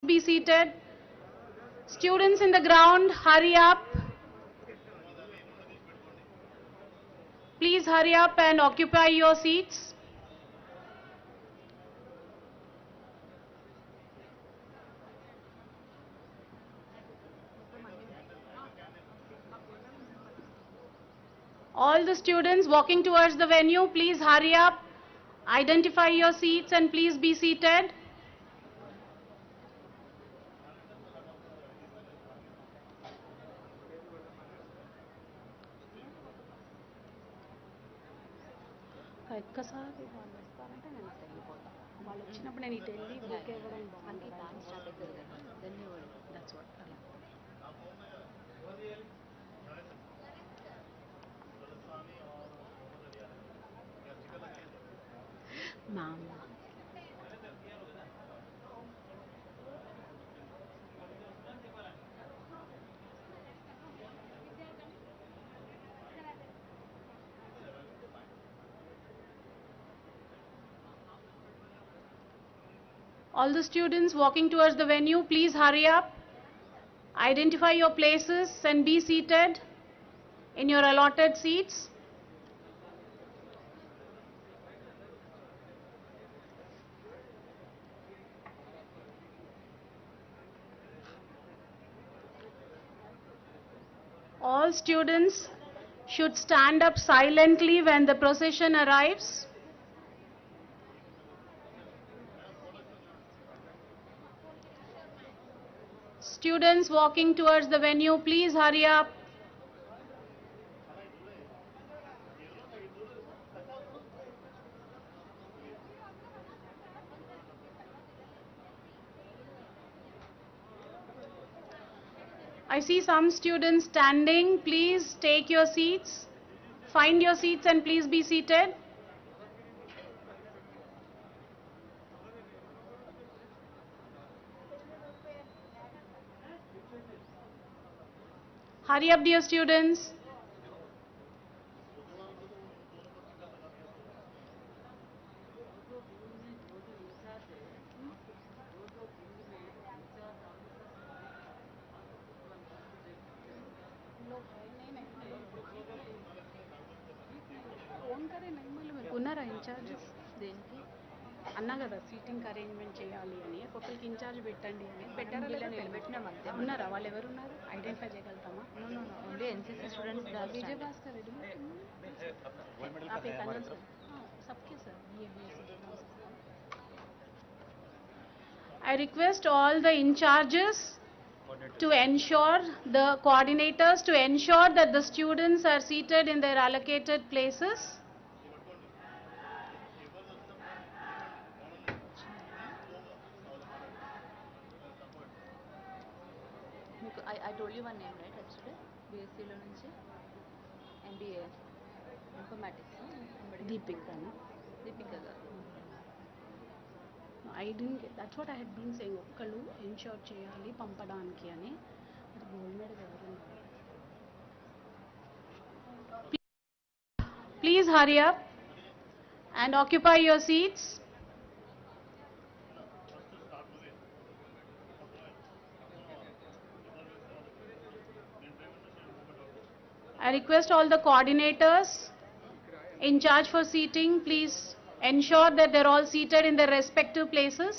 Be seated. Students in the ground, hurry up. Please hurry up and occupy your seats. All the students walking towards the venue, please hurry up. Identify your seats and please be seated. ఒక్కసారి వాళ్ళు వస్తారంటే నేను అక్కడ వెళ్ళిపోతా. వాళ్ళు వచ్చినప్పుడు నేను ఇటు వెళ్ళి బుక్ ఇవ్వడం బాగుంటుంది. డాన్స్ స్టార్ట్ అవుతుంది కదా, then you will that's what అలా. Ma'am all the students walking towards the venue, please hurry up. Identify your places and be seated in your allotted seats. All students should stand up silently when the procession arrives. Students walking towards the venue, please hurry up. I see some students standing. Please take your seats. Find your seats and please be seated. Hurry up, dear students. ఉన్నారా in-charges దేనికి అన్నా కదా seating arrangement చేయాలి అని ఒక్కొక్కరికి incharge పెట్టండి అని పెట్టారా లేదా నిలబెట్టినాం అంతే ఉన్నారా వాళ్ళు ఎవరు ఉన్నారు ఐడెంటిఫై చేయగలుగుతామా only NCC students Vijay Bhaskar Reddy सबके sir I request all the incharges to ensure the coordinators to ensure that the students are seated in their allocated places. I told you one name, right? Actually, BSc lo nunchi MBA informatics. Deepika, no? Deepika. I didn't get. That's what I had been saying. Okkalu ensure cheyali pampadaniki ani. But gold medal evaru unnaru? Please hurry up and occupy your seats. I request all the coordinators in charge for seating, please ensure that they're all seated in their respective places.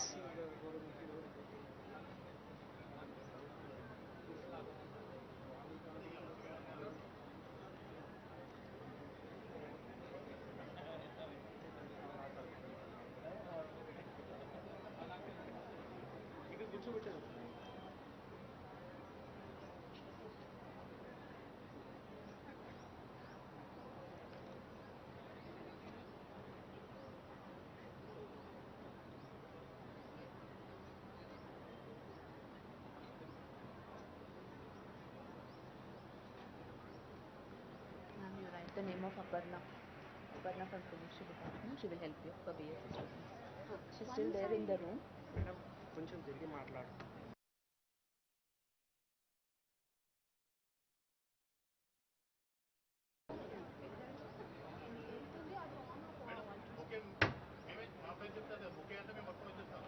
The name of Aparna from Chemistry department. She will help you for BSc students. She's still there in the room. Madam, కొంచెం జల్దీ మాట్లాడు. Okay మేమే మా పేరు చెప్తారు okay అంటే మేము మొత్తం వచ్చేస్తాం.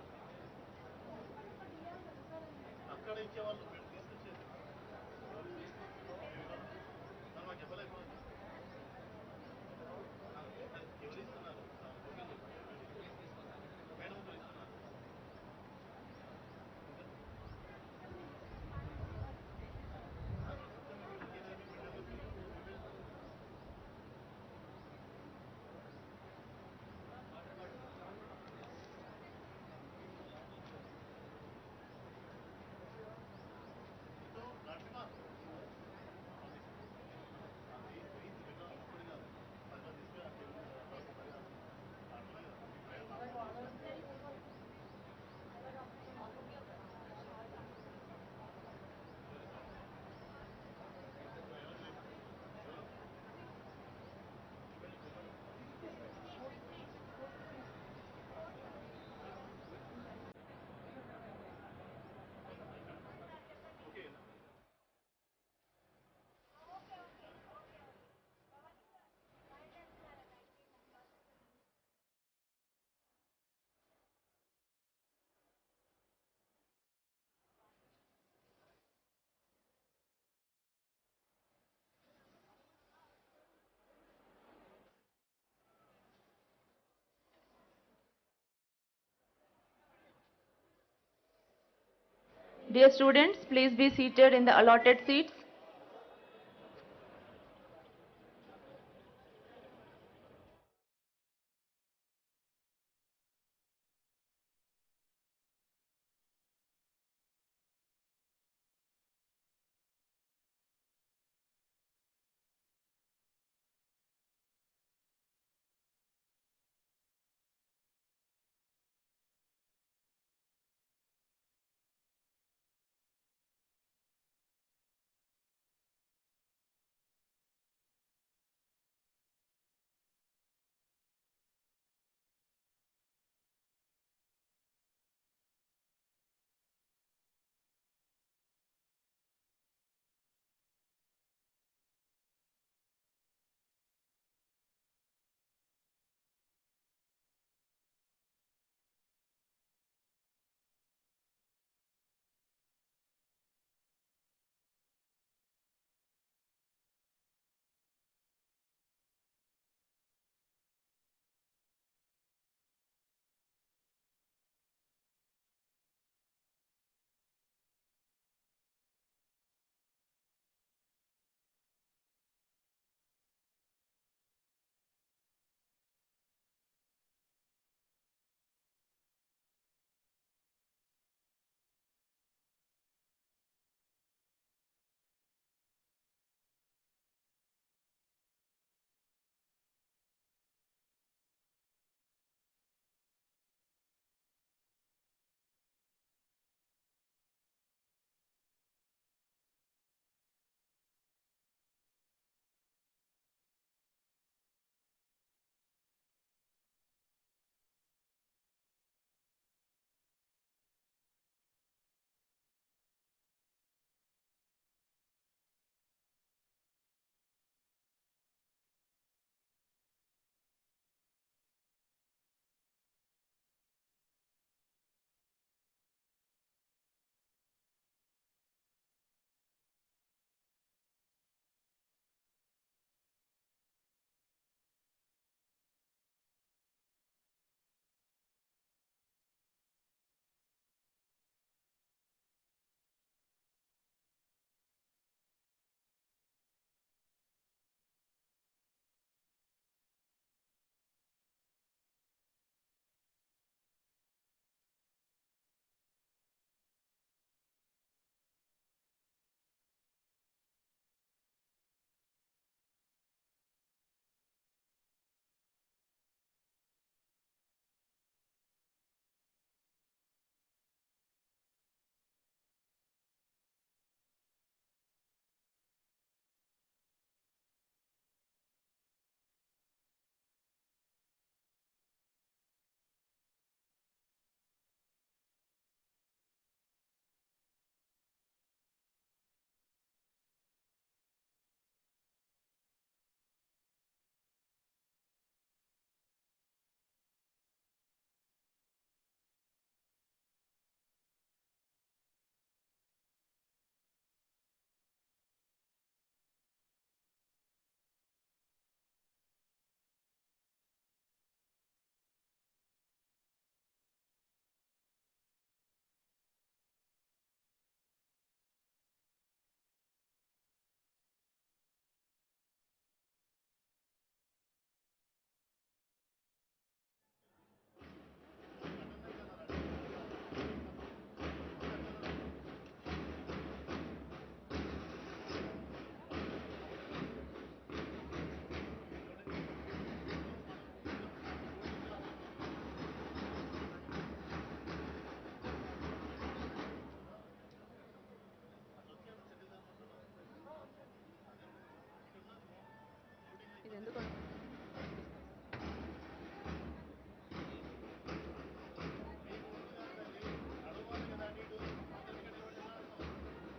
Dear students, please be seated in the allotted seats.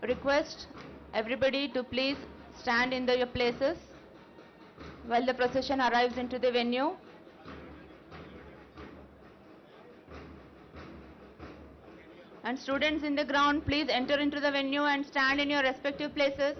Request everybody to please stand in your places while the procession arrives into the venue. And students in the ground, please enter into the venue and stand in your respective places.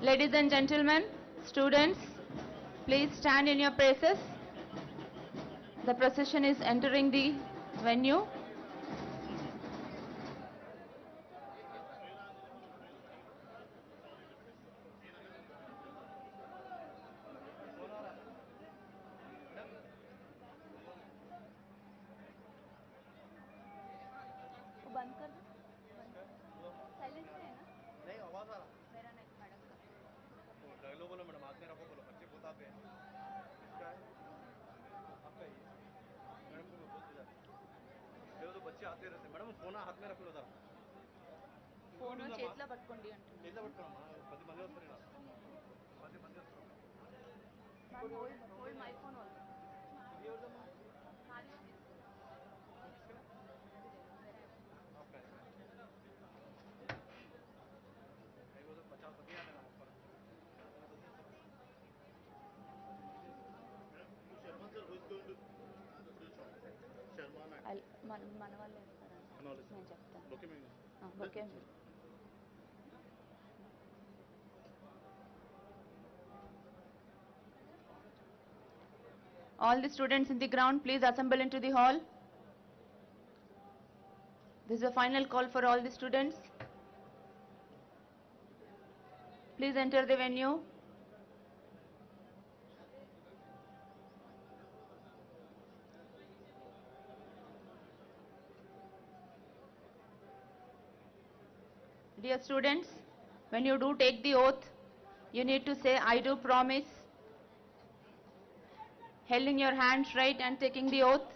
Ladies and gentlemen, students, please stand in your places. The procession is entering the venue. बंद कर दो silent पे है ना नहीं आवाज आ रहा मेरा नहीं मैडम का डायलॉग बोलो मैडम हाथ में रखो बोलो बच्चे बहुत आते हैं इसका है आपका ही मैडम को बहुत दिया देखो तो बच्चे आते रहते मैडम फोन हाथ में रखो जरा फोन చేతిలో పట్టుకోండి అంటున్నా చేతిలో పట్టుకోమ్మా 10 మంది వస్తారు ఇలా 10 మంది వస్తారు ma'am hold my phone also ये और जमा నాది आपका है वो तो 50 बच्चे आने ना ऊपर Sharma sir who is going to Sharma మన వాళ్ళు వేస్తారా నేను చెప్తాను okay ma'am okay All the students in the ground, please assemble into the hall. This is a final call for all the students. Please enter the venue. Dear students, when you do take the oath, you need to say, I do promise, holding your hands right and taking the oath.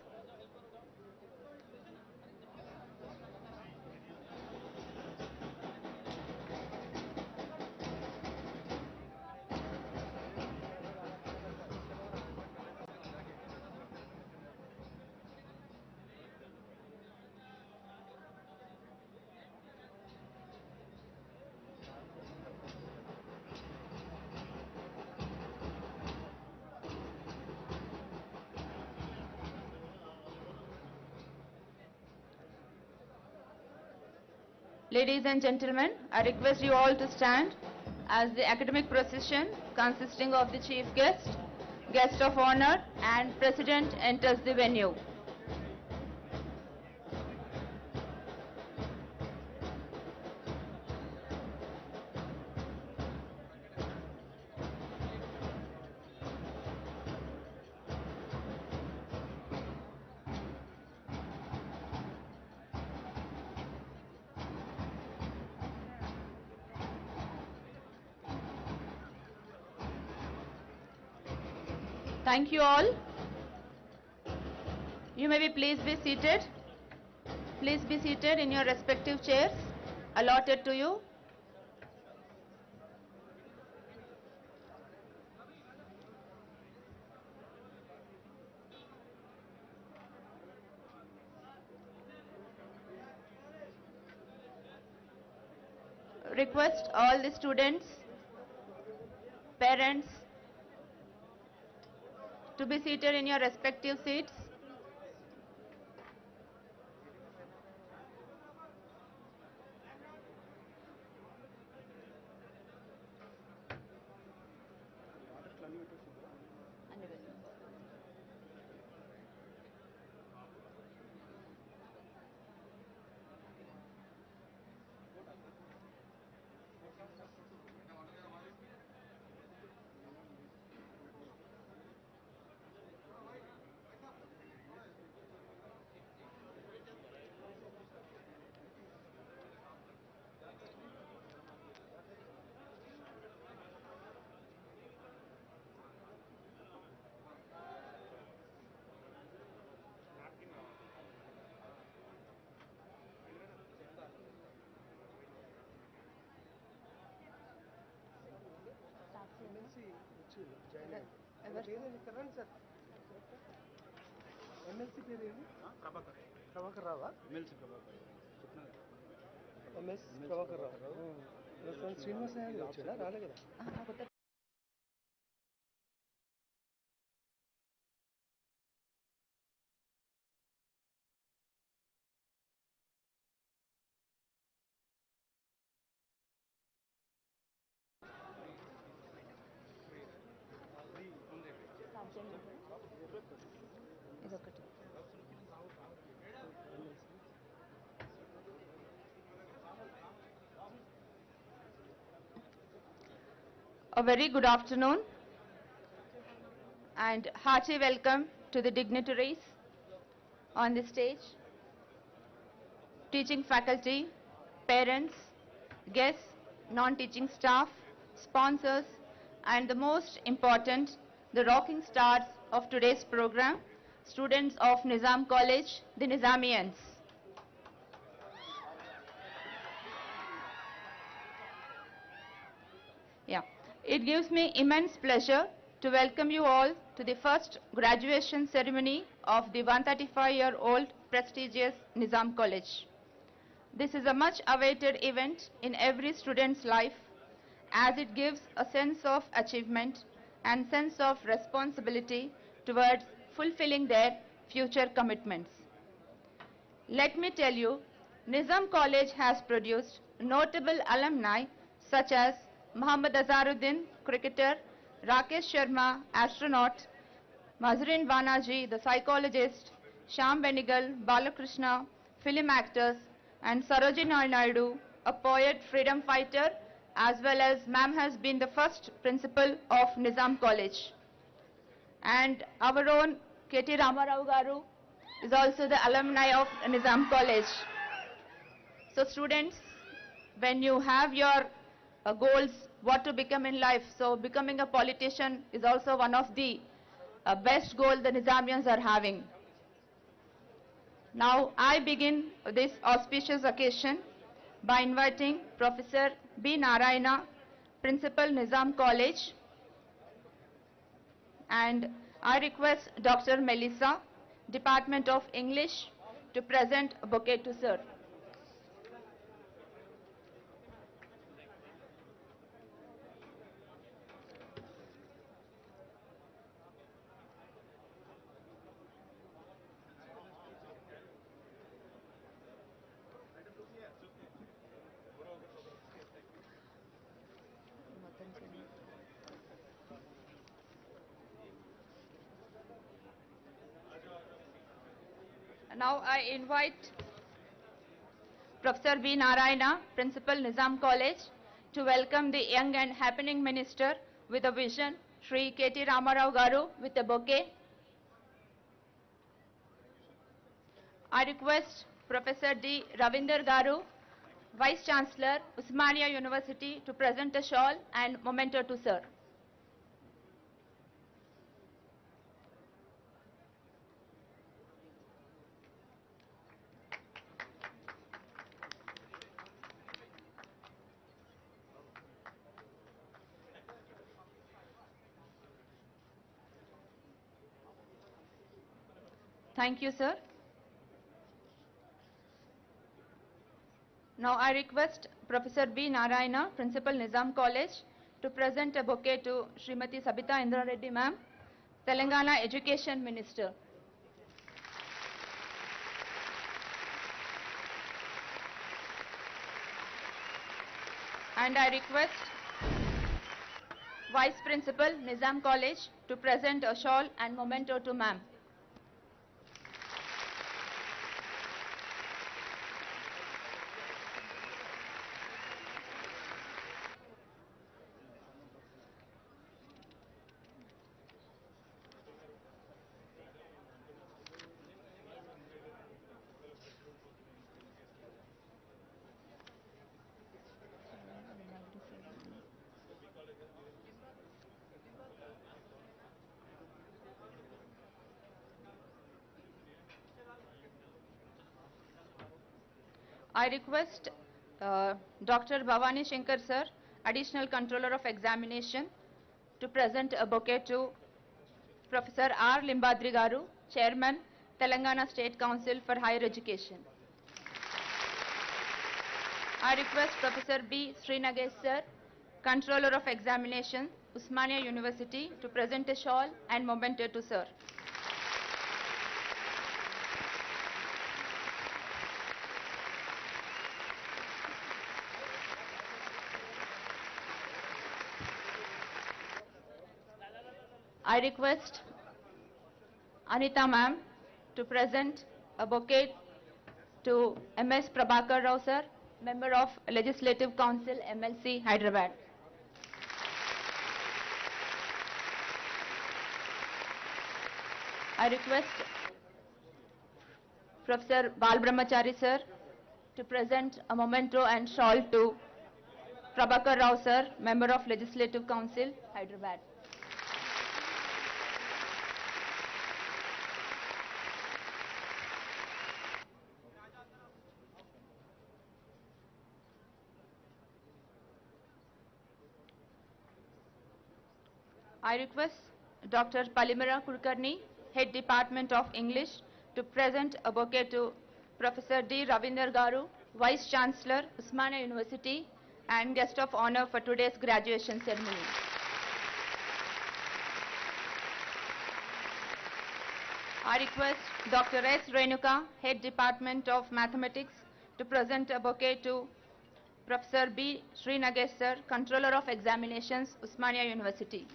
Ladies and gentlemen, I request you all to stand as the academic procession consisting of the chief guest, guest of honor and president enters the venue. Thank you all. You may please be seated. Please be seated in your respective chairs allotted to you. Request all the students, parents, to be seated in your respective seats. MLC వచ్చి join అయ్యారు పేరేంటి ఇక్కడ రండి sir MLC పేరేంటి ప్రభాకర్ ప్రభాకర్ రావా MLC Prabhakar MS Prabhakar Rao Srinivasa Yadav వచ్చాడా రాలే కదా ఇదొకటి. A very good afternoon and hearty welcome to the dignitaries on the stage, teaching faculty, parents, guests, non-teaching staff, sponsors, and the most important, the rocking stars of today's program, students of Nizam College, the Nizamians. Yeah, it gives me immense pleasure to welcome you all to the first graduation ceremony of the 135-year-old prestigious Nizam College. This is a much awaited event in every student's life as it gives a sense of achievement and sense of responsibility towards fulfilling their future commitments. Let me tell you, Nizam College has produced notable alumni such as Muhammad Azharuddin, cricketer, Rakesh Sharma, astronaut, Mazrin Banaji, the psychologist, Shyam Benegal, Balakrishna, film actors, and Sarojini Naidu, a poet, freedom fighter, as well as ma'am has been the first principal of Nizam College. And our own KT Ramarao Garu is also the alumni of Nizam College. So students, when you have your goals, what to become in life, so becoming a politician is also one of the best goal the Nizamians are having. Now I begin this auspicious occasion by inviting Professor B. Narayana, Principal Nizam College, and I request Dr. Melissa, Department of English, to present a bouquet to sir. Now I invite Professor B. Narayana, Principal Nizam College, to welcome the young and happening minister with a vision, Shri KT Ramarao Garu, with a bouquet. I request Professor D. Ravinder Garu, Vice Chancellor, Usmania University, to present a shawl and memento to sir. Thank you, sir. Now I request Professor B. Narayana, Principal Nizam College, to present a bouquet to Srimati Sabita Indra Reddy ma'am, Telangana Education Minister. And I request Vice Principal Nizam College to present a shawl and memento to ma'am. I request Dr. Bhavani Shankar sir, Additional Controller of Examination, to present a bouquet to Professor R. Limbadri Garu, Chairman, Telangana State Council for Higher Education. I request Professor B. Srinagesh Sir, Controller of Examinations, Usmania University, to present a shawl and memento to Sir. I request Anita ma'am to present a bouquet to MS Prabhakar Rao sir, Member of Legislative Council, MLC, Hyderabad. I request Professor Bal Brahmachari sir to present a memento and shawl to Prabhakar Rao sir, Member of Legislative Council, Hyderabad. I request Dr. Palimara Kulkarni, Head Department of English, to present a bouquet to Professor D. Ravinder Garu, Vice Chancellor, Usmania University, and Guest of Honor for today's graduation ceremony. I request Dr. S. Renuka, Head Department of Mathematics, to present a bouquet to Professor B. Srinagesh Sir, Controller of Examinations, Usmania University.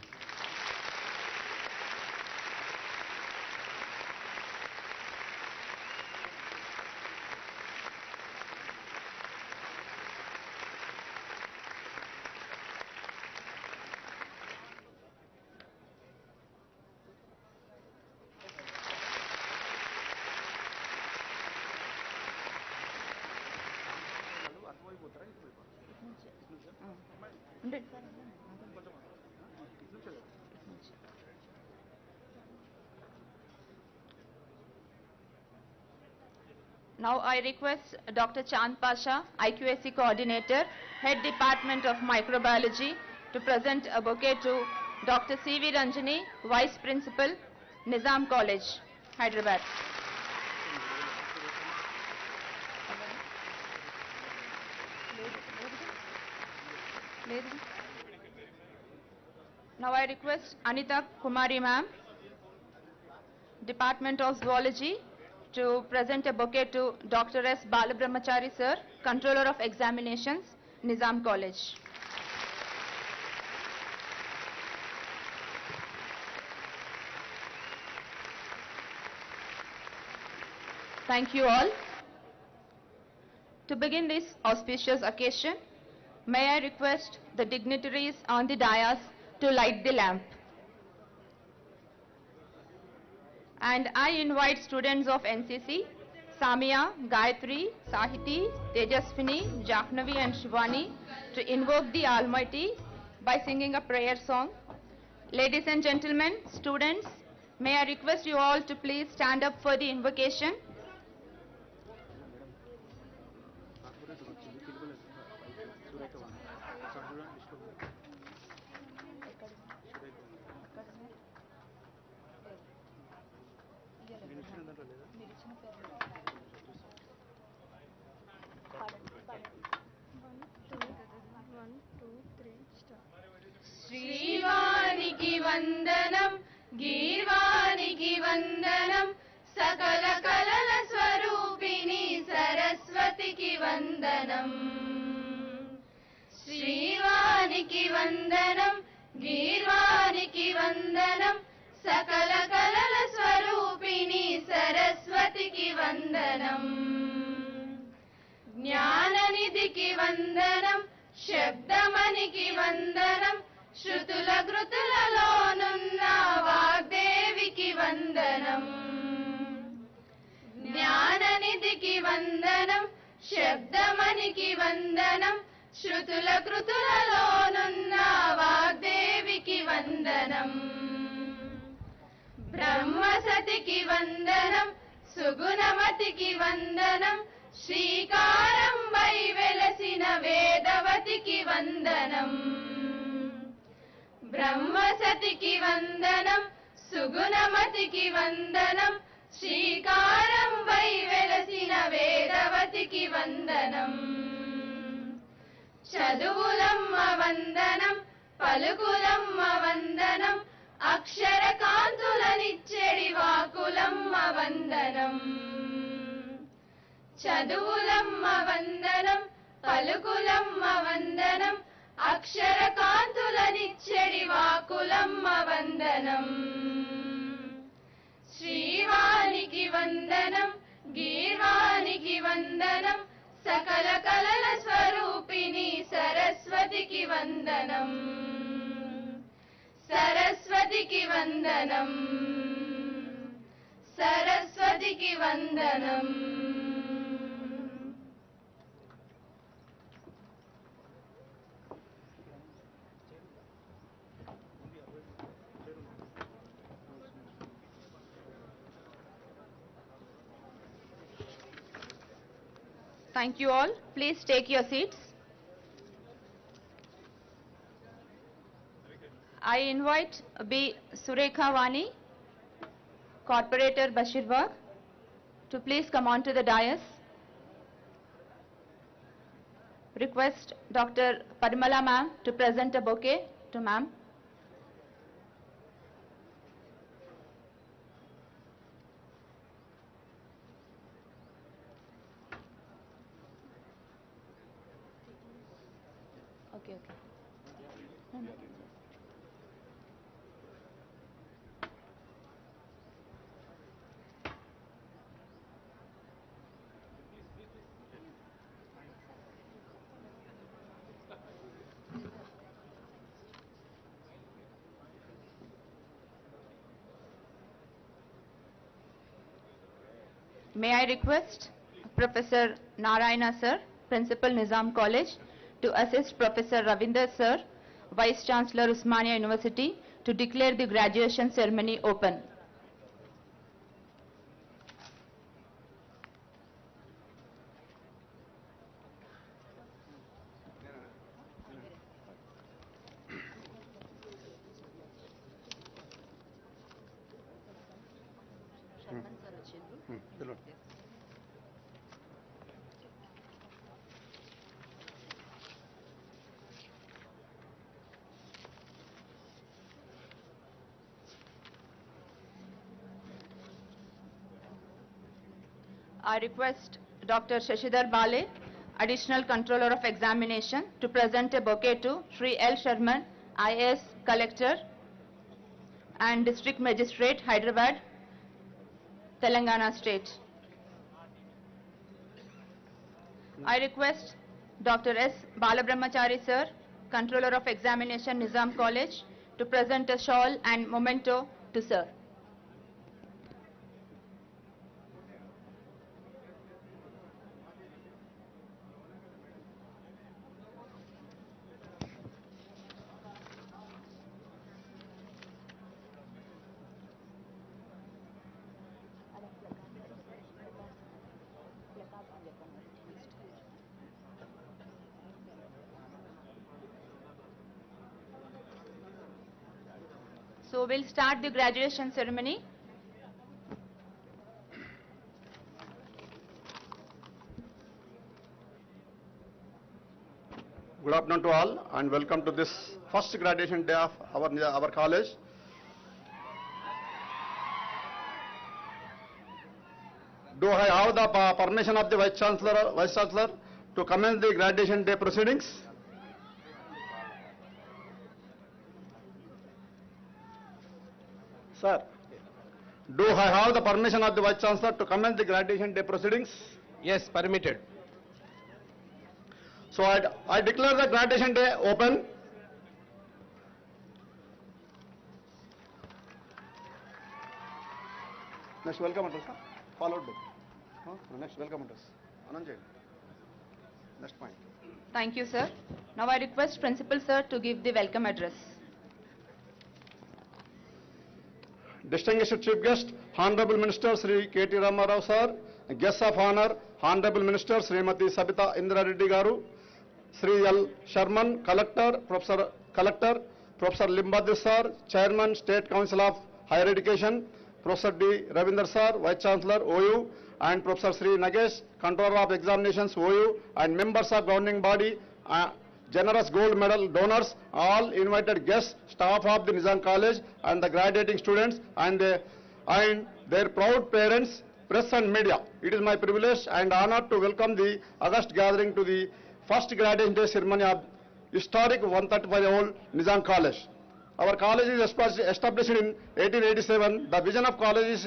Now I request Dr. Chand Pasha, IQAC Coordinator, Head Department of Microbiology, to present a bouquet to Dr. C.V. Ranjani, Vice Principal, Nizam College, Hyderabad. Now I request Anita Kumari ma'am, Department of Zoology, to present a bouquet to Dr. S. Balabrahmachari sir, Controller of Examinations, Nizam College. Thank you all. To begin this auspicious occasion, may I request the dignitaries on the dais to light the lamp. And I invite students of NCC, Samia, Gayatri, Sahiti, Tejaswini, Jahnavi and Shivani to invoke the Almighty by singing a prayer song. Ladies and gentlemen, students, may I request you all to please stand up for the invocation. శ్రీవానికి వందనం గీర్వానికి వందనం సకల కలల స్వరూపిణి సరస్వతికి వందనం శ్రీవానికి వందనం గీర్వానికి వందనం సకల కలల స్వరూపిణి సరస్వతికి వందనం జ్ఞాననిధికి వందనం శబ్దమనికి వందనం శృతుల కృతులలోనున్న వాగ్దేవికి వందనం జ్ఞాననిధికి వందనం శబ్దమనికి వందనం శృతుల కృతులలోనున్న వాగ్దేవికి వందనం బ్రహ్మసతికి వందనం సుగుణమతికి వందనం శ్రీకారంబై వెలసిన వేదవతికి వందనం బ్రహ్మసతికి వందనం సుగుణమతికి వందనం శ్రీకారం వై వెలసిన వేదవతికి వందనం చదువులమ్మ వందనం పలుకులమ్మ వందనం అక్షర కాంతులనిచ్చెడి వాకులమ్మ వందనం చదువులమ్మ వందనం పలుకులమ్మ వందనం అక్షర కాంతులనిచ్చెడి వాకులమ్మ వందనం శ్రీవానికి వందనం గీర్వానికి వందనం సకల కలల స్వరూపిణి సరస్వతికి వందనం సరస్వతికి వందనం సరస్వతికి వందనం Thank you all. Please take your seats. I invite B. Surekha Vani, Corporator Bashirwag, to please come on to the dais. Request Dr. Parimala ma'am to present a bouquet to ma'am. Okay. May I request Professor Narayana sir, Principal Nizam College, to assist Professor Ravinder sir, Vice Chancellor Usmania University, to declare the graduation ceremony open. I request Dr. Shashidhar Bale, Additional Controller of Examination, to present a bouquet to Shri L. Sharman, IAS Collector and District Magistrate, Hyderabad, Telangana State. I request Dr. S. Balabrahmachari sir, Controller of Examination, Nizam College, to present a shawl and memento to sir. So we'll start the graduation ceremony. Good afternoon to all and welcome to this first graduation day of our college. Do I have the permission of the Vice Chancellor to commence the graduation day proceedings? Sir, do I have the permission of the Vice Chancellor to commence the graduation day proceedings? Yes, permitted. So I declare the graduation day open. Next welcome address, followed by. Next welcome address. Anand. Next point. Thank you, sir. Now I request Principal sir to give the welcome address. Distinguished Chief Guest, Honorable Minister Sri KTR Ramarao sir, Guests of Honor, Honorable Minister Srimati Sabita Indra Reddy Garu, Sri L. Sharman, Collector, Professor Collector, Professor Limbadhi sir, Chairman, State Council of Higher Education, Professor D. Ravinder sir, Vice Chancellor, OU, and Professor Sri Nagesh, Controller of Examinations, OU, and members of governing body, generous gold medal donors, all invited guests, staff of the Nizam College, and the graduating students, and their proud parents, press and media. It is my privilege and honor to welcome the August gathering to the first graduation day ceremony of historic 135-year-old Nizam College. Our college is established in 1887. The vision of college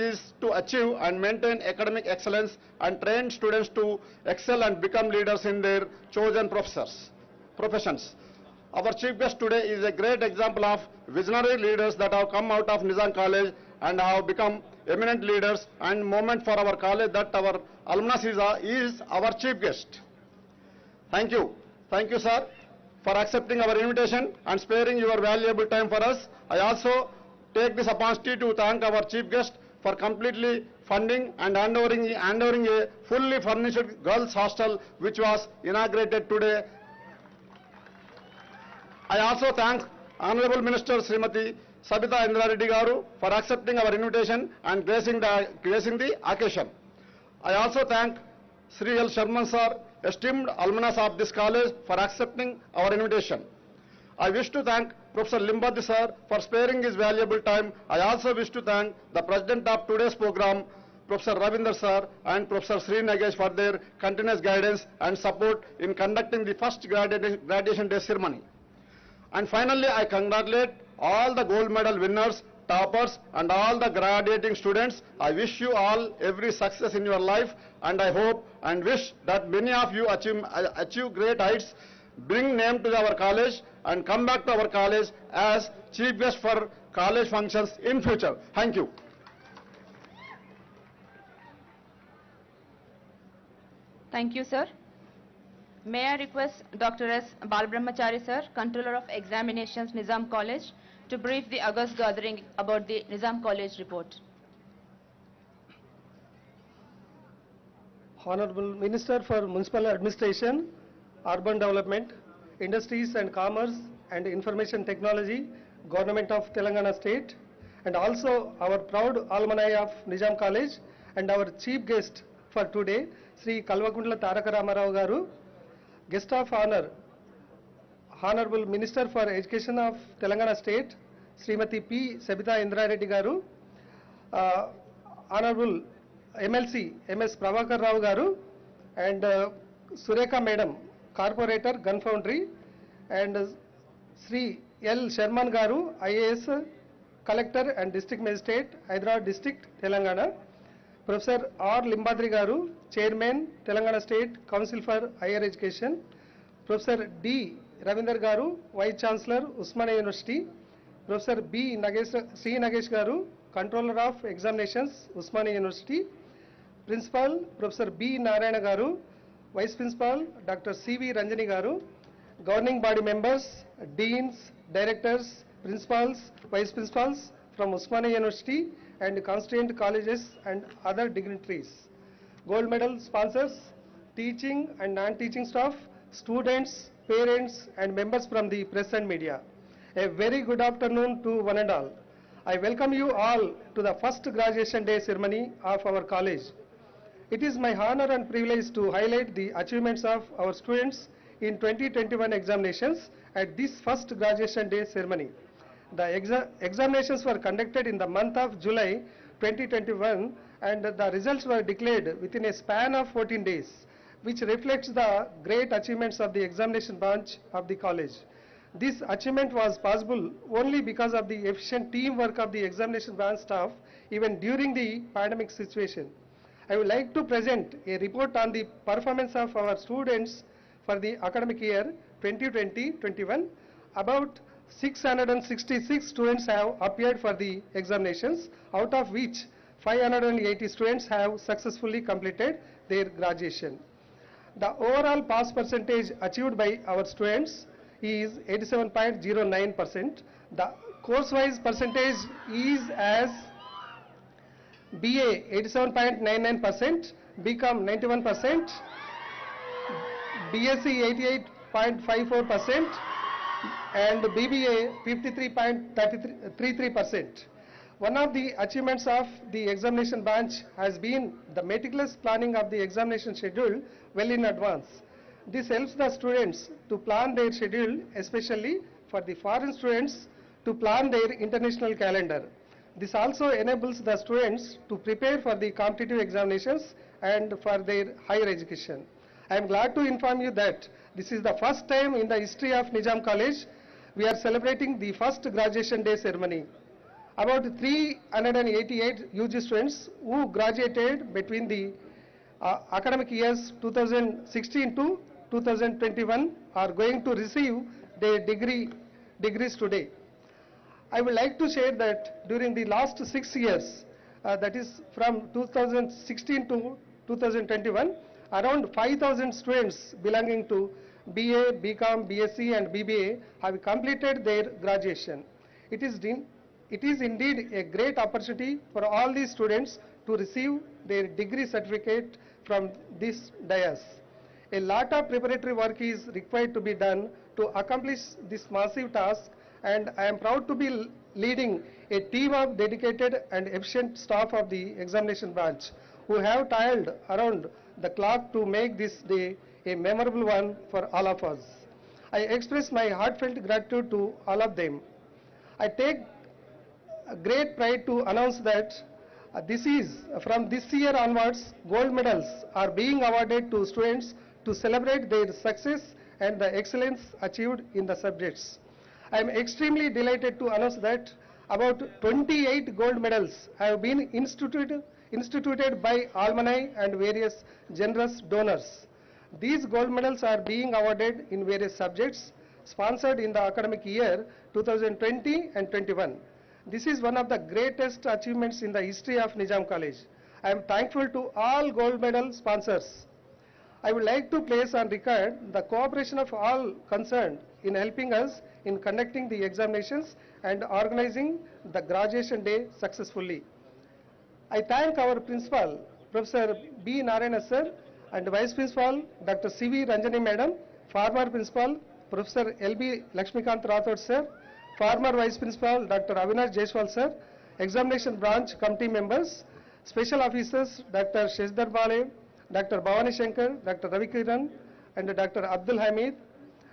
is to achieve and maintain academic excellence and train students to excel and become leaders in their chosen professions. Our chief guest today is a great example of visionary leaders that have come out of Nizam College and have become eminent leaders, and moment for our college that our alumnus is our chief guest. Thank you. Thank you, sir, for accepting our invitation and sparing your valuable time for us. I also take this opportunity to thank our chief guest for completely funding and handovering a fully furnished girls' hostel which was inaugurated today. I also thank Honorable Minister Srimati Sabita Indra Reddy Garu for accepting our invitation and gracing the occasion. I also thank Sri L. Sharman sir, esteemed alumnus of this college, for accepting our invitation. I wish to thank Professor Limbadhi sir for sparing his valuable time. I also wish to thank the president of today's program, Professor Ravinder sir, and Professor Sri Nagesh for their continuous guidance and support in conducting the first graduation day ceremony. And finally, I congratulate all the gold medal winners, toppers, and all the graduating students. I wish you all every success in your life, and I hope and wish that many of you achieve great heights, bring name to our college, and come back to our college as chief guest for college functions in future. Thank you. Thank you, sir. May I request Dr. S. Balbrahmachari sir, Controller of Examinations, Nizam College, to brief the August gathering about the Nizam College report. Honorable Minister for Municipal Administration, Urban Development, Industries and Commerce and Information Technology, Government of Telangana State, and also our proud alumni of Nizam College, and our chief guest for today, Sri Kalvakundla Taraka Ramarao Garu, guest of honor, Honorable Minister for Education of Telangana State, Srimati P. Sabita Indra Reddy Garu, Honorable MLC MS Prabhakar Rao Garu, and Sureka Madam, Corporator, Gun Foundry, and Sri L. Sharman Garu, IAS, Collector and District Magistrate, Hyderabad District, Telangana, Professor R. Limbadri Garu, Chairman, Telangana State Council for Higher Education, Professor D. Ravinder Garu, Vice Chancellor, Usmania University, Professor B. C. Nagesh Garu, Controller of Examinations, Usmania University, Principal, Professor B. Narayana Garu, Vice Principal, Dr. C.V. Ranjani Garu, Governing Body Members, Deans, Directors, Principals, Vice Principals from Usmania University and constituent colleges and other dignitaries, gold medal sponsors, teaching and non-teaching staff, students, parents and members from the press and media. A very good afternoon to one and all. I welcome you all to the first graduation day ceremony of our college. It is my honor and privilege to highlight the achievements of our students in 2021 examinations at this first graduation day ceremony. The examinations were conducted in the month of July 2021 and the results were declared within a span of 14 days, which reflects the great achievements of the examination branch of the college. This achievement was possible only because of the efficient teamwork of the examination branch staff even during the pandemic situation. I would like to present a report on the performance of our students for the academic year 2020-21. About 666 students have appeared for the examinations, out of which 580 students have successfully completed their graduation. The overall pass percentage achieved by our students is 87.09%. The course-wise percentage is as BA 87.99%, BCom 91%, BSc 88.54%, and BBA 53.33%. One of the achievements of the examination branch has been the meticulous planning of the examination schedule well in advance. This helps the students to plan their schedule, especially for the foreign students to plan their international calendar. This also enables the students to prepare for the competitive examinations and for their higher education. I am glad to inform you that this is the first time in the history of Nizam College we are celebrating the first graduation day ceremony. About 388 UG students who graduated between the academic years 2016 to 2021 are going to receive their degrees today. I would like to share that during the last 6 years, that is from 2016 to 2021, around 5,000 students belonging to BA, BCom, BSc and BBA have completed their graduation. It is indeed a great opportunity for all these students to receive their degree certificate from this dais. A lot of preparatory work is required to be done to accomplish this massive task, and I am proud to be leading a team of dedicated and efficient staff of the examination branch who have toiled around the clock to make this day a memorable one for all of us. I express my heartfelt gratitude to all of them. I take great pride to announce that from this year onwards, gold medals are being awarded to students to celebrate their success and the excellence achieved in the subjects. I am extremely delighted to announce that about 28 gold medals have been instituted by alumni and various generous donors. These gold medals are being awarded in various subjects sponsored in the academic year 2020 and 21. This is one of the greatest achievements in the history of Nizam College. I am thankful to all gold medal sponsors. I would like to place on record the cooperation of all concerned in helping us in conducting the examinations and organizing the graduation day successfully. I thank our principal, Professor B. Narayana sir, and Vice Principal, Dr. C.V. Ranjani Madam, former Principal, Professor L.B. Lakshmikant Rathod sir, former Vice Principal, Dr. Avinash Jaiswal sir, Examination Branch Committee members, Special Officers, Dr. Sheshdar Bale, Dr. Bhavani Shankar, Dr. Ravi Kiran, and Dr. Abdul Hamid,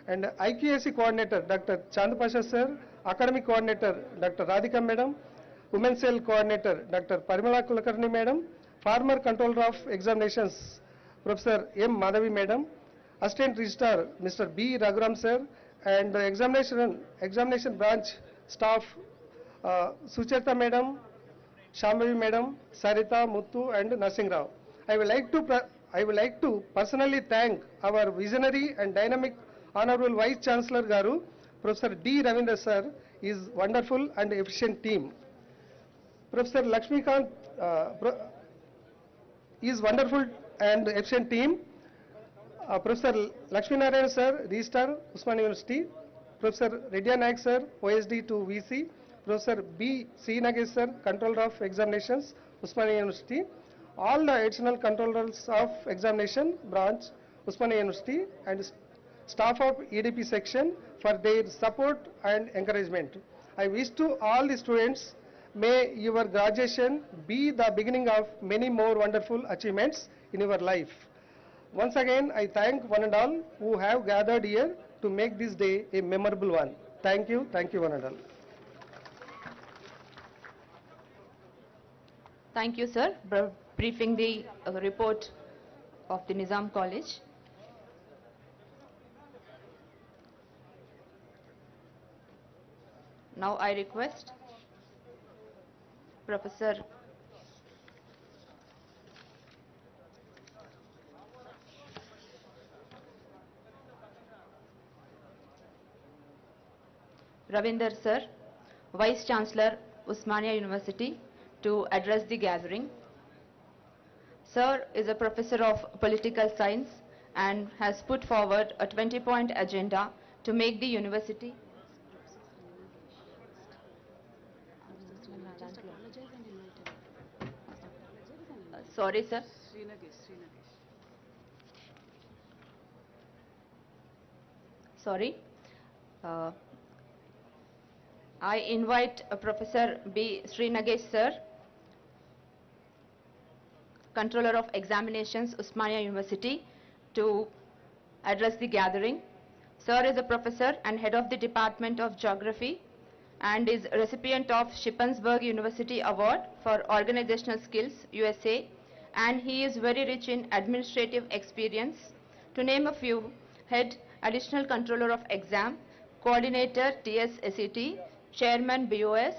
and IQAC Coordinator, Dr. Chand Pasha sir, Academic Coordinator, Dr. Radhika Madam, Women's Cell Coordinator, Dr. Parimala Kulkarni Madam, former Controller of Examinations, Professor M. Madhavi Madam, Assistant Registrar, Mr. B. Raghuram sir, and the examination branch staff, Sucheta Madam, Shambhavi Madam, Sarita, Muthu, and Narsing Rao. I would like to personally thank our visionary and dynamic Honorable Vice Chancellor Garu, Professor D. Ravindra sir, his wonderful and efficient team. Professor Lakshmikant, his wonderful and efficient team. Professor Lakshmi Narayan sir, Registrar, Usman University. Professor Reddy Naik sir, OSD to VC. Professor B. C. Nagesh sir, Controller of Examinations, Usmania University. All the additional controllers of examination branch, Usmania University, and staff of EDP section for their support and encouragement. I wish to all the students, may your graduation be the beginning of many more wonderful achievements in your life. Once again, I thank one and all who have gathered here to make this day a memorable one. Thank you one and all. Thank you, sir, for briefing the report of the Nizam College. Now I request Professor Ravinder sir, Vice Chancellor, Usmania University, to address the gathering. Sir is a professor of political science and has put forward a 20-point agenda to make the university sorry sir. Sorry. I invite Professor B. Sri Nagesh sir, Controller of Examinations, Usmania University, to address the gathering. Sir is a professor and head of the Department of Geography and is recipient of Shippensburg University Award for Organizational Skills, USA, and he is very rich in administrative experience. To name a few: Head, Additional Controller of Exam, Coordinator TS-SET, Chairman BOS,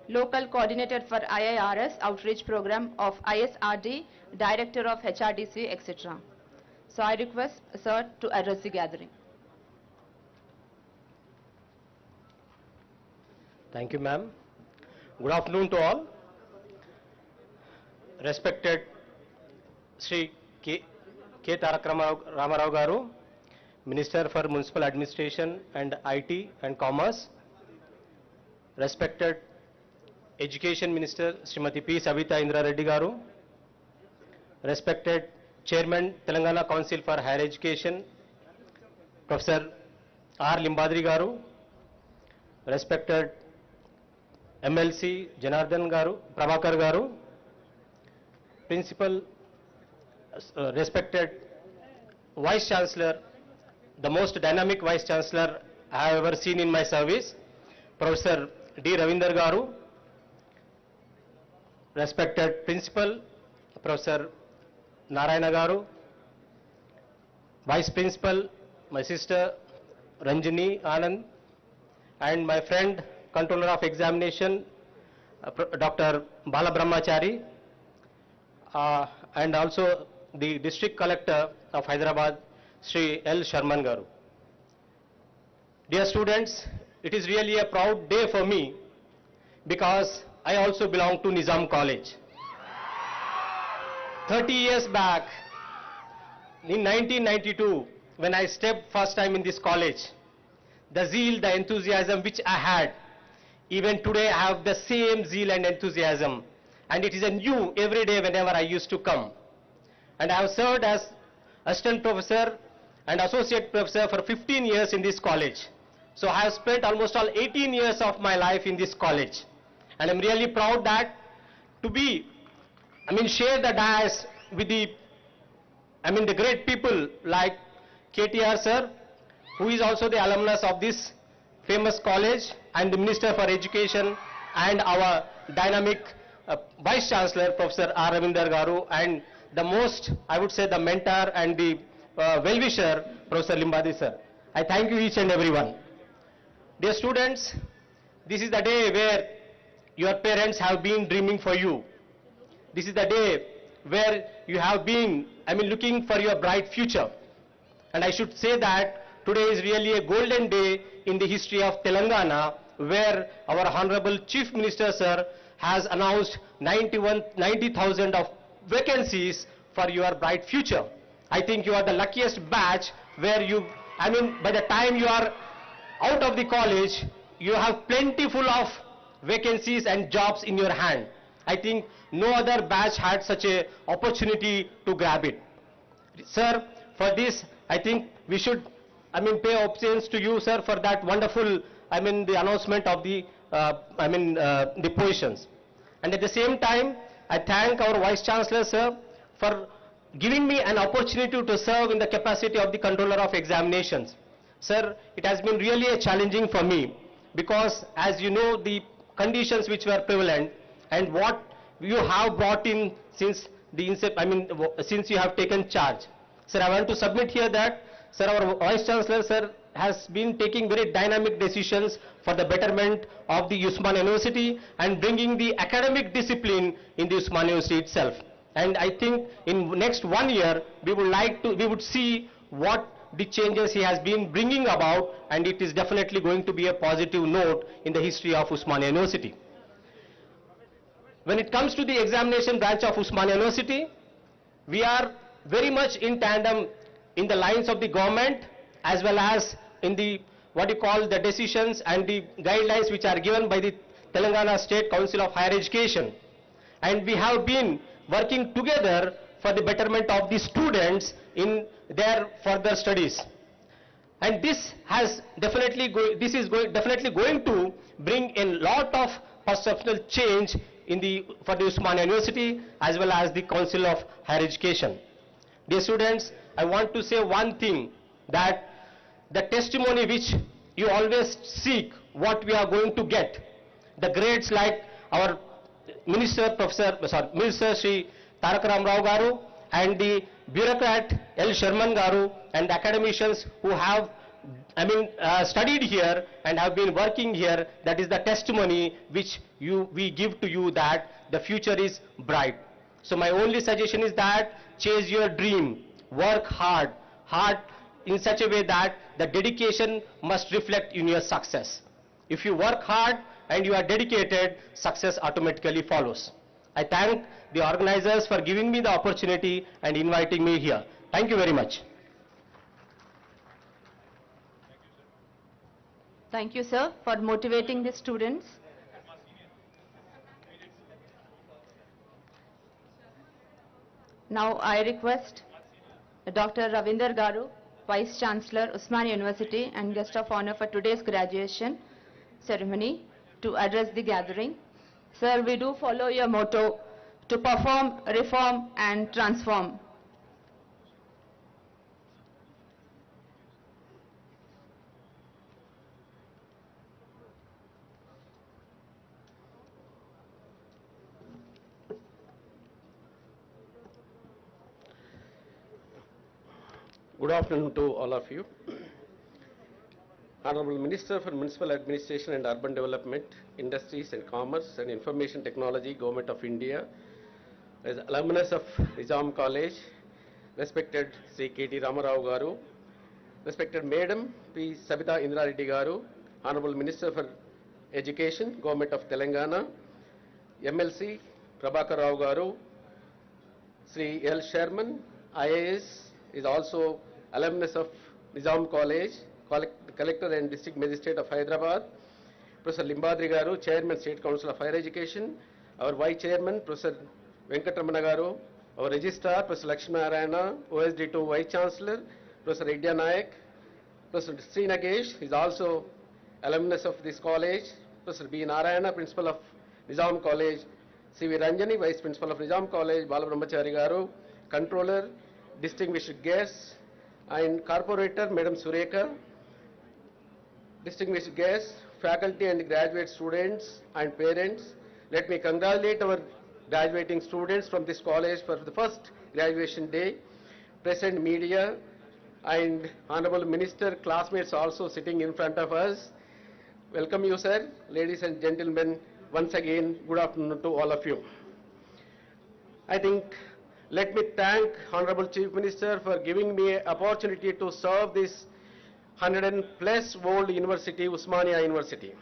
Local Coordinator for IIRS Outreach Program of ISRD, Director of HRDC, etc. So I request Sir to address the gathering. Thank you, ma'am. Good afternoon to all. Respected Sri K. Tarak Ramarao Garu, Minister for Municipal Administration and IT and Commerce. Respected Education Minister Srimati P. Savita Indra Reddy Garu. Respected Chairman Telangana Council for Higher Education, Professor R. Limbadri Garu. Respected MLC Janardhan Garu, Prabhakar Garu, Principal, respected Vice Chancellor, the most dynamic Vice Chancellor I have ever seen in my service, Professor D. Ravinder Garu, respected Principal, Professor Narayana Garu, Vice Principal, my sister Ranjini Anand, and my friend, Controller of Examination, Dr. Bala Brahmachari, and also the District Collector of Hyderabad, Sri L. Sharman Garu. Dear students, it is really a proud day for me because I also belong to Nizam College. 30 years back, in 1992, when I stepped first time in this college, the zeal, the enthusiasm which I had, even today I have the same zeal and enthusiasm, and it is a new every day whenever I used to come. And I have served as assistant professor and associate professor for 15 years in this college. So I have spent almost all 18 years of my life in this college. And I'm really proud that to be, share the dais with the great people like KTR sir, who is also the alumnus of this famous college, and the Minister for Education, and our dynamic Vice Chancellor, Professor R. Ravinder Garu, and the most, I would say, the mentor and the well-wisher, Professor Limbadi sir. I thank you each and everyone. Dear students, this is the day where your parents have been dreaming for you. This is the day where you have been, looking for your bright future. And I should say that today is really a golden day in the history of Telangana, where our Honorable Chief Minister sir has announced 90,000 of vacancies for your bright future. I think you are the luckiest batch where you, by the time you are out of the college, you have plentiful of vacancies and jobs in your hand. I think no other batch had such a opportunity to grab it. Sir, for this, I think we should, pay obeisance to you, sir, for that wonderful, the announcement of the, the positions. And at the same time, I thank our Vice Chancellor, sir, for giving me an opportunity to serve in the capacity of the Controller of Examinations. Sir, it has been really challenging for me because, as you know, the conditions which were prevalent and what you have brought in since the since you have taken charge. Sir, I want to submit here that, sir, our Vice Chancellor, sir, has been taking very dynamic decisions for the betterment of the Usmania University and bringing the academic discipline in the Usmania University itself. And I think in next 1 year, we would see what the changes he has been bringing about, and it is definitely going to be a positive note in the history of Usmania University. When it comes to the examination branch of Usmania University, we are very much in tandem in the lines of the government as well as in the what you call the decisions and the guidelines which are given by the Telangana State Council of Higher Education. And we have been working together for the betterment of the students in their further studies. And this has definitely definitely going to bring a lot of perceptual change for the Usmania University as well as the Council of Higher Education. Dear students, I want to say one thing, that the testimony which you always seek, what we are going to get, the grades like our Minister Sri Tarak Ram Rao Garu and the bureaucrat L. Sharman Garu and the academicians who have studied here and have been working here, that is the testimony which we give to you that the future is bright. So my only suggestion is that chase your dream, work hard in such a way that the dedication must reflect in your success. If you work hard and you are dedicated, success automatically follows. I thank the organizers for giving me the opportunity and inviting me here. Thank you very much. Thank you, sir, for motivating the students. Now I request Dr. Ravinder Garu, Vice Chancellor, Usmania University and Guest of Honor for today's graduation ceremony, to address the gathering. Sir, we do follow your motto to perform, reform and transform. Good afternoon to all of you. Honorable Minister for Municipal Administration and Urban Development, Industries and Commerce and Information Technology, Government of India, as alumnus of Nizam College, respected Sri KT Ramarao Garu, respected Madam P. Sabita Indra Reddy Garu, Honorable Minister for Education, Government of Telangana, MLC Prabhakar Rao Garu, Sri L. Sharman, IAS, is also alumnus of Nizam College, Collector and District Magistrate of Hyderabad, Professor Limbadri Garu, Chairman State Council of Higher Education, our Vice Chairman, Professor Venkatramana Garu, our Registrar, Professor Lakshmi Narayana, OSD2 Vice Chancellor, Professor Idya Nayak, Professor Sri Nagesh is also alumnus of this college, Professor B. Narayana, Principal of Nizam College, C.V. Ranjani, Vice Principal of Nizam College, Balabrahmachari Garu, Controller, distinguished guests, and Corporator, Madam Sureka, distinguished guests, faculty and graduate students and parents. Let me congratulate our graduating students from this college for the first graduation day, present media, and Honorable Minister, classmates also sitting in front of us. Welcome you, sir. Ladies and gentlemen, once again, good afternoon to all of you. I think, let me thank Honorable Chief Minister for giving me an opportunity to serve this 100+ old university, Usmania University.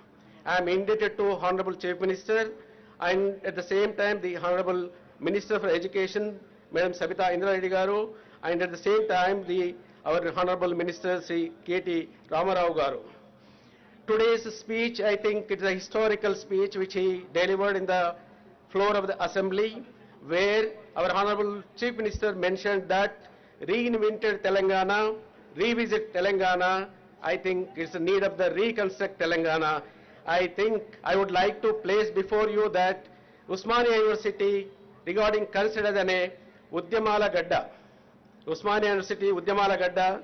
I am indebted to Honorable Chief Minister and at the same time the Honorable Minister for Education, Madam Sabita Indra Reddy Garu, and at the same time our Honorable Minister Sri KT Ramarao Garu. Today's speech, I think it's a historical speech which he delivered in the floor of the Assembly, where our Honorable Chief Minister mentioned that reinvented Telangana, revisit Telangana. I think it's the need of the reconstruct Telangana. I think I would like to place before you that Usmania University regarding considered as a Udyamala Gadda. Usmania University Udyamala Gadda.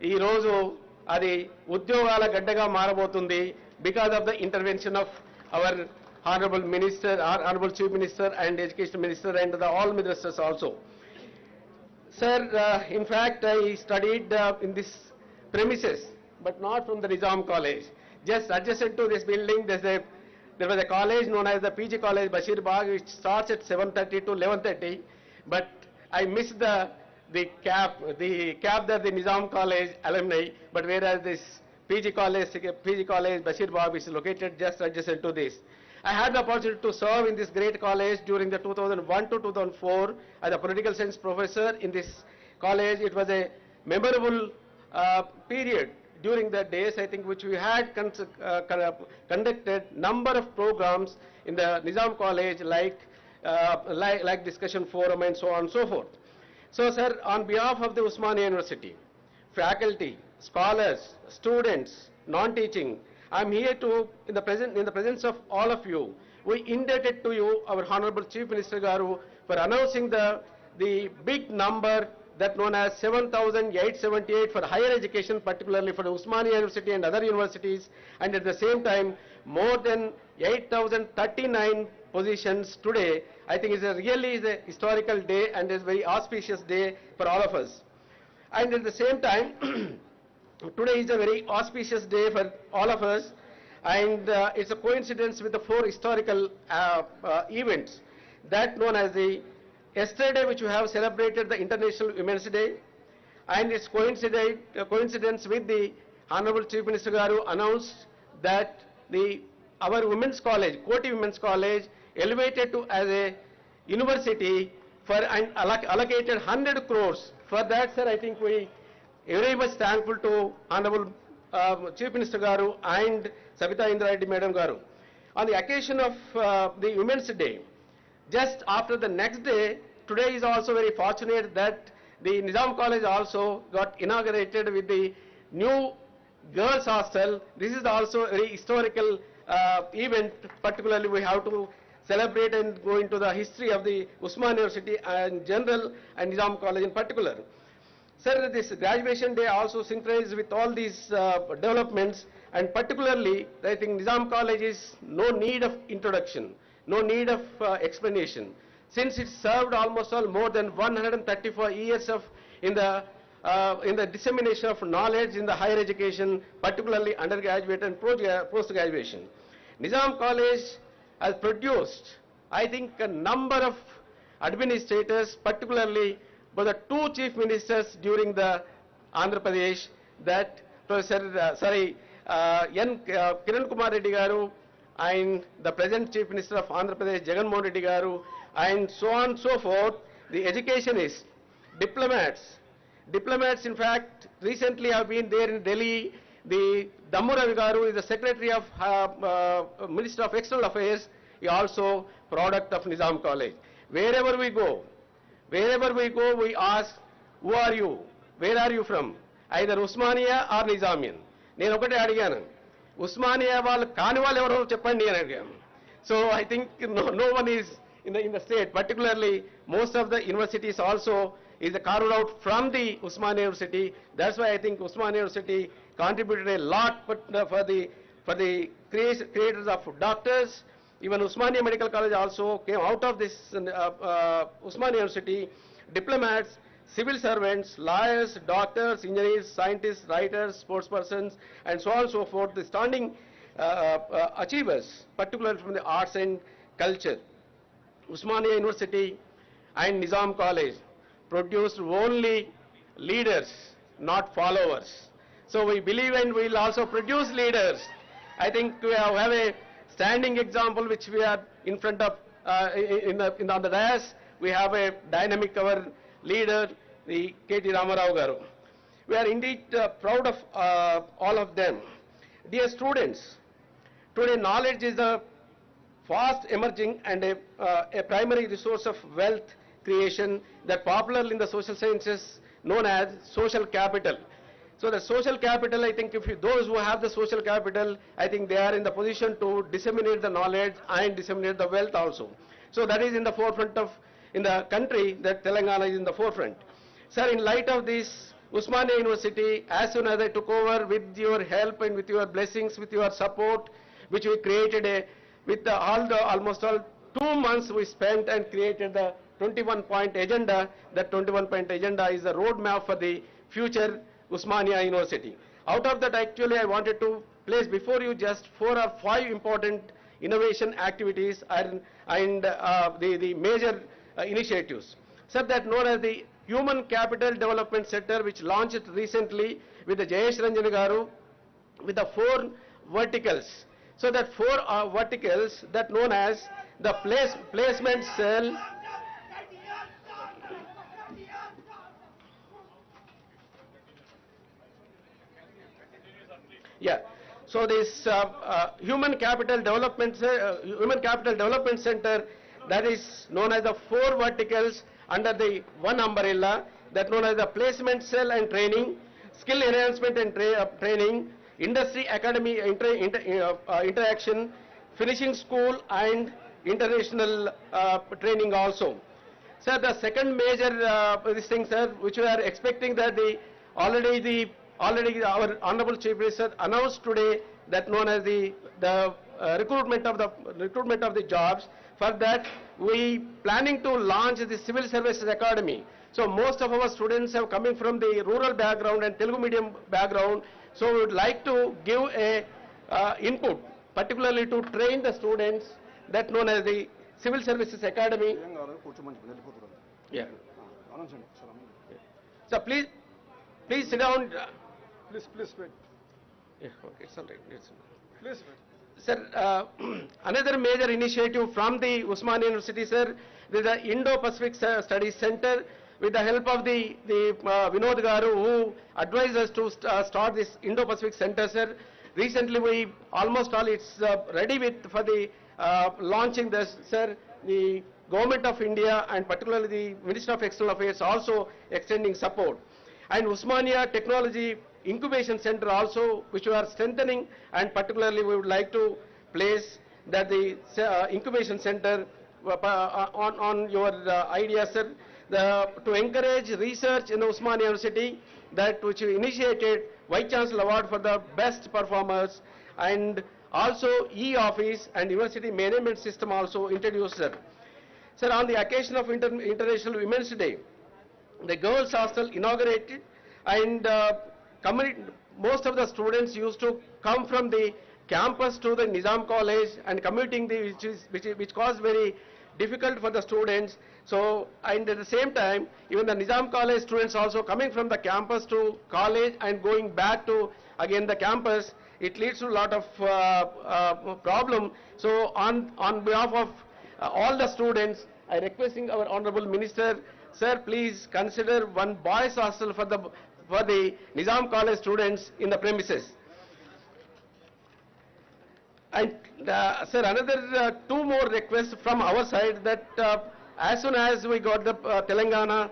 Ee roju adi Udyogala Gaddaga marabotundi because of the intervention of our Honorable Minister, Honorable Chief Minister and Education Minister and all ministers also. Sir, in fact, I studied in this premises, but not from the Nizam College. Just adjacent to this building, there was a college known as the PG College, Bashir Bagh, which starts at 7:30 to 11:30. But I missed the cap there, the Nizam College alumni. But whereas this PG College, Bashir Bagh, is located just adjacent to this. I had the opportunity to serve in this great college during the 2001 to 2004 as a political science professor in this college. It was a memorable period during the days, I think, which we had conducted number of programs in the Nizam College like discussion forum and so on and so forth. So, sir, on behalf of the Usmania University, faculty, scholars, students, non-teaching, I'm here to, in the presence of all of you, we indebted to you, our Honorable Chief Minister Garu, for announcing the big number that known as 7,878 for higher education, particularly for the Usmania University and other universities, and at the same time, more than 8,039 positions today. I think it's really a historical day and it's a very auspicious day for all of us. And at the same time, today is a very auspicious day for all of us, and it's a coincidence with the 4 historical events that known as the yesterday which we have celebrated the International Women's Day, and it's coincidence with the Honorable Chief Minister Garu announced that our women's college, Koti Women's College, elevated to as a university for and allocated 100 crores. For that, sir, I think we very much thankful to Honorable Chief Minister Garu and Sabita Indra Reddy Madam Garu. On the occasion of the Women's Day, just after the next day, today is also very fortunate that the Nizam College also got inaugurated with the new girls' hostel. This is also a very historical event. Particularly, we have to celebrate and go into the history of the Usmania University in general and Nizam College in particular. Sir, this graduation day also synchronized with all these developments, and particularly, I think Nizam College is no need of introduction, no need of explanation, since it served almost more than 134 years in the dissemination of knowledge in the higher education, particularly undergraduate and post-graduation. Nizam College has produced, I think, a number of administrators, particularly by the 2 chief ministers during the Andhra Pradesh, that Kiran Kumar Reddy Garu and the present Chief Minister of Andhra Pradesh, Jagan Mohan Reddy Garu, and so on and so forth, the educationists, diplomats. Diplomats, in fact, recently have been there in Delhi. The Dammu Ravi Garu is the Secretary of Minister of External Affairs, he also product of Nizam College. Wherever we go, we ask, who are you? Where are you from? Either Usmania or Nizamian. నేను ఒకటే అడిగాను, ఉస్మానియా వాళ్ళు కాని వాళ్ళు ఎవరో చెప్పండి అని అడిగాను. So I think no one is in the state, particularly most of the universities also is carved out from the Usmania University. That's why I think Usmania University contributed a lot for the creators of doctors. Even Usmania Medical College also came out of this Usmania University. Diplomats, civil servants, lawyers, doctors, engineers, scientists, writers, sports persons, and so on and so forth, the standing achievers, particularly from the arts and culture. Usmania University and Nizam College produced only leaders, not followers. So we believe and we will also produce leaders. I think we have a standing example which we are in front of on the dais. We have a dynamic our leader, the KTR Garu. We are indeed proud of all of them. Dear students, today knowledge is a fast emerging and a primary resource of wealth creation that popularly in the social sciences known as social capital. So the social capital, I think those who have the social capital, I think they are in the position to disseminate the knowledge and disseminate the wealth also. So that is in the forefront in the country, that Telangana is in the forefront. Sir, in light of this, Usmania University, as soon as I took over, with your help and with your blessings, with your support, which we created almost all 2 months we spent and created the 21-point agenda. That 21-point agenda is the roadmap for the future Usmania University. Out of that, actually, I wanted to place before you just 4 or 5 important innovation activities and the major initiatives. So that known as the Human Capital Development Center, which launched recently with the Jayesh Ranjan Garu, with the 4 verticals. So that 4 verticals that known as the placement cell. Yeah. So this Human Capital Development Center, that is known as the 4 verticals under the one umbrella, that known as the placement cell and training. skill enhancement and training, industry academy interaction, finishing school and international training also. Sir, the second major this thing, sir, which we are expecting that already our Honorable Chief Minister announced today that known as the recruitment of the jobs. For that, we planning to launch the Civil Services Academy. So most of our students have coming from the rural background and Telugu medium background. So we would like to give a input, particularly to train the students that known as the Civil Services Academy. Yeah. So please sit down. Please wait. Yeah, okay, it's all right. Please wait. Sir, another major initiative from the Usmania University, sir, there is the Indo-Pacific Studies Center with the help of the Vinod Garu, who advised us to start this Indo-Pacific Center, sir. Recently, we almost all it's ready for the launching this, sir. The Government of India and particularly the Ministry of External Affairs also extending support. And Usmania Technology Incubation Center also, which we are strengthening, and particularly we would like to place that the incubation center on your idea, sir, to encourage research in Usmania University, that which we initiated Vice Chancellor Award for the best performers, and also e-office and university management system also introduced, sir. Sir, on the occasion of International Women's Day, the girls' hostel inaugurated, and most of the students used to come from the campus to the Nizam College and commuting, which caused very difficult for the students. So, and at the same time, even the Nizam College students also coming from the campus to college and going back to again the campus, it leads to a lot of problem. So, on behalf of all the students, I requesting our Honorable Minister, sir, please consider one boys' hostel for the Nizam College students in the premises. And sir, another two more requests from our side, that as soon as we got the Telangana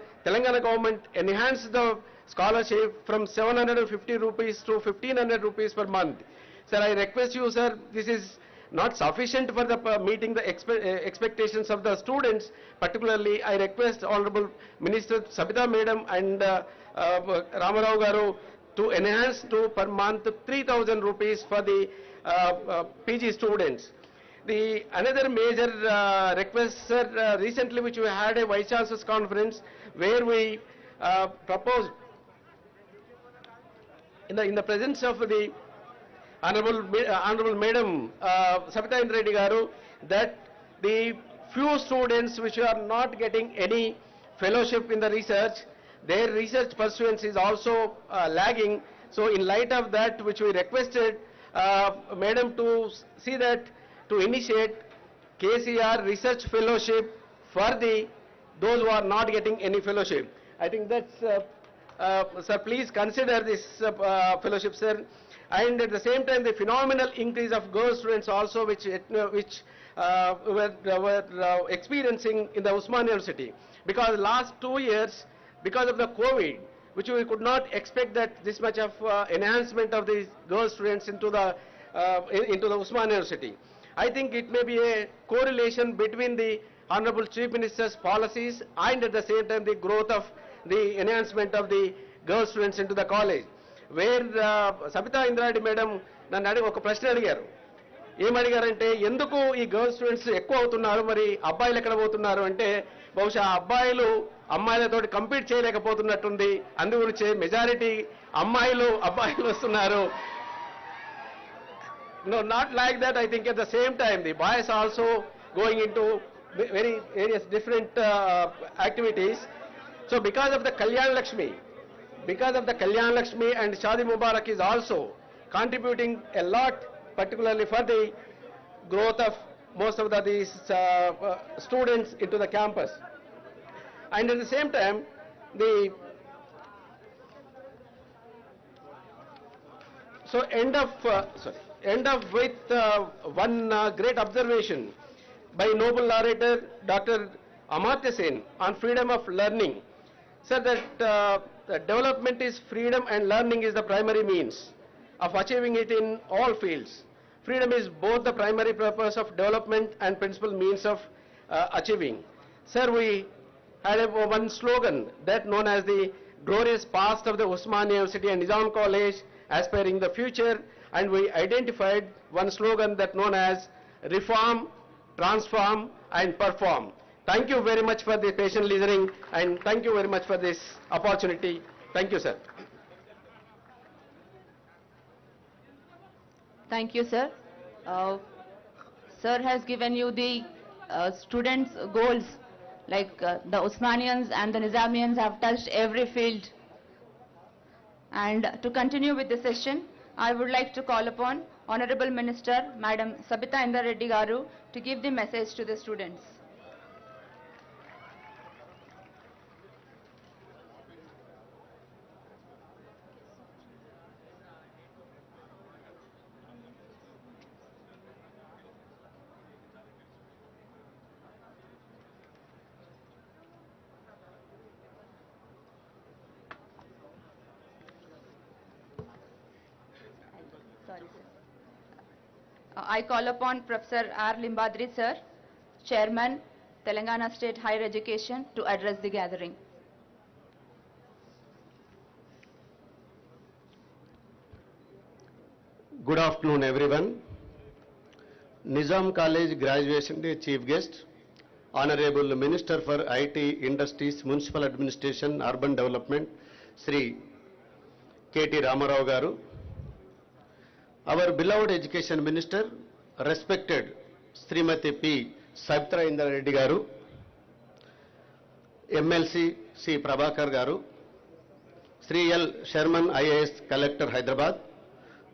government enhanced the scholarship from 750 rupees to 1500 rupees per month. Sir, I request you, sir, this is not sufficient for the meeting the expectations of the students. Particularly, I request Honorable Minister Sabita Madam and Ramarao Garu to enhance to per month 3,000 rupees for the PG students. The another major request, sir, recently which we had a Vice Chancellor's conference where we proposed in the presence of the Honorable Madam Sabita Reddy Garu, that the few students which are not getting any fellowship in the research, their research pursuance is also lagging. So in light of that, which we requested Madam to see that to initiate KCR research fellowship for those who are not getting any fellowship. I think that's, sir, please consider this fellowship, sir. And at the same time, the phenomenal increase of girl students also, which were experiencing in the Usmania University. Because last 2 years, because of the COVID, which we could not expect that this much of enhancement of these girl students into the Usmania University. I think it may be a correlation between the Honorable Chief Minister's policies and at the same time the growth of the enhancement of the girl students into the college. Where Sabita Indradi Madam nanu adigi oka prashna adigaru. Em adigarante enduku ee girl students ekku avutunnaru mari abbayilu ekkada potunnaru ante bahusha abbayilu అమ్మాయిలతోటి compete చేయలేకపోతున్నట్టుంది. అందుగురించి majority అమ్మాయిలు అబ్బాయిలు వస్తున్నారు. No, not like that. I think at the same time the boys also going into various different activities. So because of the Kalyan Lakshmi and Shadi Mubarak is also contributing a lot, particularly for the growth of most of these students into the campus. And at the same time, end up with one great observation by Nobel laureate Dr. Amartya Sen on freedom of learning. Said that that development is freedom and learning is the primary means of achieving it in all fields. Freedom is both the primary purpose of development and principal means of achieving. Sir, we had one slogan that known as the glorious past of the Osmania University and Nizam College aspiring the future, and we identified one slogan that known as reform, transform and perform. Thank you very much for the patient listening, and thank you very much for this opportunity. Thank you, sir. Thank you, sir. Sir has given you the students' goals, like the Osmanians and the Nizamians have touched every field. And to continue with the session, I would like to call upon Honorable Minister, Madam Sabita Indra Reddy Garu, to give the message to the students. I call upon Professor R. Limbadri, sir, Chairman, Telangana State Higher Education, to address the gathering. Good afternoon, everyone. Nizam College Graduation Day Chief Guest, Honorable Minister for IT, Industries, Municipal Administration, Urban Development, Sri KT Ramarao Garu. Our beloved Education Minister, respected Srimati P. Sabita Indra Reddy Garu, MLC C. Prabhakar Garu, Sri L. Sherman IAS Collector Hyderabad,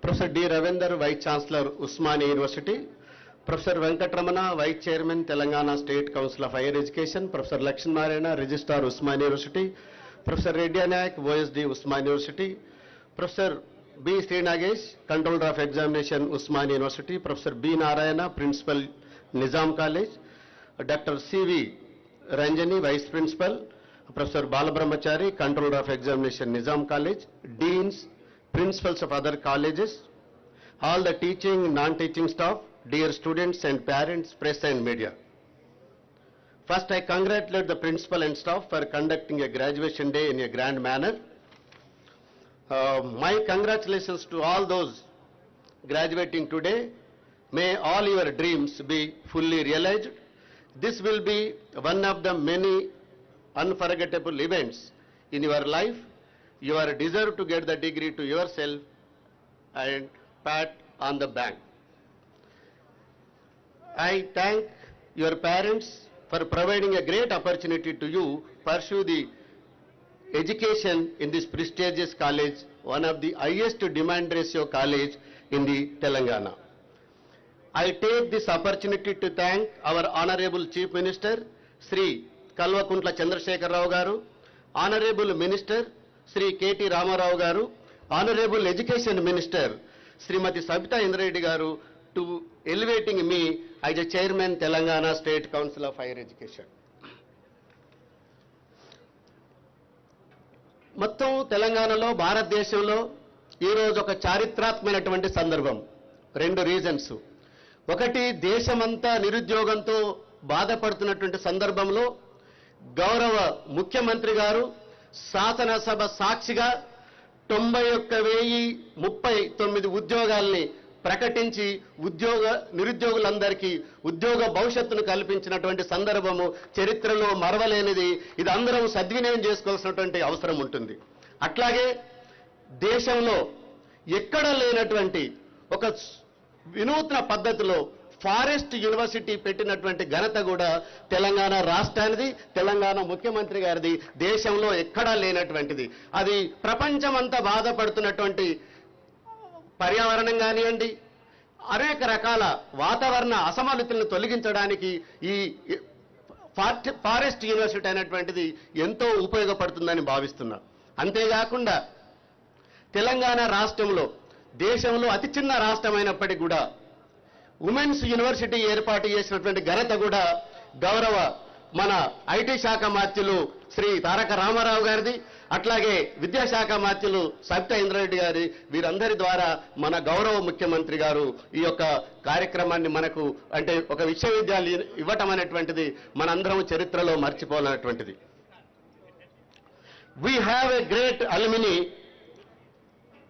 Professor D. Ravindra, Vice Chancellor Usmania University, Professor Venkatramana, Vice Chairman Telangana State Council of Higher Education, Professor Lakshman Narayana, Registrar Usmania University, Professor Reddy Nayak, OSD Usmania University, Professor B. Sri Nagesh, Controller of Examination Usmania University, Professor B. Narayana, Principal Nizam College, Dr. C.V. Ranjani, Vice Principal, Professor Balabrahmachari, Controller of Examination Nizam College, Deans, Principals of other colleges, all the teaching, non-teaching staff, dear students and parents, press and media. First, I congratulate the principal and staff for conducting a graduation day in a grand manner. My congratulations to all those graduating today. May all your dreams be fully realized. This will be one of the many unforgettable events in your life. You are deserved to get the degree to yourself and pat on the back. I thank your parents for providing a great opportunity to you pursue the education in this prestigious college, one of the highest demand ratio college in the Telangana. I take this opportunity to thank our Honorable Chief Minister, Sri Kalvakuntla Chandrasekhar Rao Garu, Honorable Minister, Sri KT Ramarao Garu, Honorable Education Minister, Srimati Sabita Indra Reddy Garu, to elevating me as a Chairman, Telangana State Council of Higher Education. మొత్తం తెలంగాణలో భారతదేశంలో ఈరోజు ఒక చారిత్రాత్మకమైనటువంటి సందర్భం. రెండు reasons. ఒకటి, దేశమంతా నిరుద్యోగంతో బాధపడుతున్నటువంటి సందర్భంలో గౌరవ ముఖ్యమంత్రి గారు శాసనసభ సాక్షిగా 91,039 ఉద్యోగాల్ని ప్రకటించి నిరుద్యోగులందరికీ ఉద్యోగ భవిష్యత్తును కల్పించినటువంటి సందర్భము చరిత్రలో మరవలేనిది. ఇది అందరం సద్వినియోగం చేసుకోవాల్సినటువంటి అవసరం ఉంటుంది. అట్లాగే దేశంలో ఎక్కడ లేనటువంటి ఒక వినూత్న పద్ధతిలో ఫారెస్ట్ యూనివర్సిటీ పెట్టినటువంటి ఘనత కూడా తెలంగాణ రాష్ట్రానిది, తెలంగాణ ముఖ్యమంత్రి గారిది. దేశంలో ఎక్కడా లేనటువంటిది. అది ప్రపంచమంతా బాధపడుతున్నటువంటి పర్యావరణం కానివ్వండి, అనేక రకాల వాతావరణ అసమతులను తొలగించడానికి ఈ ఫారెస్ట్ యూనివర్సిటీ అనేటువంటిది ఎంతో ఉపయోగపడుతుందని భావిస్తున్నా. అంతేకాకుండా తెలంగాణ రాష్ట్రంలో దేశంలో అతి చిన్న రాష్ట్రమైనప్పటికీ కూడా ఉమెన్స్ యూనివర్సిటీ ఏర్పాటు చేసినటువంటి ఘనత కూడా గౌరవ మన ఐటీ శాఖ మంత్రులు శ్రీ తారక రామారావు గారిది. అట్లాగే విద్యాశాఖ మంత్రులు సబితా ఇంద్రారెడ్డి గారి వీరందరి ద్వారా మన గౌరవ ముఖ్యమంత్రి గారు ఈ యొక్క కార్యక్రమాన్ని మనకు అంటే ఒక విశ్వవిద్యాలయం ఇవ్వటం అనేటువంటిది మనందరం చరిత్రలో మర్చిపోలేనటువంటిది. We have a great alumni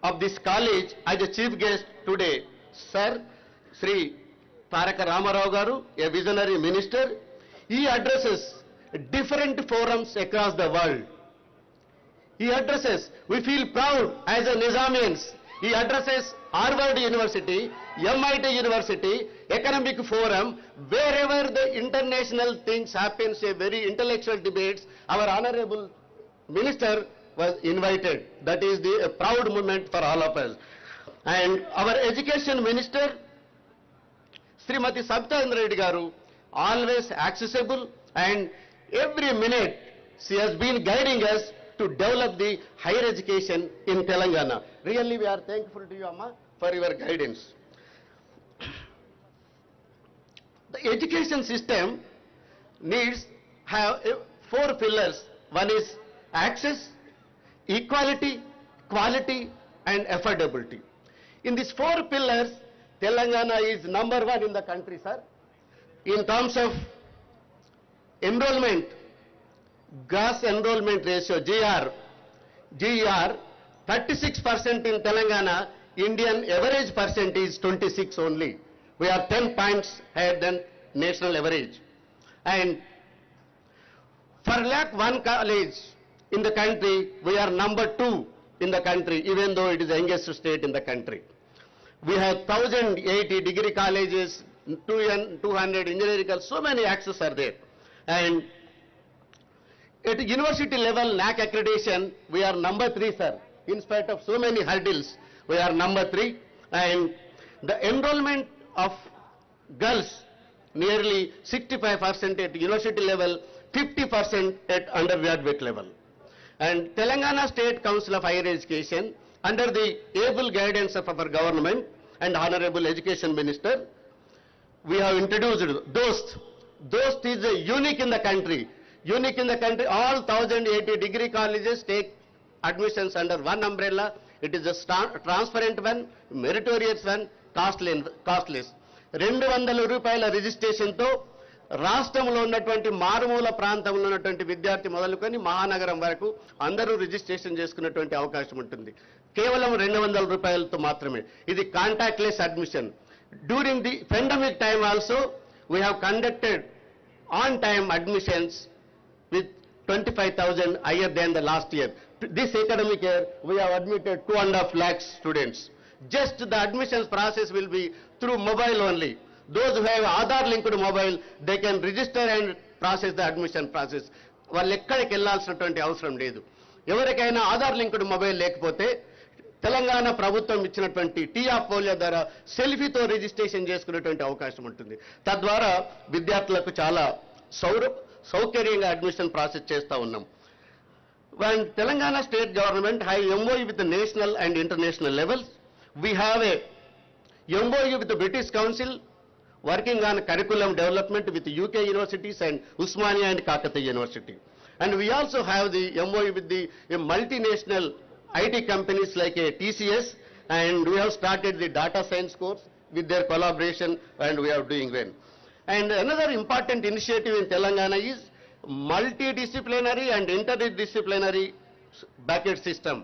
of this college as a chief guest today. Sir, Sri Taraka Ramarao Garu, a visionary minister, he addresses different forums across the world. He addresses, we feel proud as a Nizamians, he addresses Harvard University, MIT University, Economic Forum, wherever the international things happens, a very intellectual debates, our honorable minister was invited. That is a proud moment for all of us. And our education minister, Srimati Sabita Indrareddy Garu, always accessible, and every minute she has been guiding us to develop the higher education in Telangana. Really we are thankful to you, Amma, for your guidance. The education system needs have 4 pillars. One is access, equality, quality, and affordability. In these 4 pillars, Telangana is number 1 in the country, sir. In terms of enrollment, gross enrollment ratio, GER, 36% in Telangana, Indian average percent is 26 only. We are 10 points higher than national average. And for lakh 1 college in the country, we are number 2 in the country, even though it is the youngest state in the country. We have 1,080 degree colleges, 200 engineering colleges, so many access are there. And at university level, NAC accreditation, we are number 3, sir. In spite of so many hurdles, we are number 3. And the enrollment of girls, nearly 65% at university level, 50% at undergraduate level. And Telangana State Council of Higher Education, under the able guidance of our government and Honorable Education Minister, we have introduced DOST. DOST is unique in the country. Unique in the country, all 1,080 degree colleges take admissions under one umbrella. It is a transparent one, meritorious one, costless. 200 రూపాయల రిజిస్ట్రేషన్తో రాష్ట్రంలో ఉన్నటువంటి మారుమూల ప్రాంతంలో ఉన్నటువంటి విద్యార్థి మొదలుకొని మహానగరం వరకు అందరూ రిజిస్ట్రేషన్ చేసుకునేటువంటి అవకాశం ఉంటుంది. కేవలం 200 రూపాయలతో మాత్రమే. ఇది contactless admission. During the pandemic time also we have conducted on time admissions with 25,000 higher than the last year. This academic year, we have admitted 2.5 lakhs students. Just the admissions process will be through mobile only. Those who have Aadhaar linked mobile, they can register and process the admission process. వాళ్ళు ఎక్కడికి వెళ్ళాల్సినటువంటి అవసరం లేదు. ఎవరికైనా Aadhaar linked mobile లేకపోతే తెలంగాణ ప్రభుత్వం ఇచ్చినటువంటి tea of polio ద్వారా సెల్ఫీతో registration చేసుకునేటువంటి అవకాశం ఉంటుంది. తద్వారా విద్యార్థులకు చాలా సౌకర్యంగా అడ్మిషన్ ప్రాసెస్ చేస్తూ ఉన్నాం. When Telangana state government have MOU with the national and international levels, we have a MOU with the British Council working on curriculum development with UK universities and Usmania and Kakatiya University. And we also have the MOU with the multinational IT companies like TCS, and we have started the data science course with their collaboration, and we are doing well. And another important initiative in Telangana is multidisciplinary and interdisciplinary bucket system.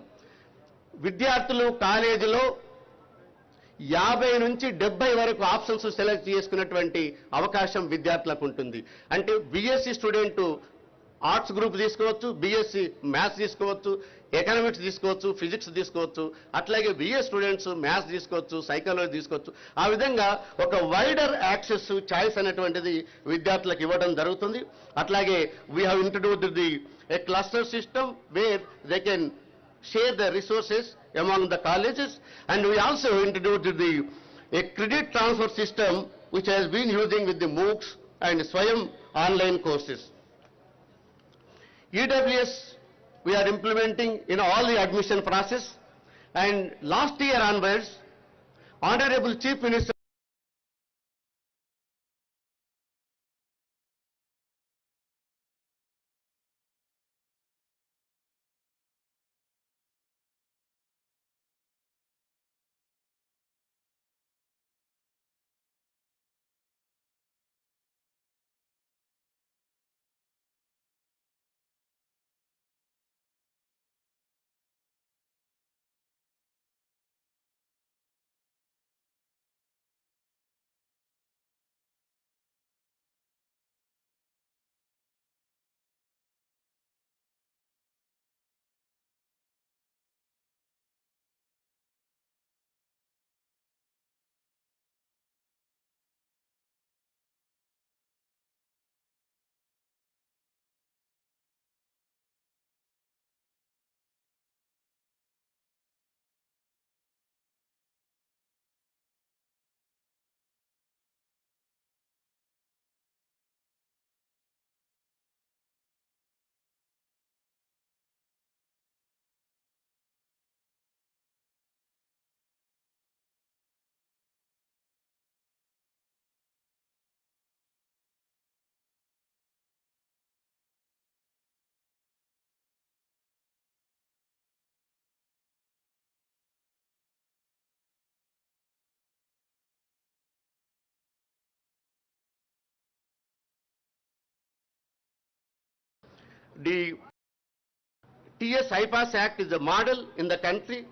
విద్యార్థులు కాలేజీలో 50 నుంచి 70 వరకు options select చేసుకున్నటువంటి అవకాశం విద్యార్థులకు ఉంటుంది. అంటే BSc student arts group తీసుకోవచ్చు, బీఎస్సీ మ్యాథ్స్ తీసుకోవచ్చు, ఎకనామిక్స్ తీసుకోవచ్చు, ఫిజిక్స్ తీసుకోవచ్చు, అట్లాగే బిఏ స్టూడెంట్స్ మ్యాథ్స్ తీసుకోవచ్చు, సైకాలజీ తీసుకోవచ్చు. ఆ విధంగా ఒక వైడర్ యాక్సెస్ చాయిస్ అనేటువంటిది విద్యార్థులకు ఇవ్వడం జరుగుతుంది. అట్లాగే we have introduced the A cluster system where they can share the resources among the colleges, and we also introduced a credit transfer system which has been using with the MOOCs and Swayam online courses. EWS we are implementing in all the admission process, and last year onwards, Honorable Chief Minister the TS IPAS Act is a model in the country.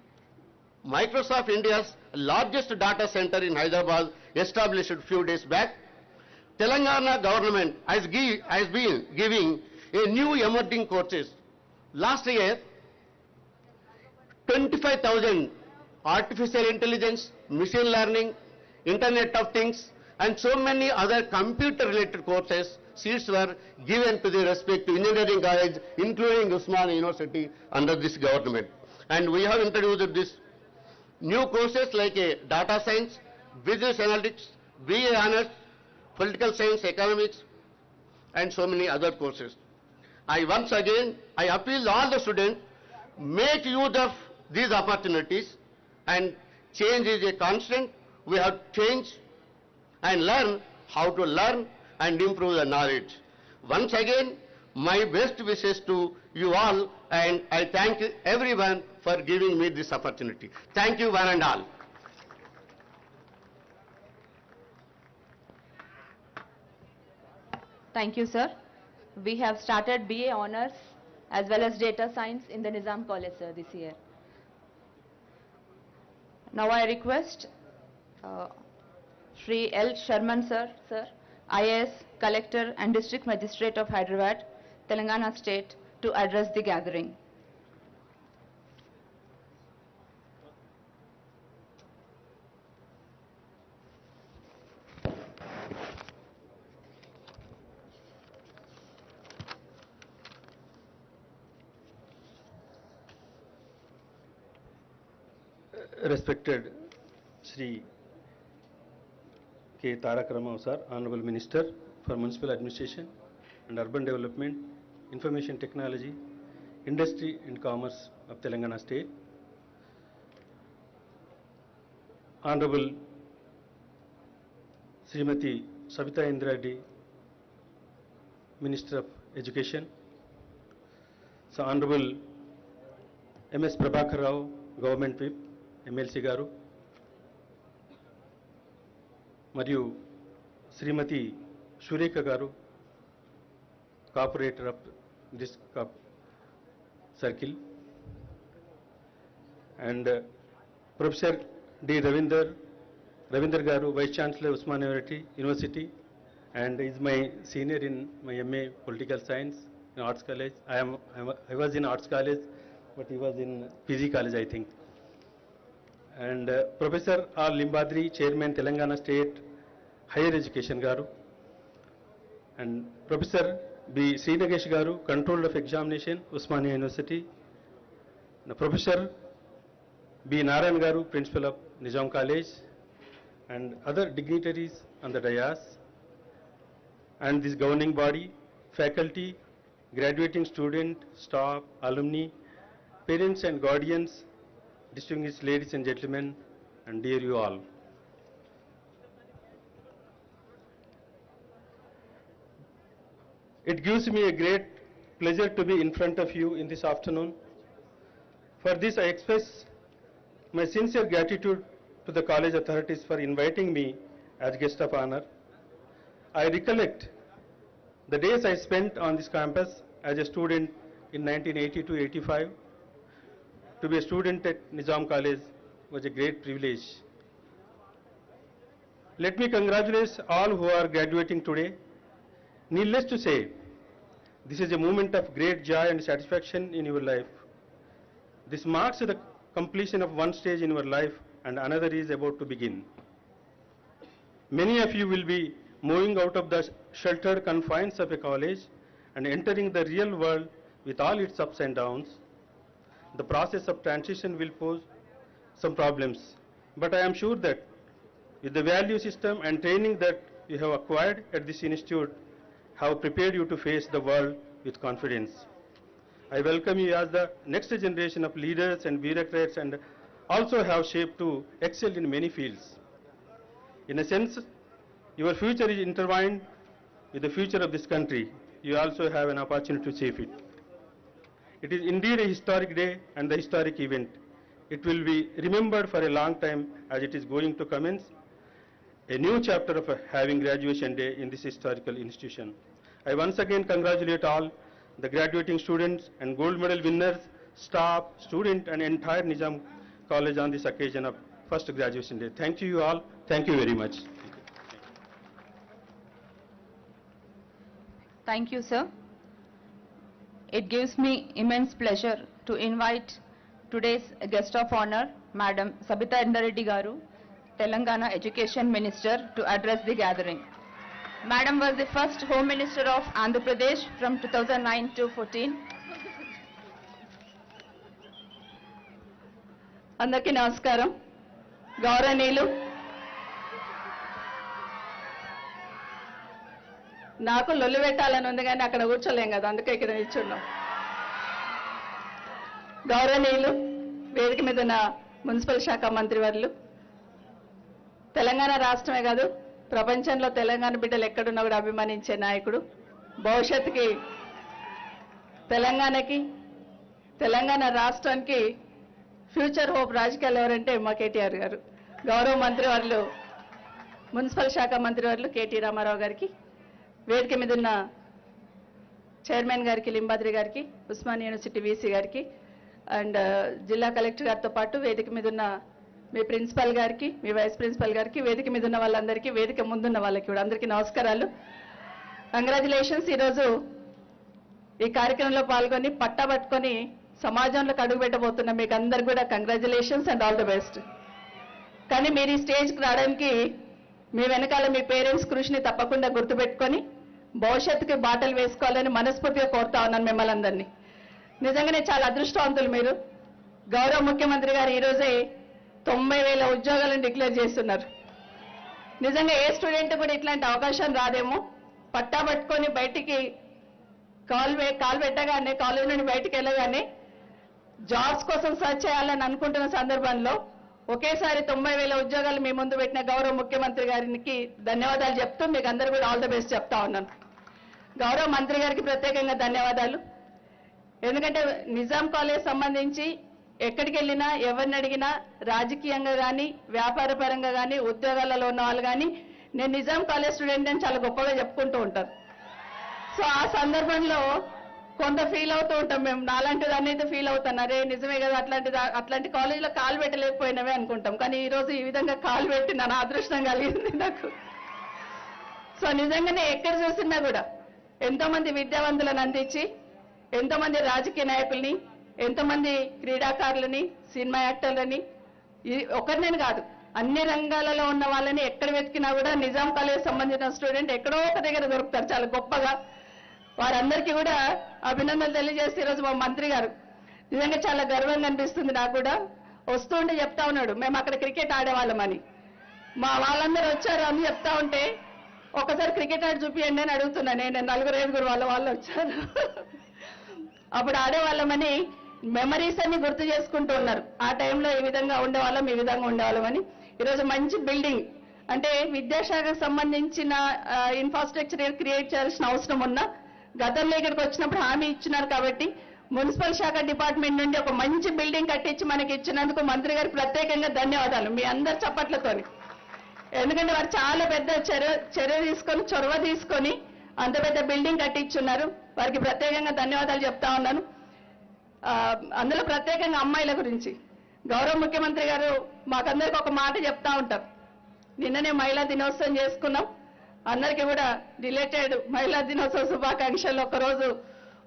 Microsoft India's largest data center in Hyderabad established a few days back. Telangana government has been giving a new emerging courses. Last year, 25,000 artificial intelligence, machine learning, Internet of Things, and so many other computer-related courses, seats were given to the respective engineering college, including Usmania University, under this government. And we have introduced this new courses like data science, business analytics, BA honors, political science, economics, and so many other courses. Once again, I appeal all the students, make use of these opportunities, and change is a constant. We have to change and learn how to learn and improve the knowledge. Once again, my best wishes to you all, and I thank everyone for giving me this opportunity. Thank you one and all. Thank you, sir. We have started BA Honors as well as Data Science in the Nizam College, sir, this year. Now I request Shri L. Sharman, sir, IAS, Collector and District Magistrate of Hyderabad, Telangana State, to address the gathering. Respected Shri K. Tarak Ramao sir, Honorable Minister for Municipal Administration and Urban Development, Information Technology, Industry and Commerce of Telangana State, Honorable Srimati Sabita Indra Reddy, Minister of Education, so Honorable MS Prabhakar Rao, Government Whip, MLC గారు మరియు Shrimati Surekha garu corporator of this circle and professor D Ravinder garu vice chancellor Osmania university and is my senior in my MA Political Science in Arts College. I was in Arts College, but he was in PG College, I think. And Professor R. Limbadri, Chairman Telangana State Higher Education Garu, and Professor B. Srinagesh Garu, Controller of Examination, Usmania University, and Professor B. Narayan Garu, Principal of Nizam College, and other dignitaries on the dais, and this governing body, faculty, graduating student, staff, alumni, parents and guardians, distinguished ladies and gentlemen, and dear you all. It gives me a great pleasure to be in front of you in this afternoon. For this, I express my sincere gratitude to the college authorities for inviting me as guest of honor. I recollect the days I spent on this campus as a student in 1980 to 85. To be a student at Nizam College was a great privilege. Let me congratulate all who are graduating today. Needless to say, this is a moment of great joy and satisfaction in your life. This marks the completion of one stage in your life and another is about to begin. Many of you will be moving out of the sheltered confines of a college and entering the real world with all its ups and downs. The process of transition will pose some problems, but I am sure that with the value system and training that you have acquired at this institute have prepared you to face the world with confidence. I welcome you as the next generation of leaders and bureaucrats and also have shaped to excel in many fields. In a sense, your future is intertwined with the future of this country. You also have an opportunity to shape it. It is indeed a historic day and the historic event. It will be remembered for a long time as it is going to commence a new chapter of having graduation day in this historical institution. I once again congratulate all the graduating students and gold medal winners, staff, student and entire Nizam College on this occasion of first graduation day. Thank you all. Thank you very much. Thank you, sir. It gives me immense pleasure to invite today's guest of honor, Madam Sabita Indareddy Garu, Telangana Education Minister, to address the gathering. Madam was the first Home Minister of Andhra Pradesh from 2009 to 14. అందరికీ నమస్కారం. గౌరవనీయులు, నాకు లొల్లి పెట్టాలని ఉంది కానీ అక్కడ కూర్చోలేం కదా, అందుకే ఇక్కడ నిల్చున్నాం. గౌరవనీయులు, వేదిక మీద ఉన్న మున్సిపల్ శాఖ మంత్రివర్యులు, తెలంగాణ రాష్ట్రమే కాదు ప్రపంచంలో తెలంగాణ బిడ్డలు ఎక్కడున్నా కూడా అభిమానించే నాయకుడు, భవిష్యత్తుకి తెలంగాణకి తెలంగాణ రాష్ట్రానికి ఫ్యూచర్ హోప్ రాజకీయాలు ఎవరంటే మా కేటీఆర్ గారు. గౌరవ మంత్రివర్యులు, మున్సిపల్ శాఖ మంత్రివర్యులు కేటీ రామారావు గారికి, వేదిక మీద ఉన్న చైర్మన్ గారికి, లింబాద్రి గారికి, ఉస్మానియా యూనివర్సిటీ వీసీ గారికి అండ్ జిల్లా కలెక్టర్ గారితో పాటు వేదిక మీద ఉన్న మీ ప్రిన్సిపల్ గారికి, మీ వైస్ ప్రిన్సిపల్ గారికి, వేదిక మీద ఉన్న వాళ్ళందరికీ, వేదిక ముందున్న వాళ్ళకి కూడా అందరికీ నమస్కారాలు. కంగ్రాచులేషన్స్. ఈరోజు ఈ కార్యక్రమంలో పాల్గొని పట్టబట్టుకొని సమాజంలోకి అడుగుపెట్టబోతున్న మీకు అందరికి కూడా congratulations and all the best. కానీ మీరు ఈ స్టేజ్కి రావడానికి మీ వెనకాల మీ పేరెంట్స్ కృషిని తప్పకుండా గుర్తుపెట్టుకొని భవిష్యత్తుకి బాటలు వేసుకోవాలని మనస్ఫూర్తిగా కోరుతా ఉన్నాను మిమ్మల్ని అందరినీ. నిజంగానే చాలా అదృష్టవంతులు మీరు. గౌరవ ముఖ్యమంత్రి గారు ఈరోజే 90,000 ఉద్యోగాలను డిక్లేర్ చేస్తున్నారు. నిజంగా ఏ స్టూడెంట్ కూడా ఇట్లాంటి అవకాశం రాదేమో. పట్టా పట్టుకొని బయటికి కాల్ పెట్టగానే, కాలేజ్ నుండి బయటికి వెళ్ళగానే జాబ్స్ కోసం సర్చ్ చేయాలని అనుకుంటున్న సందర్భంలో ఒకేసారి 90,000 ఉద్యోగాలు మీ ముందు పెట్టిన గౌరవ ముఖ్యమంత్రి గారికి ధన్యవాదాలు చెప్తూ మీకు అందరూ కూడా ఆల్ ద బెస్ట్ చెప్తా ఉన్నాను. గౌరవ మంత్రి గారికి ప్రత్యేకంగా ధన్యవాదాలు. ఎందుకంటే నిజాం కాలేజ్ సంబంధించి ఎక్కడికి వెళ్ళినా, ఎవరిని అడిగినా, రాజకీయంగా కానీ, వ్యాపార పరంగా కానీ, ఉద్యోగాలలో ఉన్న వాళ్ళు కానీ నేను నిజాం కాలేజ్ స్టూడెంట్ అని చాలా గొప్పగా చెప్పుకుంటూ ఉంటారు. సో ఆ సందర్భంలో కొంత ఫీల్ అవుతూ ఉంటాం మేము. నాలాంటి దాన్ని అయితే ఫీల్ అవుతాను, అరే నిజమే కదా, అట్లాంటి కాలేజీలో కాలు పెట్టలేకపోయినవే అనుకుంటాం. కానీ ఈరోజు ఈ విధంగా కాలు పెట్టి నా అదృష్టం కలిగింది నాకు. సో నిజంగానే ఎక్కడ చూసినా కూడా ఎంతోమంది విద్యావంతులను అందించి, ఎంతోమంది రాజకీయ నాయకుల్ని, ఎంతోమంది క్రీడాకారులని, సినిమా యాక్టర్లని, ఒకరినేను కాదు అన్ని రంగాలలో ఉన్న వాళ్ళని ఎక్కడ వెతికినా కూడా నిజాం కాలేజ్ సంబంధించిన స్టూడెంట్ ఎక్కడో ఒక దగ్గర దొరుకుతారు చాలా గొప్పగా. వారందరికీ కూడా అభినందనలు తెలియజేస్తే ఈరోజు మా మంత్రి గారు నిజంగా చాలా గర్వంగా అనిపిస్తుంది నాకు కూడా. వస్తుంటే చెప్తా ఉన్నాడు, మేము అక్కడ క్రికెట్ ఆడేవాళ్ళమని. మా వాళ్ళందరూ వచ్చారు అని చెప్తా ఉంటే ఒకసారి క్రికెట్ ఆడి చూపియండి అని అడుగుతున్నా. నేను 4-5 వాళ్ళు వచ్చారు. అప్పుడు ఆడేవాళ్ళమని మెమరీస్ అన్ని గుర్తు చేసుకుంటూ ఉన్నారు. ఆ టైంలో ఈ విధంగా ఉండేవాళ్ళం, ఈ విధంగా ఉండేవాళ్ళమని. ఈరోజు మంచి బిల్డింగ్ అంటే విద్యాశాఖకు సంబంధించిన ఇన్ఫ్రాస్ట్రక్చర్ క్రియేట్ చేయాల్సిన అవసరం ఉన్నా గతంలో ఇక్కడికి వచ్చినప్పుడు హామీ ఇచ్చినారు కాబట్టి మున్సిపల్ శాఖ డిపార్ట్మెంట్ నుండి ఒక మంచి బిల్డింగ్ కట్టించి మనకి ఇచ్చినందుకు మంత్రి గారికి ప్రత్యేకంగా ధన్యవాదాలు మీ అందరి చప్పట్లతోని. ఎందుకంటే వారు చాలా పెద్ద చొరవ తీసుకొని అంత పెద్ద బిల్డింగ్ కట్టించున్నారు. వారికి ప్రత్యేకంగా ధన్యవాదాలు చెప్తా ఉన్నాను. అందులో ప్రత్యేకంగా అమ్మాయిల గురించి గౌరవ ముఖ్యమంత్రి గారు మాకందరికి ఒక మాట చెప్తా ఉంటారు. నిన్ననే మహిళా దినోత్సవం చేసుకున్నాం. అందరికీ కూడా రిలేటెడ్ మహిళా దినోత్సవ శుభాకాంక్షలు ఒకరోజు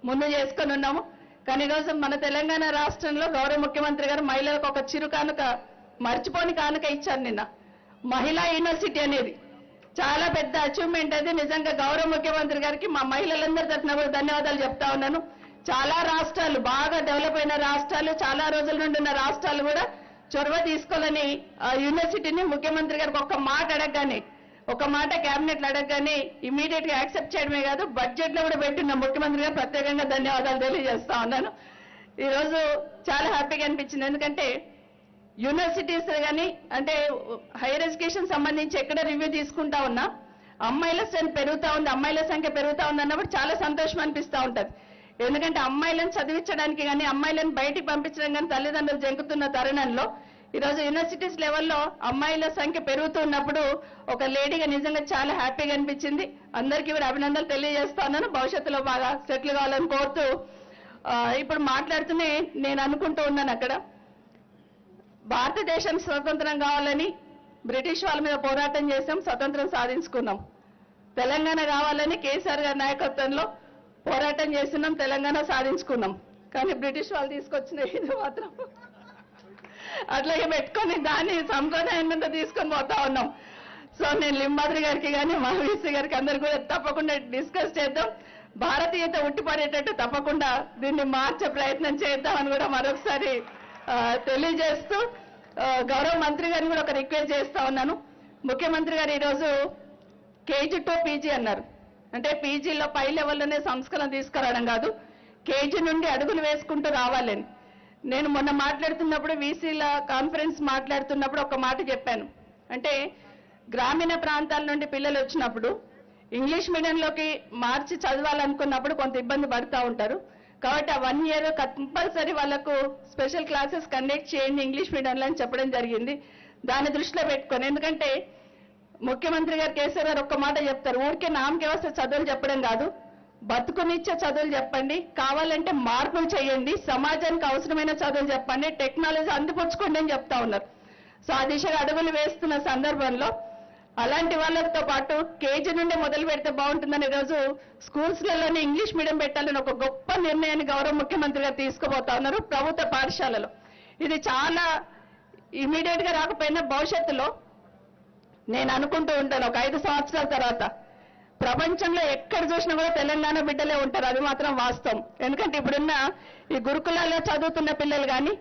ముందు చేసుకొని ఉన్నాము. కానీ ఈరోజు మన తెలంగాణ రాష్ట్రంలో గౌరవ ముఖ్యమంత్రి గారు మహిళలకు ఒక చిరు కానుక, మర్చిపోని కానుక ఇచ్చారు నిన్న. మహిళా యూనివర్సిటీ అనేది చాలా పెద్ద అచీవ్మెంట్. అది నిజంగా గౌరవ ముఖ్యమంత్రి గారికి మా మహిళలందరి తరఫున కూడా ధన్యవాదాలు చెప్తా ఉన్నాను. చాలా రాష్ట్రాలు, బాగా డెవలప్ అయిన రాష్ట్రాలు, చాలా రోజుల నుండి ఉన్న రాష్ట్రాలు కూడా చొరవ తీసుకోవాలని యూనివర్సిటీని ముఖ్యమంత్రి గారికి ఒక మాట క్యాబినెట్లు అడగగానే ఇమీడియట్ గా యాక్సెప్ట్ చేయడమే కాదు, బడ్జెట్ లో కూడా పెట్టిన ముఖ్యమంత్రి గారు ప్రత్యేకంగా ధన్యవాదాలు తెలియజేస్తా ఉన్నాను. ఈరోజు చాలా హ్యాపీగా అనిపించింది. ఎందుకంటే యూనివర్సిటీస్ కానీ అంటే హైయర్ ఎడ్యుకేషన్ సంబంధించి ఎక్కడ రివ్యూ తీసుకుంటా ఉన్నా అమ్మాయిల స్ట్రెంత్ పెరుగుతా ఉంది, అమ్మాయిల సంఖ్య పెరుగుతా ఉంది అన్నప్పుడు చాలా సంతోషం అనిపిస్తూ ఉంటుంది. ఎందుకంటే అమ్మాయిలను చదివించడానికి కానీ, అమ్మాయిలను బయటికి పంపించడం కానీ తల్లిదండ్రులు జంకుతున్న తరుణంలో ఈరోజు యూనివర్సిటీస్ లెవెల్లో అమ్మాయిల సంఖ్య పెరుగుతున్నప్పుడు ఒక లేడీగా నిజంగా చాలా హ్యాపీగా అనిపించింది. అందరికీ కూడా అభినందనలు తెలియజేస్తా ఉన్నాను. భవిష్యత్తులో బాగా సెటిల్ కావాలని కోరుతూ ఇప్పుడు మాట్లాడుతూనే నేను అనుకుంటూ ఉన్నాను, అక్కడ భారతదేశం స్వతంత్రం కావాలని బ్రిటిష్ వాళ్ళ మీద పోరాటం చేసాం, స్వతంత్రం సాధించుకున్నాం. తెలంగాణ కావాలని కేసీఆర్ గారి నాయకత్వంలో పోరాటం చేస్తున్నాం, తెలంగాణ సాధించుకున్నాం. కానీ బ్రిటిష్ వాళ్ళు తీసుకొచ్చిన ఇది మాత్రం అట్లాగే పెట్టుకొని దాన్ని సంప్రదాయంగా తీసుకొని పోతా ఉన్నాం. సో నేను లింబాద్రి గారికి కానీ మా వీసీ గారికి అందరు కూడా తప్పకుండా డిస్కస్ చేద్దాం. భారతీయత ఉట్టిపడేటట్టు తప్పకుండా దీన్ని మార్చే ప్రయత్నం చేద్దామని కూడా మరొకసారి తెలియజేస్తూ గౌరవ మంత్రి గారిని కూడా ఒక రిక్వెస్ట్ చేస్తా ఉన్నాను. ముఖ్యమంత్రి గారు ఈరోజు కేజీ టు పీజీ అన్నారు. అంటే పీజీలో పై లెవెల్లోనే సంస్కరణ తీసుకురావడం కాదు, కేజీ నుండి అడుగులు వేసుకుంటూ రావాలని. నేను మొన్న మాట్లాడుతున్నప్పుడు వీసీల కాన్ఫరెన్స్ మాట్లాడుతున్నప్పుడు ఒక మాట చెప్పాను. అంటే గ్రామీణ ప్రాంతాల నుండి పిల్లలు వచ్చినప్పుడు ఇంగ్లీష్ మీడియంలోకి మార్చి చదవాలనుకున్నప్పుడు కొంత ఇబ్బంది పడుతూ ఉంటారు. కాబట్టి ఆ 1 year కంపల్సరీ వాళ్ళకు స్పెషల్ క్లాసెస్ కండక్ట్ చేయండి ఇంగ్లీష్ మీడియంలో అని చెప్పడం జరిగింది. దాన్ని దృష్టిలో పెట్టుకొని, ఎందుకంటే ముఖ్యమంత్రి గారు కేసీఆర్ గారు ఒక్క మాట చెప్తారు, ఊరికే నామకే వస్తే చదువులు చెప్పడం కాదు, బతుకునిచ్చే చదువులు చెప్పండి, కావాలంటే మార్పులు చేయండి, సమాజానికి అవసరమైన చదువులు చెప్పండి, టెక్నాలజీ అందిపుచ్చుకోండి అని చెప్తా ఉన్నారు. సో ఆ దిశగా అడుగులు వేస్తున్న సందర్భంలో అలాంటి వాళ్ళతో పాటు కేజీ నుండి మొదలు పెడితే బాగుంటుందని ఈరోజు స్కూల్స్లలోనే ఇంగ్లీష్ మీడియం పెట్టాలని ఒక గొప్ప నిర్ణయాన్ని గౌరవ ముఖ్యమంత్రి గారు తీసుకుపోతా ఉన్నారు ప్రభుత్వ పాఠశాలలో. ఇది చాలా ఇమీడియట్ గా రాకపోయినా భవిష్యత్తులో నేను అనుకుంటూ ఉంటాను, ఒక 5 సంవత్సరాల తర్వాత ప్రపంచంలో ఎక్కడ చూసినా కూడా తెలంగాణ బిడ్డలే ఉంటారు. అది మాత్రం వాస్తవం. ఎందుకంటే ఇప్పుడున్న ఈ గురుకులాల్లో చదువుతున్న పిల్లలు కానీ,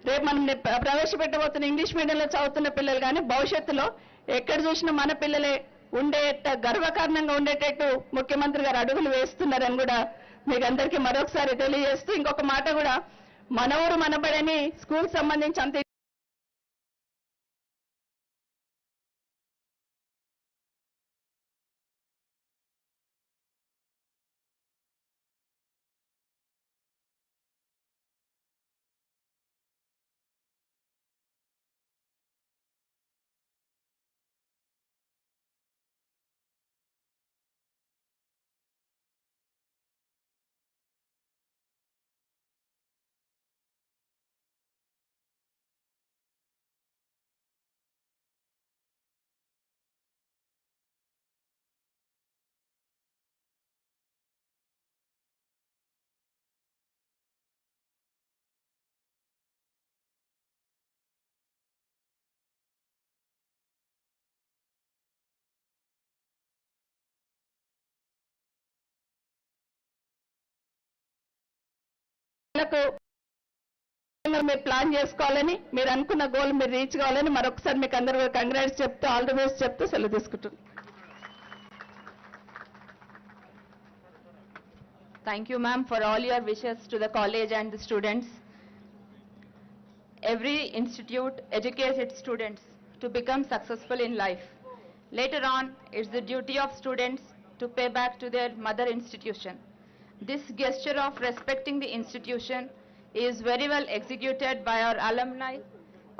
రేపు మనం ప్రవేశపెట్టబోతున్న ఇంగ్లీష్ మీడియంలో చదువుతున్న పిల్లలు కానీ భవిష్యత్తులో ఎక్కడ చూసినా మన పిల్లలే ఉండేట గర్వకారణంగా ఉండేటట్టు ముఖ్యమంత్రి గారు అడుగులు వేస్తున్నారని కూడా మీకు అందరికీ మరొకసారి తెలియజేస్తూ, ఇంకొక మాట కూడా, మన ఊరు మనబడని స్కూల్ సంబంధించి అంత మీరు ప్లాన్ చేసుకోవాలని, మీరు అనుకున్న గోల్ మీరు రీచ్ కావాలని మరొకసారి మీకు అందరూ కంగ్రాట్స్ చెప్తూ, ఆల్ ది బెస్ట్ చెప్తూ సెలవు తీసుకుంటున్నాను. Thank you, ma'am, for all your wishes to the college and the students. Every institute educates its students to become successful in life. Later on, it's the duty of students to pay back to their mother institution. This gesture of respecting the institution is very well executed by our alumni,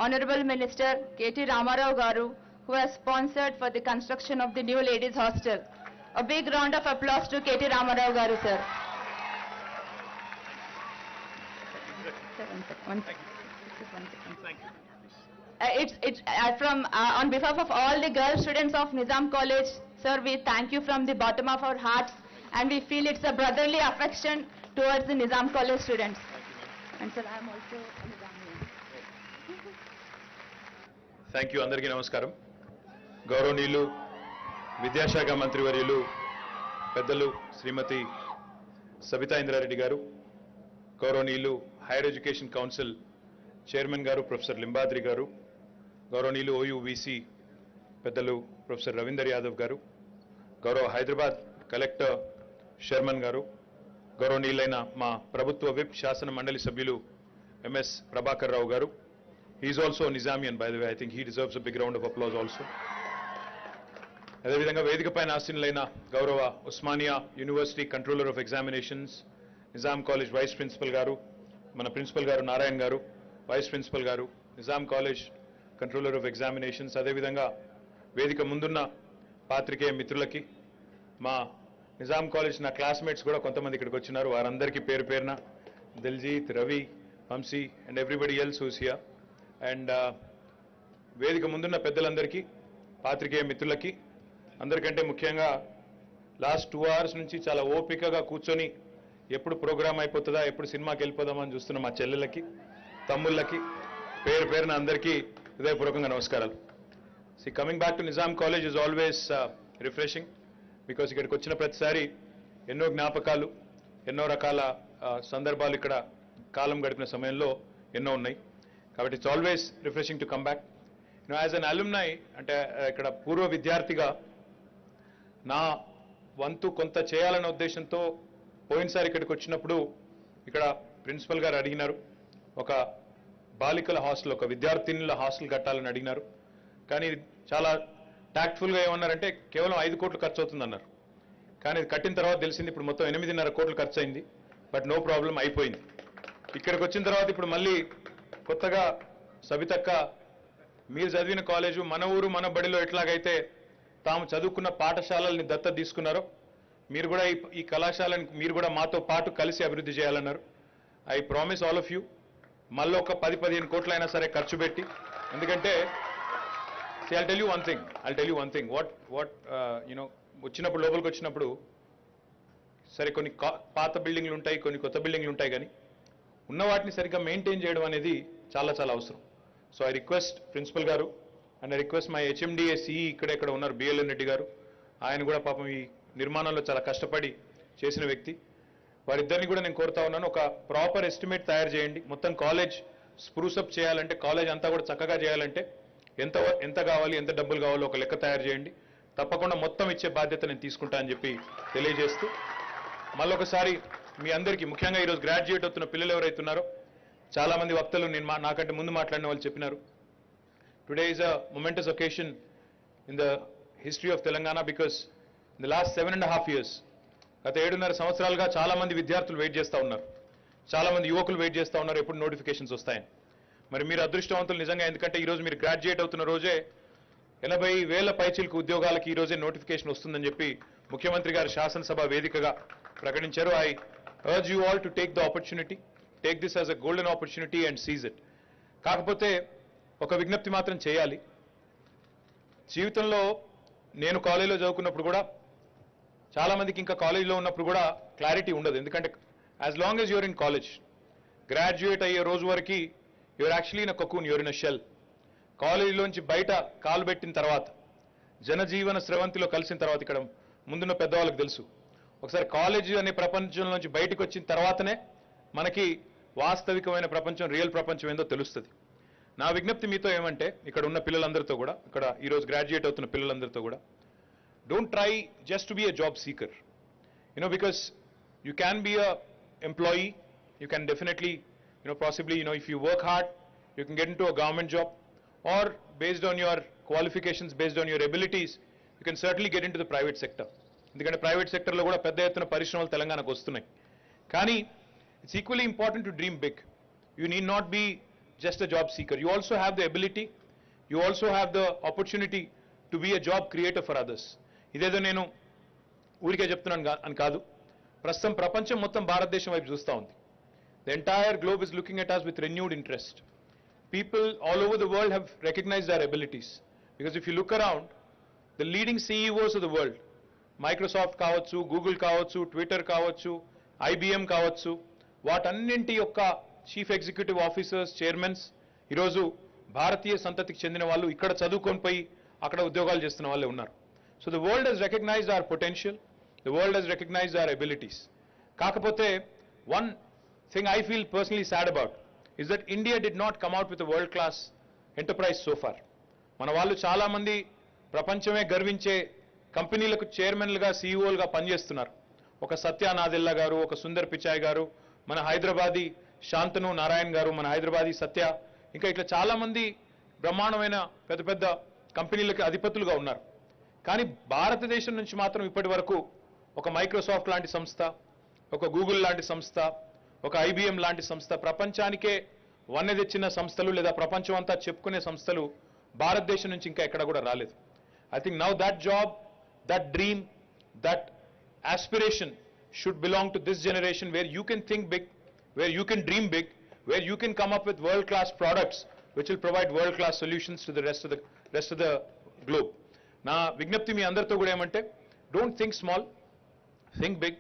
Honorable Minister KT Ramarao Garu, who has sponsored for the construction of the new ladies hostel. A big round of applause to KT Ramarao Garu, sir. On behalf of all the girl students of Nizam College, sir, we thank you from the bottom of our hearts, and we feel it's a brotherly affection towards the Nizam College students. And sir, I am also a Nizamian. Thank you. అందరికీ నమస్కారం. గౌరవనీయులు విద్యాశాఖ మంత్రివర్యులు పెద్దలు శ్రీమతి సబితా ఇంద్రారెడ్డి గారు, గౌరవనీయులు higher education council chairman గారు professor Limbadri గారు, గౌరవనీయులు ఓయూవీసీ పెద్దలు ప్రొఫెసర్ రవీందర్ యాదవ్ గారు, గౌరవ హైదరాబాద్ కలెక్టర్ శర్మన్ గారు, గౌరవనీయులైన మా ప్రభుత్వ విప్ శాసన మండలి సభ్యులు ఎంఎస్ ప్రభాకర్ రావు గారు. He is also a Nizamian, by the way. I think he deserves a big round of applause also. అదేవిధంగా వేదిక పైన ఆసీనులైన గౌరవ Osmania university controller of examinations, Nizam college vice principal గారు, మన ప్రిన్సిపల్ గారు నారాయణ్ గారు, వైస్ ప్రిన్సిపల్ గారు, Nizam college controller of examinations, అదేవిధంగా వేదిక ముందున్న పాత్రికేయ మిత్రులకి, మా నిజాం కాలేజ్ నా క్లాస్మేట్స్ కూడా కొంతమంది ఇక్కడికి వచ్చినారు, వారందరికీ పేరు పేరున Diljit, Ravi, Vamsi and everybody else who's here. And వేదిక ముందున్న పెద్దలందరికీ, పాత్రికేయ మిత్రులకి, అందరికంటే ముఖ్యంగా లాస్ట్ 2 hours నుంచి చాలా ఓపికగా కూర్చొని ఎప్పుడు ప్రోగ్రామ్ అయిపోతుందా, ఎప్పుడు సినిమాకి వెళ్ళిపోదామని చూస్తున్న మా చెల్లెళ్ళకి, తమ్ముళ్ళకి పేరు పేరున అందరికీ హృదయపూర్వకంగా నమస్కారాలు. Coming back to Nizam college is always refreshing, because ఇక్కడికి వచ్చిన ప్రతిసారి ఎన్నో జ్ఞాపకాలు, ఎన్నో రకాల సందర్భాలు ఇక్కడ కాలం గడిపిన సమయంలో ఎన్నో ఉన్నాయి. కాబట్టి it's always refreshing to come back. As an alumni, అంటే ఇక్కడ పూర్వ విద్యార్థిగా నా వంతు కొంత చేయాలనే ఉద్దేశంతో పోయినసారి ఇక్కడికి వచ్చినప్పుడు ఇక్కడ ప్రిన్సిపల్ గారు అడిగినారు, ఒక బాలికల హాస్టల్, ఒక విద్యార్థినుల హాస్టల్ కట్టాలని అడిగినారు. కానీ చాలా టాక్ట్ఫుల్గా ఏమన్నారంటే కేవలం 5 కోట్లు ఖర్చు అవుతుందన్నారు. కానీ ఇది కట్టిన తర్వాత తెలిసింది ఇప్పుడు మొత్తం 8.5 కోట్లు ఖర్చు అయింది. బట్ నో ప్రాబ్లం, అయిపోయింది. ఇక్కడికి వచ్చిన తర్వాత ఇప్పుడు మళ్ళీ కొత్తగా సబితక్క, మీరు చదివిన కాలేజు మన ఊరు మన బడిలో ఎట్లాగైతే తాము చదువుకున్న పాఠశాలల్ని దత్తత తీసుకున్నారో, మీరు కూడా ఈ కళాశాలను మీరు కూడా మాతో పాటు కలిసి అభివృద్ధి చేయాలన్నారు. I promise all of you, మళ్ళీ ఒక 10-15 కోట్లైనా సరే ఖర్చు పెట్టి, ఎందుకంటే I'll tell you one thing. What వచ్చినప్పుడు, లోపలికి వచ్చినప్పుడు సరే కొన్ని పాత బిల్డింగ్లు ఉంటాయి, కొన్ని కొత్త బిల్డింగ్లు ఉంటాయి, కానీ ఉన్న వాటిని సరిగ్గా మెయింటైన్ చేయడం అనేది చాలా చాలా అవసరం. సో ఐ రిక్వెస్ట్ ప్రిన్సిపల్ గారు and I request my HMDA CE ఇక్కడ ఉన్నారు, బిఎల్ఎన్ రెడ్డి గారు. ఆయన కూడా పాపం ఈ నిర్మాణంలో చాలా కష్టపడి చేసిన వ్యక్తి. వారిద్దరిని కూడా నేను కోరుతా ఉన్నాను, ఒక ప్రాపర్ ఎస్టిమేట్ తయారు చేయండి. మొత్తం కాలేజ్ స్ప్రూసప్ చేయాలంటే, కాలేజ్ అంతా కూడా చక్కగా చేయాలంటే ఎంత కావాలి, ఎంత డబ్బులు కావాలో ఒక లెక్క తయారు చేయండి. తప్పకుండా మొత్తం ఇచ్చే బాధ్యత నేను తీసుకుంటా అని చెప్పి తెలియజేస్తూ, మళ్ళొకసారి మీ అందరికీ, ముఖ్యంగా ఈరోజు గ్రాడ్యుయేట్ అవుతున్న పిల్లలు ఎవరైతున్నారో, చాలా మంది వక్తలు నాకంటే ముందు మాట్లాడిన వాళ్ళు చెప్పినారు, today is a momentous occasion in the history of Telangana, because in the last 7.5 years, గత 7.5 సంవత్సరాలుగా చాలా మంది విద్యార్థులు వెయిట్ చేస్తూ ఉన్నారు, చాలా మంది యువకులు వెయిట్ చేస్తూ ఉన్నారు ఎప్పుడు నోటిఫికేషన్స్ వస్తాయని. మరి మీరు అదృష్టవంతులు నిజంగా, ఎందుకంటే ఈరోజు మీరు గ్రాడ్యుయేట్ అవుతున్న రోజే 80,000 పైచిలకు ఉద్యోగాలకి ఈ రోజే నోటిఫికేషన్ వస్తుందని చెప్పి ముఖ్యమంత్రి గారు శాసనసభ వేదికగా ప్రకటించారు. I urge you all to take the opportunity, take this as a golden opportunity and seize it. కాకపోతే ఒక విజ్ఞప్తి మాత్రం చేయాలి. జీవితంలో నేను కాలేజీలో చదువుకున్నప్పుడు కూడా చాలా మందికి ఇంకా కాలేజీలో ఉన్నప్పుడు కూడా క్లారిటీ ఉండదు. ఎందుకంటే as long as you're in college, graduate అయ్యే రోజు వరకు you're actually in a cocoon, you're in a shell. కాలేజీలోంచి బయట కాలు పెట్టిన తర్వాత, జనజీవన స్రవంతిలో కలిసిన తర్వాత, ఇక్కడ ముందున్న పెద్దవాళ్ళకి తెలుసు, ఒకసారి కాలేజీ అనే ప్రపంచంలోంచి బయటకు వచ్చిన తర్వాతనే మనకి వాస్తవికమైన ప్రపంచం, రియల్ ప్రపంచం ఏందో తెలుస్తుంది. నా విజ్ఞప్తి మీతో ఏమంటే, ఇక్కడ ఉన్న పిల్లలందరితో కూడా, ఇక్కడ ఈరోజు గ్రాడ్యుయేట్ అవుతున్న పిల్లలందరితో కూడా, don't try just to be a job seeker. Because you can be a employee, you can definitely possibly if you work hard, you can get into a government job, or based on your qualifications, based on your abilities, you can certainly get into the private sector. ఎందుకంటే private సెక్టర్లో కూడా పెద్ద ఎత్తున పరిశ్రమలు తెలంగాణకు వస్తున్నాయి. కానీ it's equally important to dream big. You need not be just a job seeker. You also have the ability, you also have the opportunity to be a job creator for others. ఇదేదో నేను ఊరికే చెప్తున్నాను అని కాదు, ప్రస్తుతం ప్రపంచం మొత్తం భారతదేశం వైపు చూస్తూ ఉంది. The entire globe is looking at us with renewed interest. People all over the world have recognized our abilities. Because if you look around, the leading CEOs of the world, Microsoft కావచ్చు, Google కావచ్చు, Twitter కావచ్చు, IBM కావచ్చు, వాటన్నింటి యొక్క chief executive officers, chairmans ఈరోజు భారతీయ సంతతికి చెందిన వాళ్ళు, ఇక్కడ చదువుకొని పోయి అక్కడ ఉద్యోగాలు చేస్తున్న వాళ్ళే ఉన్నారు. So the world has recognized our potential, the world has recognized our abilities. కాకపోతే one thing I feel personally sad about is that India did not come out with a world-class enterprise so far. మన వాళ్ళు చాలా మంది ప్రపంచమే గర్వించే కంపెనీలకు చైర్మన్లుగా, సీఈఓలుగా పనిచేస్తున్నారు. ఒక సత్య నాదెల్లా గారు, ఒక సుందర్ పిచాయ్ గారు, మన హైదరాబాదీ శాంతను నారాయణ్ గారు, మన హైదరాబాదీ సత్య, ఇంకా ఇట్లా చాలా మంది బ్రహ్మాండమైన పెద్ద పెద్ద కంపెనీలకు అధిపతులుగా ఉన్నారు. కానీ భారతదేశం నుంచి మాత్రం ఇప్పటి వరకు ఒక మైక్రోసాఫ్ట్ లాంటి సంస్థ, ఒక గూగుల్ లాంటి సంస్థ, ఒక IBM లాంటి సంస్థ, ప్రపంచానికే వన్నె తెచ్చిన సంస్థలు లేదా ప్రపంచం అంతా చెప్పుకునే సంస్థలు భారతదేశం నుంచి ఇంకా ఎక్కడ కూడా రాలేదు. I think now that job, that dream, that aspiration should belong to this generation, where you can think big, where you can dream big, where you can come up with world-class products which will provide world-class solutions to the rest of the globe. నా విజ్ఞప్తి మీ అందరితో కూడా ఏమంటే, don't think small, think big,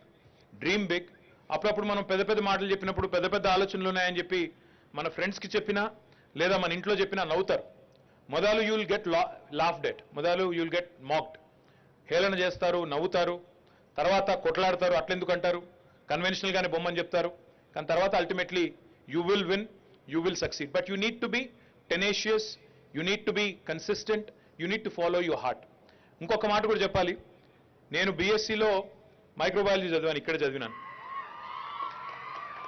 dream big. అప్పుడప్పుడు మనం పెద్ద పెద్ద మాటలు చెప్పినప్పుడు పెద్ద పెద్ద ఆలోచనలు ఉన్నాయని చెప్పి మన ఫ్రెండ్స్కి చెప్పినా లేదా మన ఇంట్లో చెప్పినా నవ్వుతారు. మొదలు you will get laughed at, మొదలు యూ విల్ గెట్ మాక్డ్, హేళన చేస్తారు, నవ్వుతారు, తర్వాత కొట్లాడతారు, అట్లెందుకు అంటారు, కన్వెన్షనల్గానే బొమ్మని చెప్తారు, కానీ తర్వాత ultimately you will win, you will succeed. But you need to be tenacious, you need to be consistent, you need to follow your heart. ఇంకొక మాట కూడా చెప్పాలి, నేను బీఎస్సీలో మైక్రోబయాలజీ చదివాను, ఇక్కడ చదివినాను.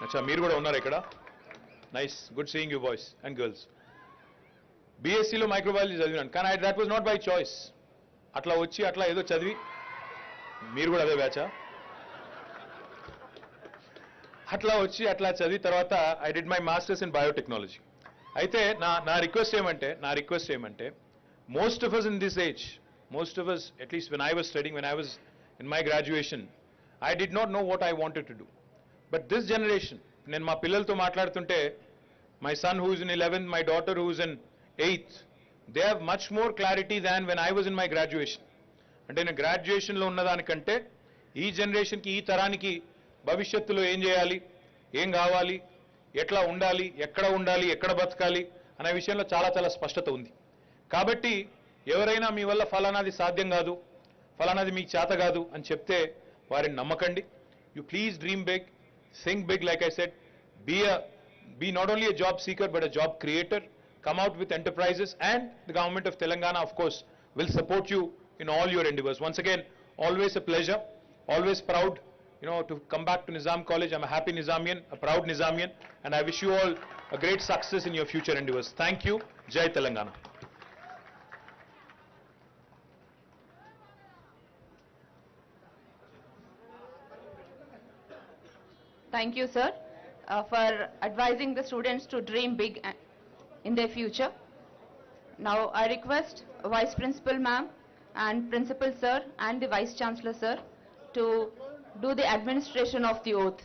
అచ్చా, మీరు కూడా ఉన్నారు ఇక్కడ. Nice, good seeing you boys and girls. బీఎస్సీలో మైక్రోబయాలజీ చదివినాను, కానీ that was not by choice. అట్లా వచ్చి అట్లా ఏదో చదివి, మీరు కూడా అదే బ్యాచా, అట్లా వచ్చి అట్లా చదివి తర్వాత I did my masters in biotechnology. అయితే నా రిక్వెస్ట్ ఏమంటే most of us in this age, most of us, at least when I was studying, when I was in my graduation, I did not know what I wanted to do. But this generation, నేను మా పిల్లలతో మాట్లాడుతుంటే, my son who is in 11th, my daughter who is in 8th, they have much more clarity than when I was in my graduation. అంటే నేను గ్రాడ్యుయేషన్లో ఉన్నదానికంటే ఈ జనరేషన్కి, ఈ తరానికి భవిష్యత్తులో ఏం చేయాలి, ఏం కావాలి, ఎట్లా ఉండాలి, ఎక్కడ బతకాలి అనే విషయంలో చాలా చాలా స్పష్టత ఉంది. కాబట్టి ఎవరైనా మీ వల్ల ఫలానాది సాధ్యం కాదు, ఫలానాది మీకు చేత కాదు అని చెప్తే వారిని నమ్మకండి. You please dream big, think big. Like I said, be not only a job seeker but a job creator. Come out with enterprises, and the government of Telangana, of course, will support you in all your endeavors. Once again, always a pleasure, always proud, to come back to Nizam College. I'm a happy Nizamian, a proud Nizamian, and I wish you all a great success in your future endeavors. Thank you. Jai Telangana. Thank you, sir, for advising the students to dream big in their future. Now I request Vice Principal ma'am and Principal sir and the Vice Chancellor sir to do the administration of the oath.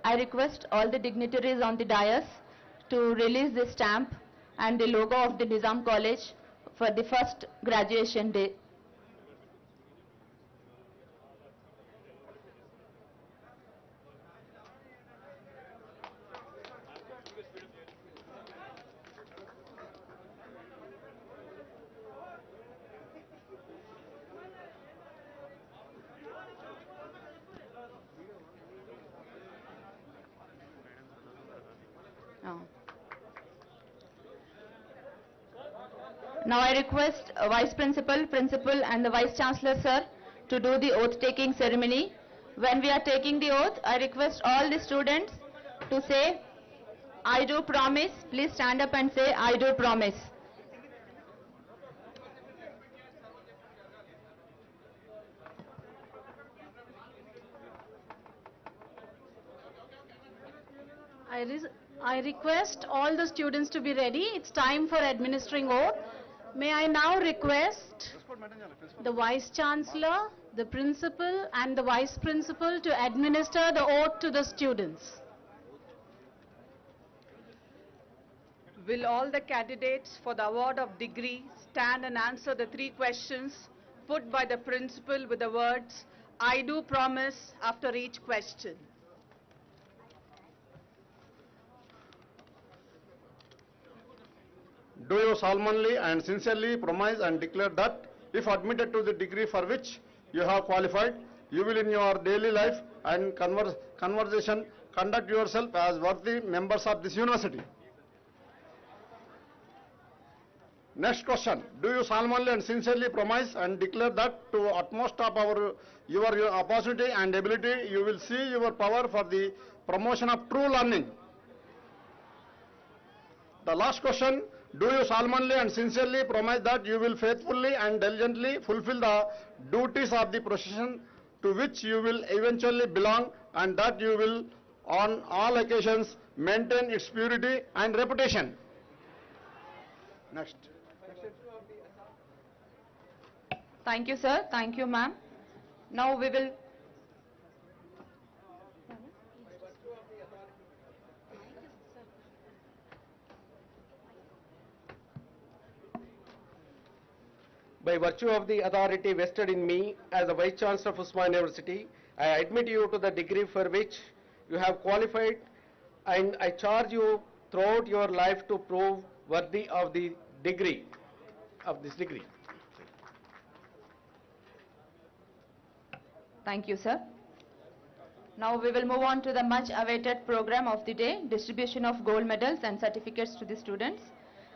I request all the dignitaries on the dais to release the stamp and the logo of the Nizam College for the first graduation day. Now I request Vice Principal, Principal and the Vice Chancellor sir to do the oath taking ceremony. When we are taking the oath, I request all the students to say, I do promise. Please stand up and say, I do promise. I request all the students to be ready. It's time for administering oath. May I now request the Vice Chancellor, the Principal and the Vice Principal to administer the oath to the students. Will all the candidates for the award of degree stand and answer the 3 questions put by the Principal with the words, I do promise after each question? Do you solemnly and sincerely promise and declare that if admitted to the degree for which you have qualified, you will in your daily life and conversation conduct yourself as worthy members of this university. Next question. Do you solemnly and sincerely promise and declare that to utmost of your opportunity and ability you will see your power for the promotion of true learning? The last question. Do you solemnly and sincerely promise that you will faithfully and diligently fulfill the duties of the profession to which you will eventually belong, and that you will on all occasions maintain its purity and reputation? Next. Thank you, sir. Thank you, ma'am. Now we will. By virtue of the authority vested in me as the Vice Chancellor of Usman University, I admit you to the degree for which you have qualified, and I charge you throughout your life to prove worthy of this degree. Thank you, sir. Now we will move on to the much awaited program of the day, distribution of gold medals and certificates to the students.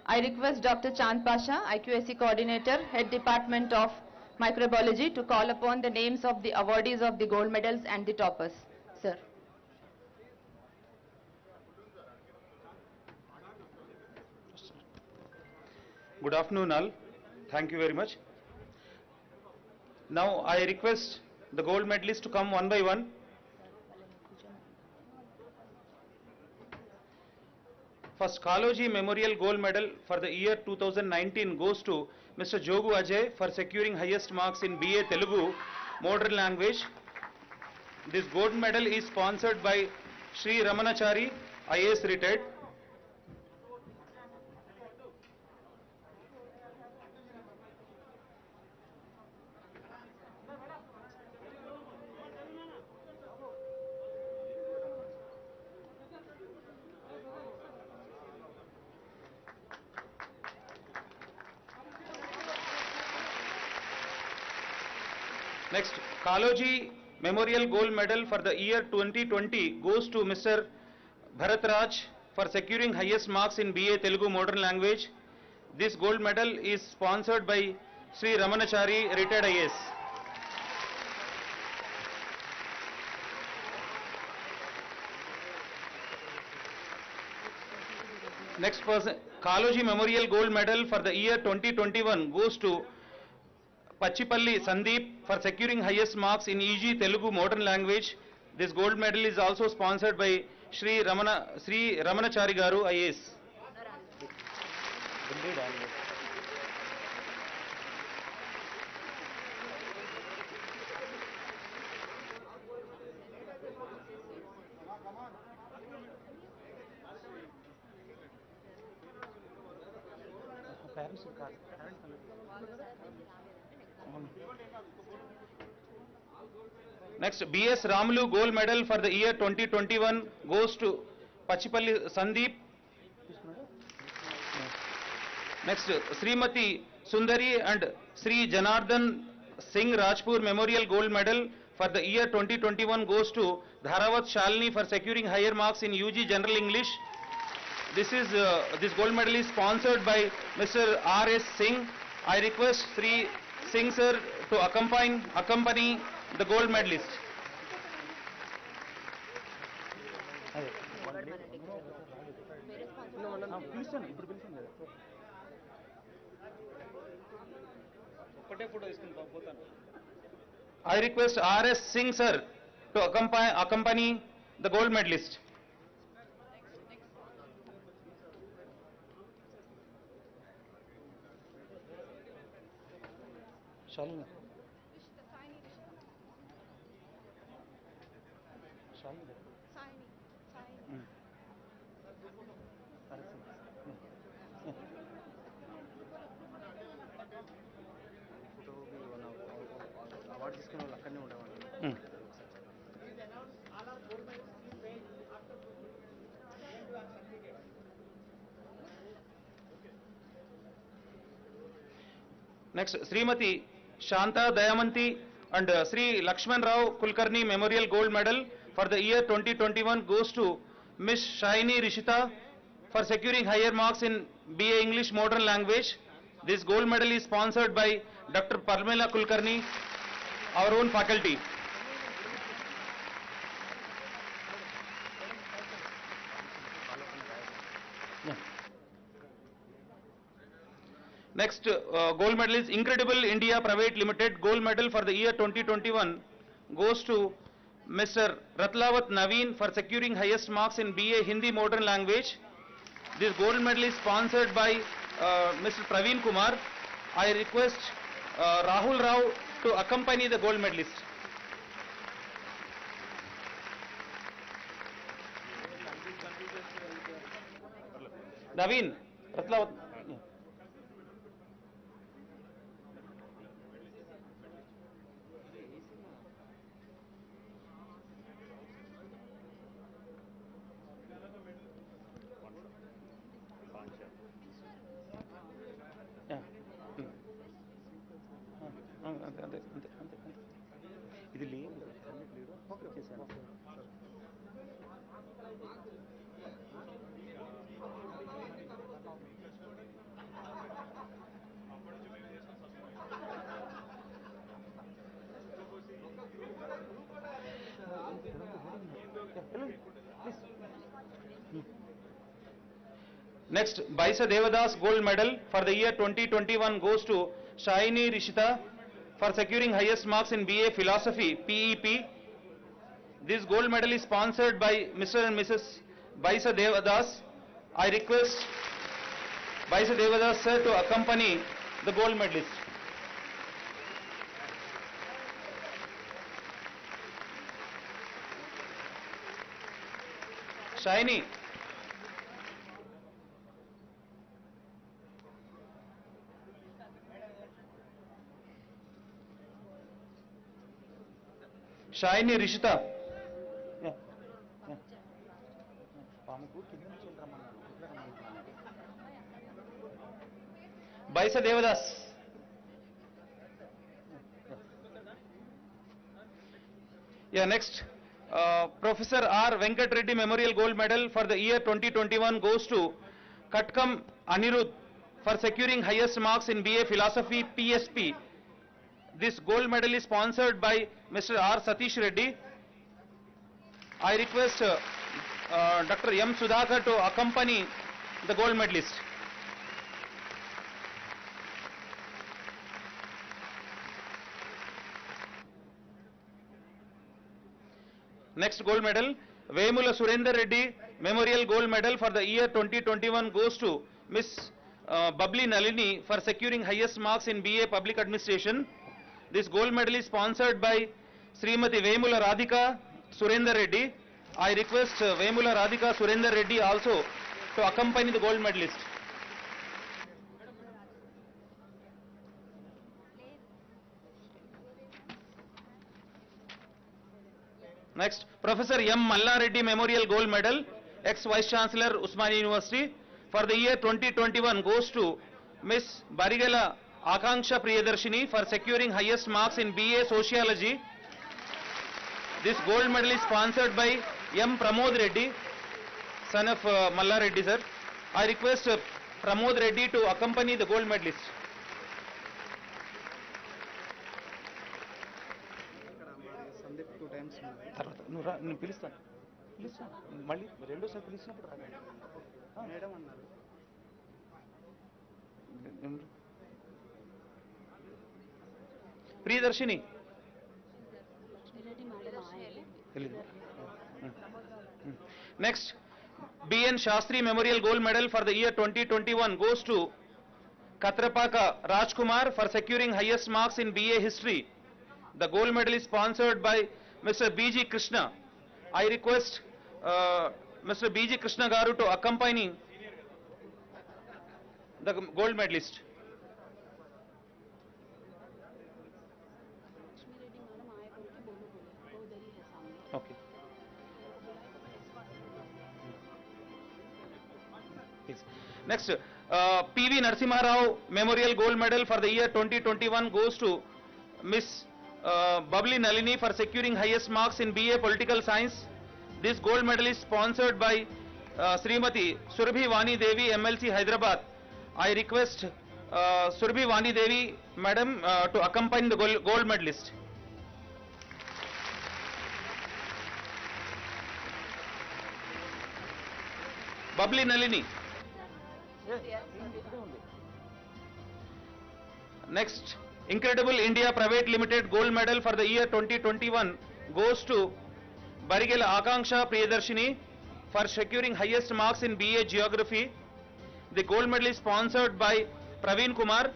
I request Dr. Chand Pasha, IQAC Coordinator, Head Department of Microbiology, to call upon the names of the awardees of the gold medals and the toppers. Sir. Good afternoon, all. Thank you very much. Now I request the gold medalists to come one by one. First, Kaloji Memorial Gold Medal for the year 2019 goes to Mr. Jogu Ajay for securing highest marks in BA Telugu Modern Language. This gold medal is sponsored by Sri Ramanachari, IAS retired. Next, Kaloji Memorial Gold Medal for the year 2020 goes to Mr. Bharat Raj for securing highest marks in BA Telugu Modern Language. This gold medal is sponsored by Sri Ramanachari, retired IAS. Next person, Kaloji Memorial Gold Medal for the year 2021 goes to Pachipalli Sandeep for securing highest marks in EG Telugu Modern Language. This gold medal is also sponsored by Sri Ramanachari Garu, IAS. Next, BS Ramulu Gold Medal for the year 2021 goes to Pachipalli Sandeep. Next, Srimati Sundari and Sri Janardhan Singh Rajpur Memorial Gold Medal for the year 2021 goes to Dharawat Shalini for securing higher marks in UG General English. This gold medal is sponsored by Mr. R.S. Singh. I request Sri Singh sir to accompany the gold medalist. I request R.S. Singh sir to accompany the gold medalist. Shalini. Next, Srimati Shanta Dayamanti and Sri Lakshman Rao Kulkarni Memorial Gold Medal for the year 2021 goes to Miss Shaini Rishita for securing higher marks in BA English Modern Language. This gold medal is sponsored by Dr. Parmela Kulkarni, our own faculty. Next gold medal is Incredible India Private Limited. Gold medal for the year 2021 goes to Mr. Ratlavat Naveen for securing highest marks in BA Hindi Modern Language. This gold medal is sponsored by Mr. Praveen Kumar. I request Rahul Rao to accompany the gold medalist. Naveen, Ratlavat. ఇది లేదు okay okay sir Next, Baisa Devadas Gold Medal for the year 2021 goes to Shaini Rishita for securing highest marks in BA Philosophy, PEP. This gold medal is sponsored by Mr. and Mrs. Baisa Devadas. I request Baisa Devadas sir to accompany the gold medalist. Shaini. Shaini Rishita. Baisa Devadas. Yeah, next. Professor R. Venkat Reddy Memorial Gold Medal for the year 2021 goes to Katkam Anirudh for securing highest marks in BA Philosophy, PSP. This gold medal is sponsored by Mr. R. Satish Reddy. I request Dr. M. Sudhakar to accompany the gold medalist. Next gold medal, Vemula Surendra Reddy Memorial Gold Medal for the year 2021 goes to Miss Babli Nalini for securing highest marks in BA Public Administration. This gold medal is sponsored by Srimati Vemula Radhika Surendra Reddy. I request Vemula Radhika Surendra Reddy also to accompany the gold medalist. Next, Professor M. Malla Reddy Memorial Gold Medal, ex-Vice Chancellor, Usmania University, for the year 2021 goes to Miss Barigala Akanksha Priyadarshini for securing highest marks in BA Sociology. This gold medal is sponsored by M. Pramod Reddy, son of Malla Reddy sir. I request Pramod Reddy to accompany the gold medalist. తర్వాత నువ్వు రా, నేను పిలుస్తాను మళ్ళీ రెండోసారి పిలిచినప్పుడు రా madam అన్నారు. Priyadarshini next B N Shastri memorial gold medal for the year 2021 goes to Katrapaka Rajkumar for securing highest marks in BA History. The gold medal is sponsored by Mr. B.G. Krishna. I request Mr. B.G. Krishna Garu to accompany the gold medalist. Okay. Yes. Next, P.V. Narasimha Rao Memorial Gold Medal for the year 2021 goes to Miss Bubbly Nalini for securing highest marks in BA Political Science. This gold medal is sponsored by Srimati Surabhi Vani Devi, MLC Hyderabad. I request Surabhi Vani Devi, Madam, to accompany the gold medalist. Bubbly Nalini. Next, Incredible India Private Limited gold medal for the year 2021 goes to Barigela Akanksha Priyadarshini for securing highest marks in BA Geography. The gold medal is sponsored by Praveen Kumar,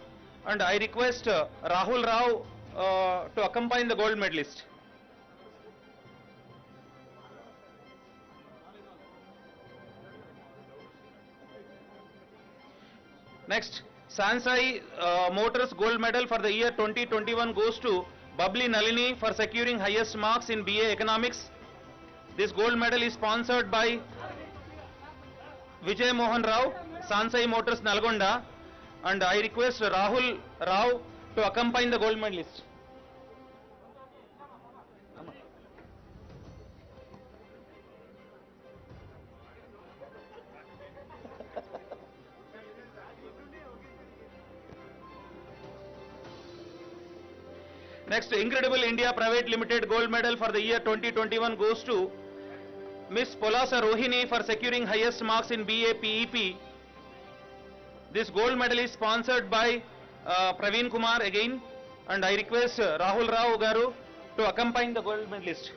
and I request Rahul Rao to accompany the gold medalist. Next, Sansai Motors gold medal for the year 2021 goes to Bubbly Nalini for securing highest marks in BA Economics. This gold medal is sponsored by Vijay Mohan Rao, Sansai Motors Nalgonda, and I request Rahul Rao to accompany the gold medalist. Next, Incredible India Private Limited gold medal for the year 2021 goes to Miss Polasa Rohini for securing highest marks in BA PEP. This gold medal is sponsored by Praveen Kumar again, and I request Rahul Rao Garu to accompany the gold medalist.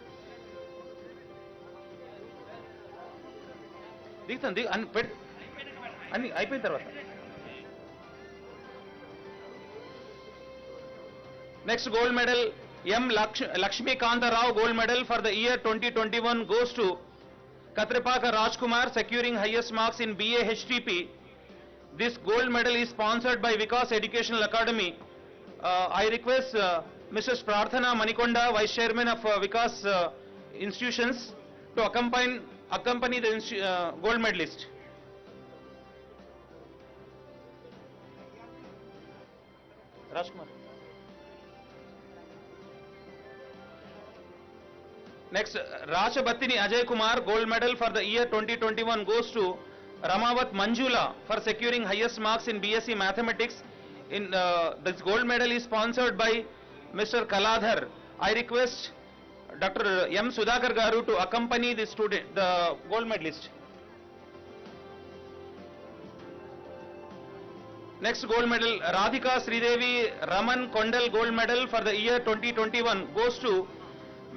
అయిపోయిన తర్వాత. Next gold medal, M. Lakshmi Kanta Rao gold medal for the year 2021 goes to Katripaka Rajkumar, securing highest marks in BA HTP. This gold medal is sponsored by Vikas Educational Academy. I request Mrs. Prarthana Manikonda, Vice Chairman of Vikas Institutions, to accompany the gold medalist. Rajkumar. Next, Rashabattini Ajay Kumar gold medal for the year 2021 goes to Ramavat Manjula for securing highest marks in BSc Mathematics. This gold medal is sponsored by Mr. Kaladhar. I request Dr. M. Sudhakar Garu to accompany the gold medalist. Next gold medal, Radhika Sridevi Raman Kondal gold medal for the year 2021 goes to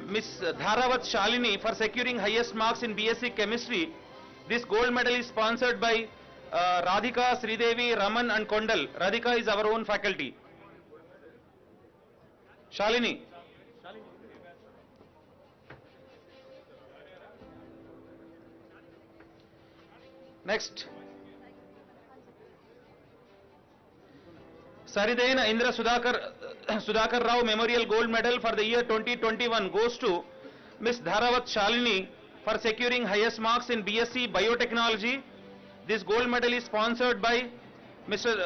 Miss Dharavat Shalini for securing highest marks in BSc Chemistry. This gold medal is sponsored by Radhika Sridevi Raman and Kondal. Radhika is our own faculty. Shalini. Next, Saridena Indra Sudhakar Rao Memorial Gold Medal for the year 2021 goes to Miss Dharavat Shalini for securing highest marks in BSc Biotechnology. This gold medal is sponsored by Mr.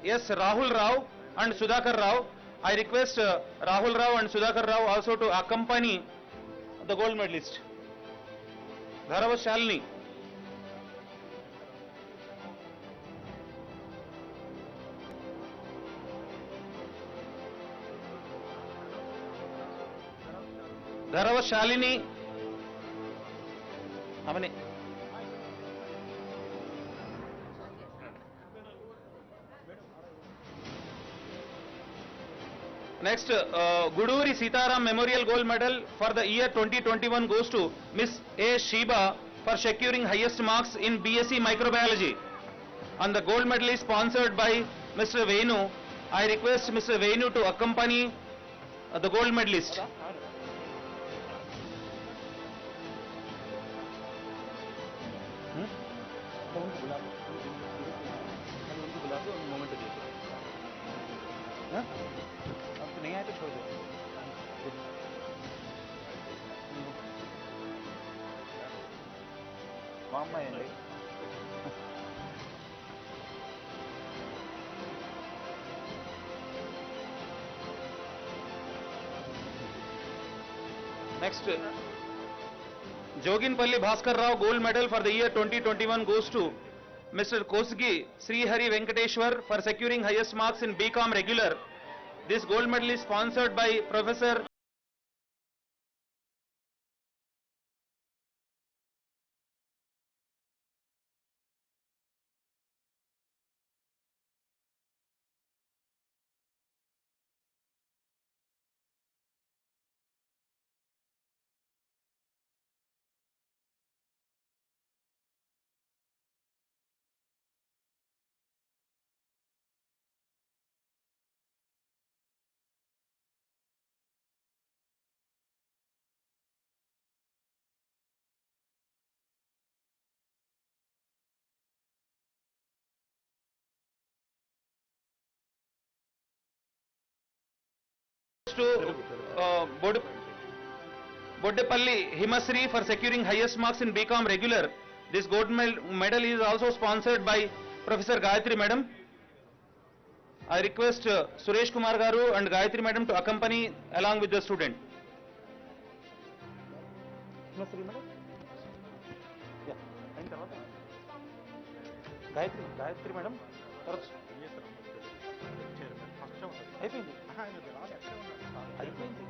S. Rahul Rao and Sudhakar Rao. I request Rahul Rao and Sudhakar Rao also to accompany the gold medalist. Dharavat Shalini. Dharavat Shalini. Amane. Next, Guduri Sitaram Memorial Gold Medal for the year 2021 goes to Miss A. Sheba for securing highest marks in BSc Microbiology. And the gold medal is sponsored by Mr. Venu. I request Mr. Venu to accompany the gold medalist. नहीं आए तो छोड़ दो. मामा है नहीं. Next, Joginpalli Bhaskar Rao gold medal for the year 2021 goes to Mr. Kosgi Sri Hari Venkateshwar for securing highest marks in BCom regular. This gold medal is sponsored by Professor to Boddepalli Himasri for securing highest marks in BCom regular. This gold medal is also sponsored by Professor Gayatri Madam. I request Suresh Kumar Garu and Gayatri Madam to accompany along with the student. Himasri Madam? Yeah. Gayatri Madam? అయిపోయింది అయిపోయింది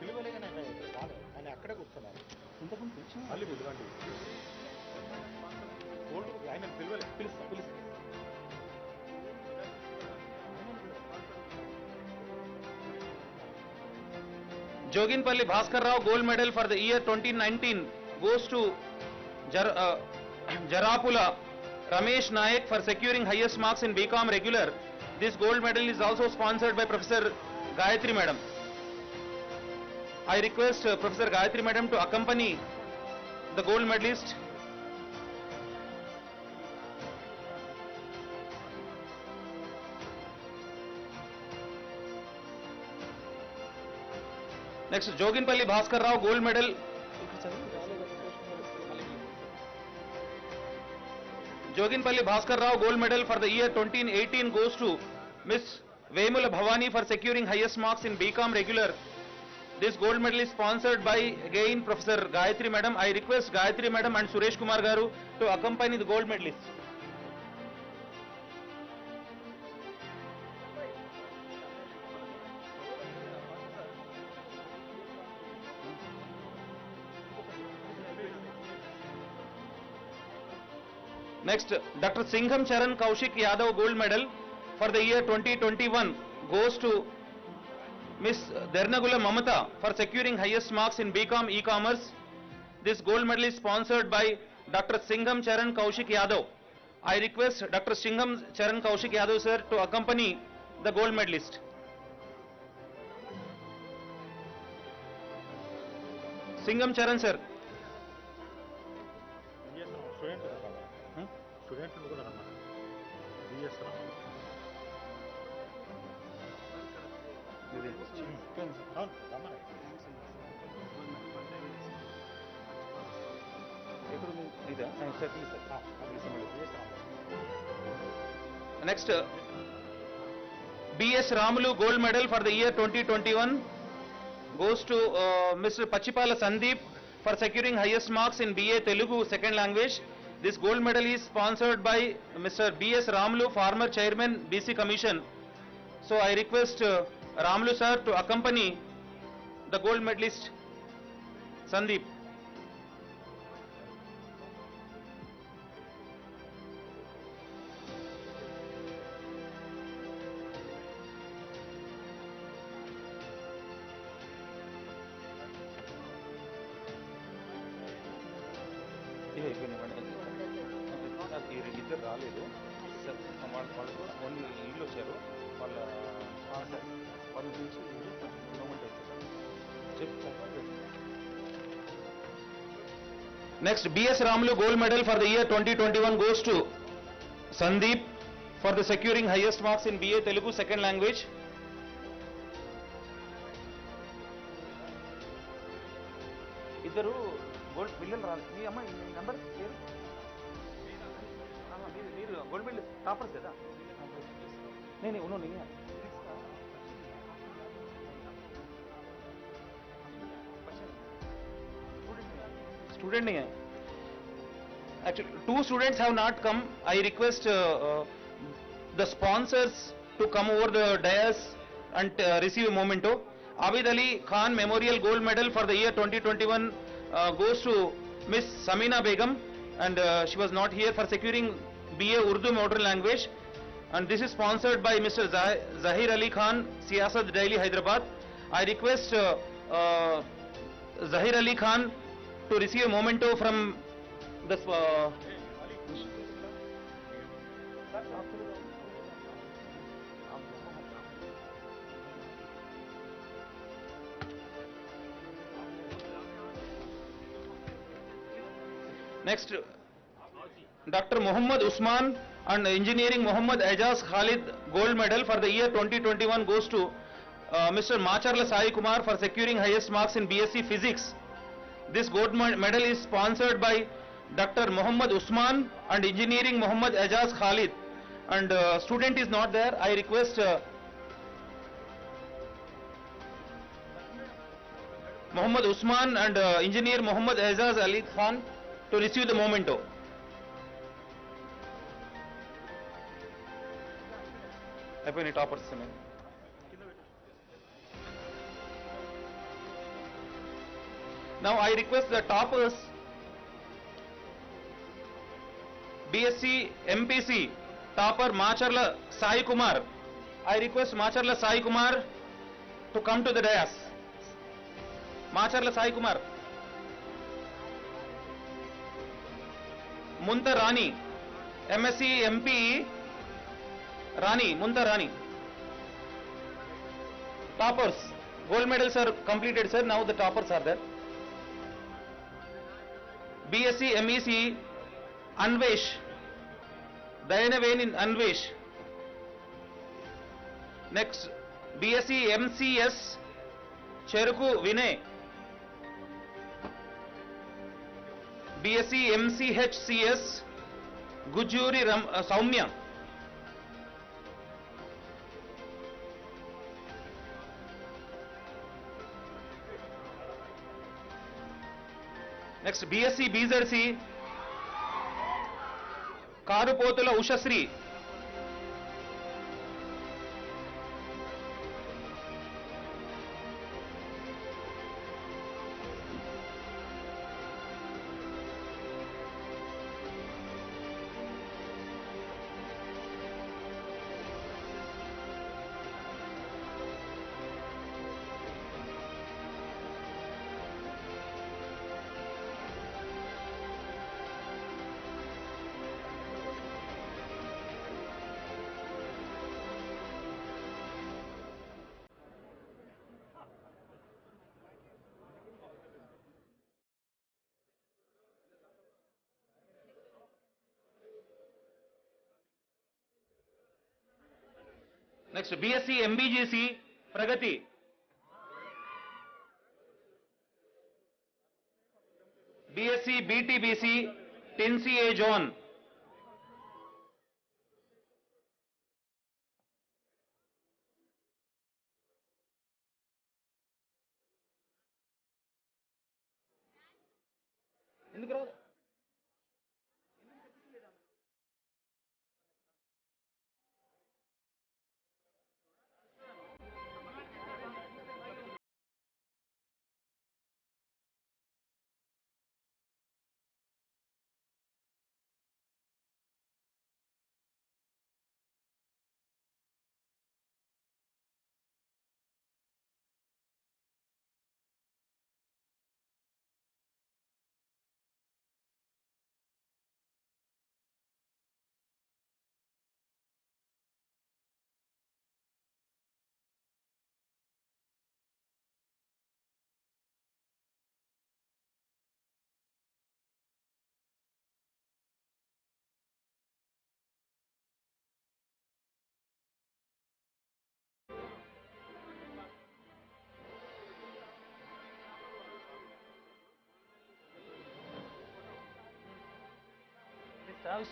పిలువలేగానే ఆయన అక్కడే కూర్చున్నారు ఇంతకుముందు పిలిచిన మళ్ళీ పిలవండి ఆయన పిలువలే పిలుస్తా Joginpalli Bhaskar Rao gold medal for the year 2019 goes to Jarapula Ramesh Nayak for securing highest marks in BCom regular. This gold medal is also sponsored by Professor Gayatri Madam. I request Professor Gayatri Madam to accompany the gold medalist. Next, Joginpalli Bhaskar Rao gold medal. Joginpalli Bhaskar Rao gold medal for the year 2018 goes to Miss Vemula Bhavani for securing highest marks in BCom regular. This gold medal is sponsored by again Professor Gayatri Madam. I request Gayatri Madam and Suresh Kumar Garu to accompany the gold medalist. Next, Dr. Singham Charan Kaushik Yadav gold medal for the year 2021 goes to Miss Dernagula Mamata for securing highest marks in BCom e-commerce. This gold medal is sponsored by Dr. Singham Charan Kaushik Yadav. I request Dr. Singham Charan Kaushik Yadav sir to accompany the gold medalist. Singham Charan sir. స్టూడెంట్లు కూడా రమ్మని BS రమ్మని Next, B.S. Ramulu gold medal for the year 2021 goes to Mr. Pachipala Sandeep for securing highest marks in BA Telugu second language. This gold medal is sponsored by Mr. B.S. Ramulu, former chairman BC Commission. So I request Ramulu sir to accompany the gold medalist Sandeep. ఇద్దరు రాలేదు వాళ్ళకు only ఇల్లు వచ్చారు వాళ్ళ వాళ్ళ నుంచి government అవుతుంది. Next, B.S. Ramulu gold medal for the year 2021 goes to Sandeep for the securing highest marks in BA Telugu second language. ఇద్దరు గోల్డ్ బిల్లులు రాలేదు. మీ అమ్మ నెంబర్ పేరు మీరు గోల్డ్ బిల్ టాపర్స్ కదా నేను ఉన్నాను Student नहीं है. Actually, 2 students have not come. I request the sponsors to come over the dais and receive a memento. Abid Ali Khan Memorial Gold Medal for the year 2021 goes to Miss Samina Begum, and she was not here, for securing BA Urdu Modern Language. And this is sponsored by Mr. Zahir Ali Khan, Siyasat Daily, Hyderabad. I request Zahir Ali Khan to receive a memento from the next, Dr. Muhammad Usman and Engineering Muhammad Ajaz Khalid Gold Medal for the year 2021 goes to Mr. Macharla Sai Kumar for securing highest marks in BSc Physics. This gold medal is sponsored by Dr. Muhammad Usman and Engineering Muhammad Ajaz Khalid, and student is not there. I request Muhammad Usman and Engineer Muhammad Ajaz Ali Khan to receive the memento. అయిపోయినాయి toppers. Now I request the toppers, BSc MPC topper Macharla Sai Kumar. I request Macharla Sai Kumar to come to the dais. Macharla Sai Kumar. Munta Rani, MSc MPE Rani, Munta Rani. Toppers, gold medals are completed, sir. Now the toppers are there. BSc MEC Anvesh, Dayanaveni Anvesh. Next, BSc MCS Cheruku Vinay. BSc MCHCS Gujuri Saumya. Next, BSc BZC Karupotula Ushasri. Next, BSc MBGC Pragati. BSc BTBC Tinci A John. ఎందుకు రాదు?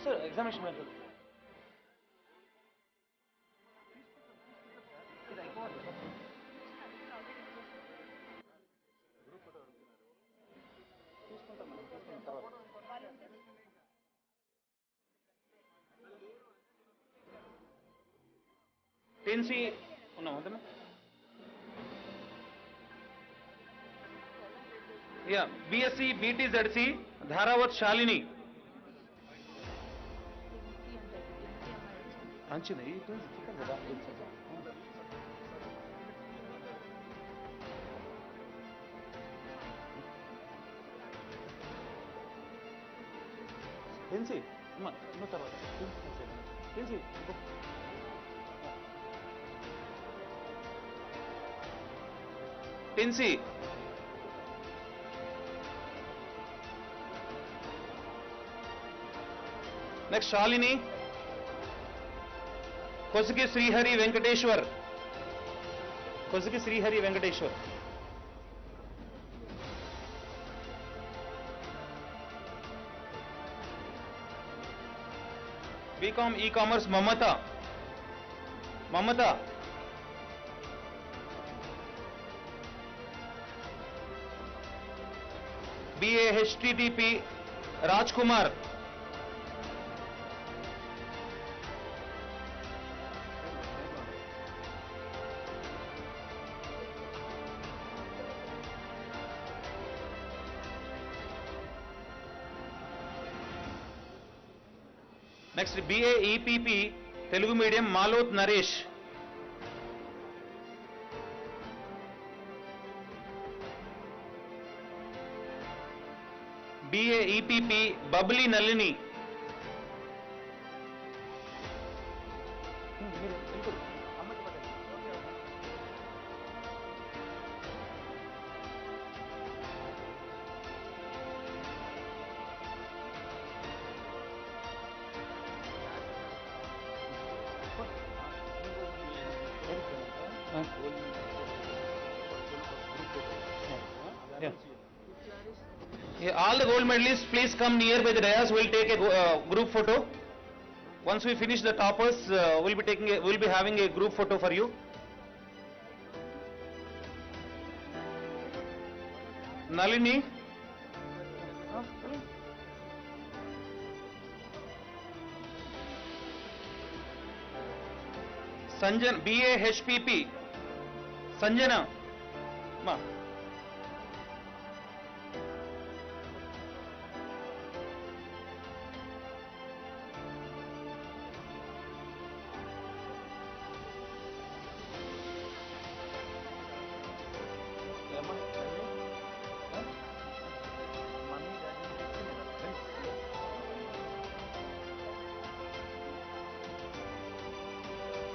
Sir, examination method. 10C ఉన్నామా? Yeah, BSc BTZC Dharawat Shalini. మంచిది కదా. 10C అమ్మా ఇన్న తర్వాత 10C 10C. Next Shalini. Kosiki Srihari Venkateshwar. Kosiki Srihari Venkateshwar. BCom E-commerce Mamata. Mamata. BA HTTP Rajkumar. Next BA EPP Telugu medium Malot Naresh. BA EPP Bubbly Nalini. Yeah, all the gold medalists, please come near by the dais. We'll take a group photo. Once we finish the toppers, we'll be having a group photo for you. Nalini. Sanjan, BA HPP. Sanjana. Ma.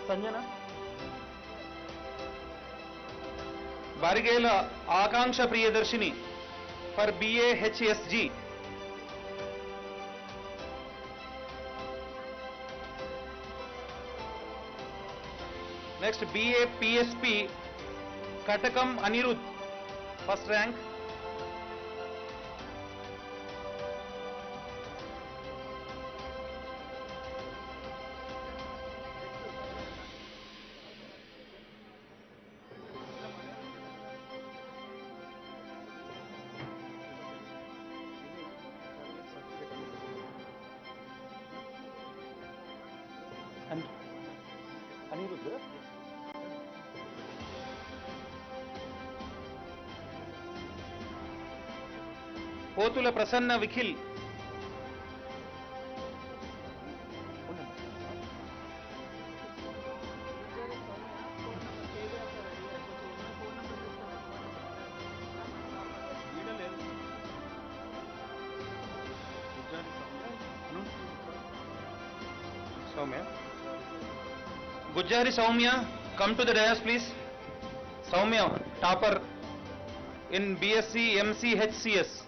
Sanjana. Barigela Akanksha Priyadarshini for BA HSG. Next BA PSP Katakam Anirudh, first rank. And Anirudh. Potula Prasanna Vikhil. Soumya. Gujjari Soumya, come to the dais please. Soumya, topper in BSc MCHCS.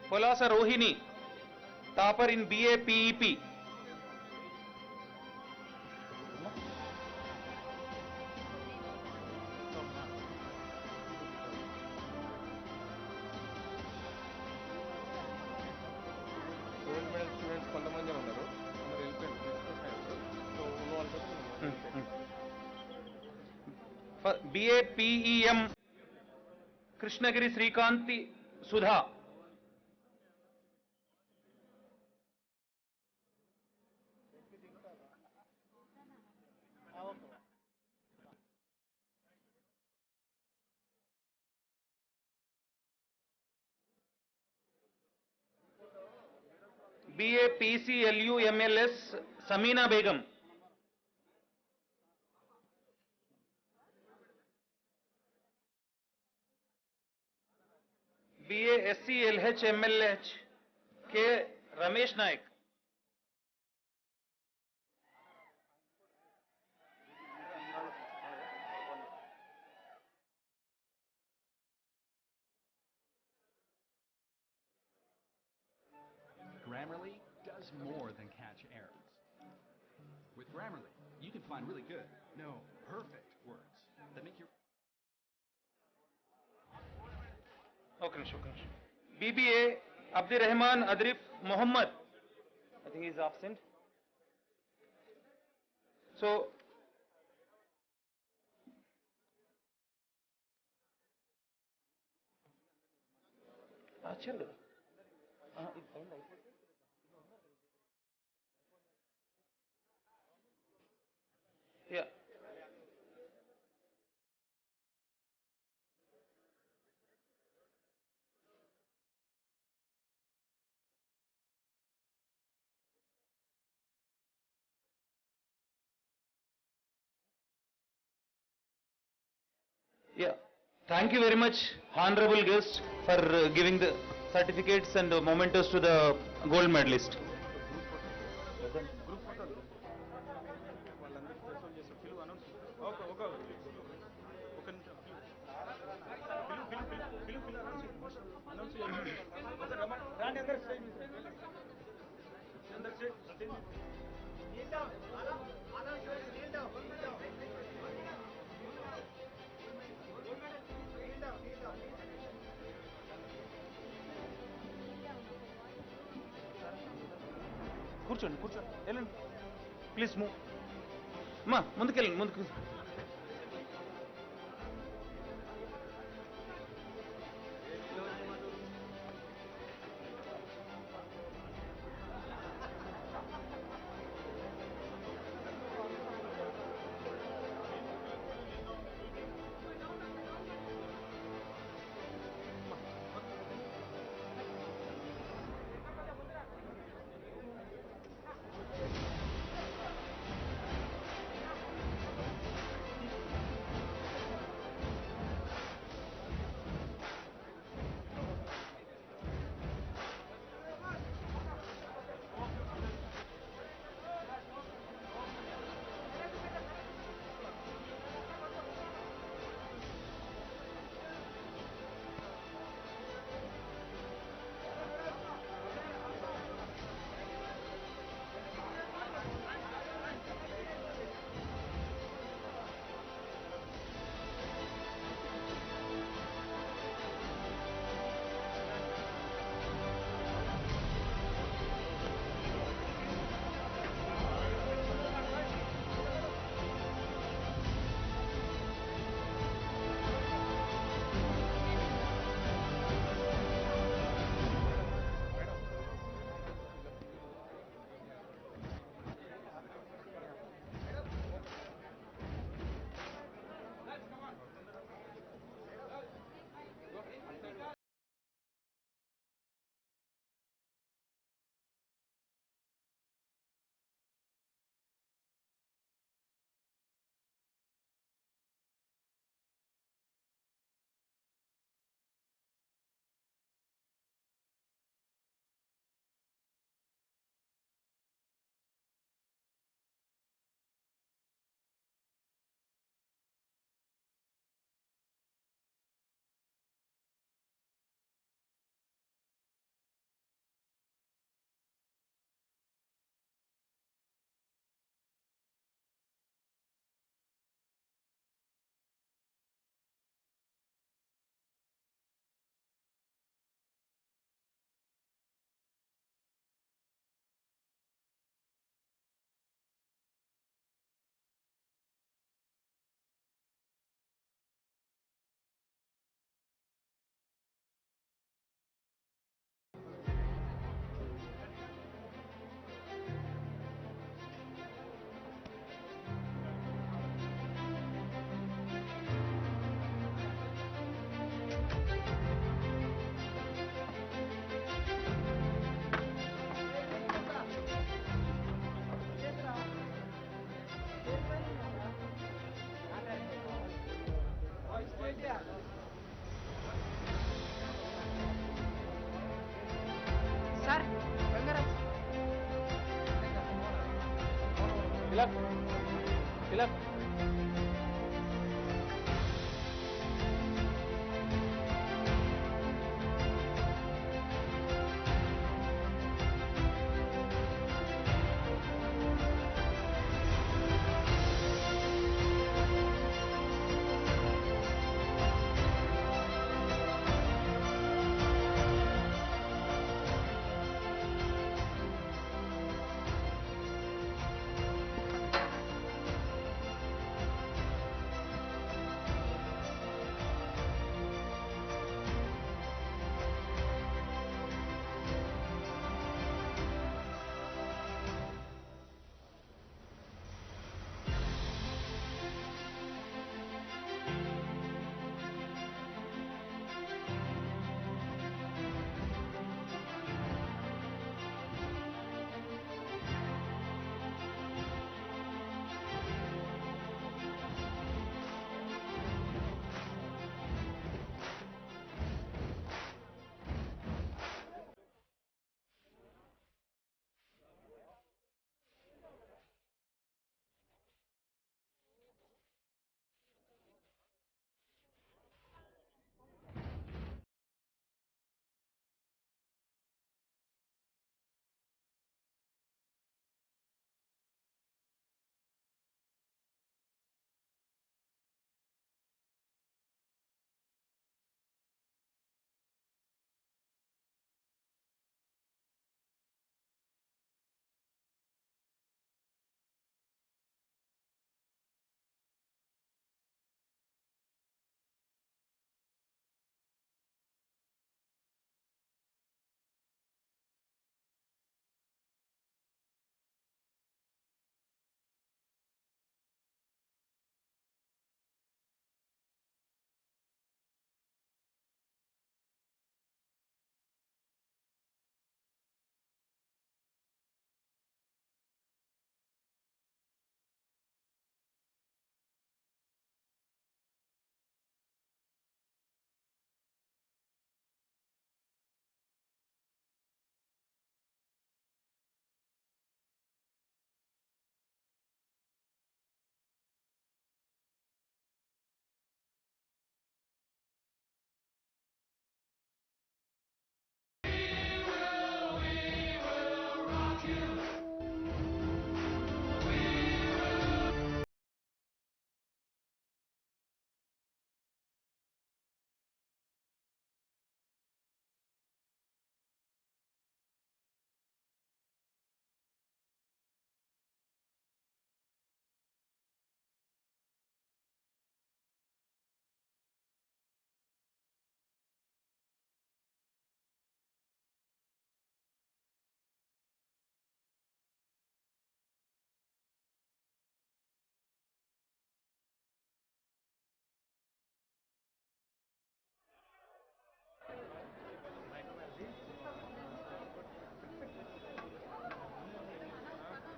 Polasa Rohini, topper in BA PEP. Gold medal students కొంతమంది ఉన్నారు, అందరూ వెళ్ళిపోయారు. So ఉన్న వాళ్ళతో BA PEM Krishnagiri Srikanti Sudha. BA PCLU MLS Samina Begum. BA SCLH MLH K Ramesh Naik. Grammarly does more than catch errors. With Grammarly, you can find really good, no, perfect words that make your... Okay, okay. BBA Abdirrahman Adrif Muhammad. I think he is absent. So, yeah. Yeah. Thank you very much, honorable guest, for giving the certificates and mementos to the gold medalist. కూర్చోండి కూర్చోండి వెళ్ళండి please move అమ్మా ముందుకెళ్ళండి ముందుకు Tilak. Tilak.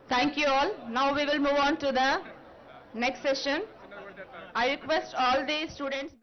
Thank you all. Now we will move on to the next session. I request all the students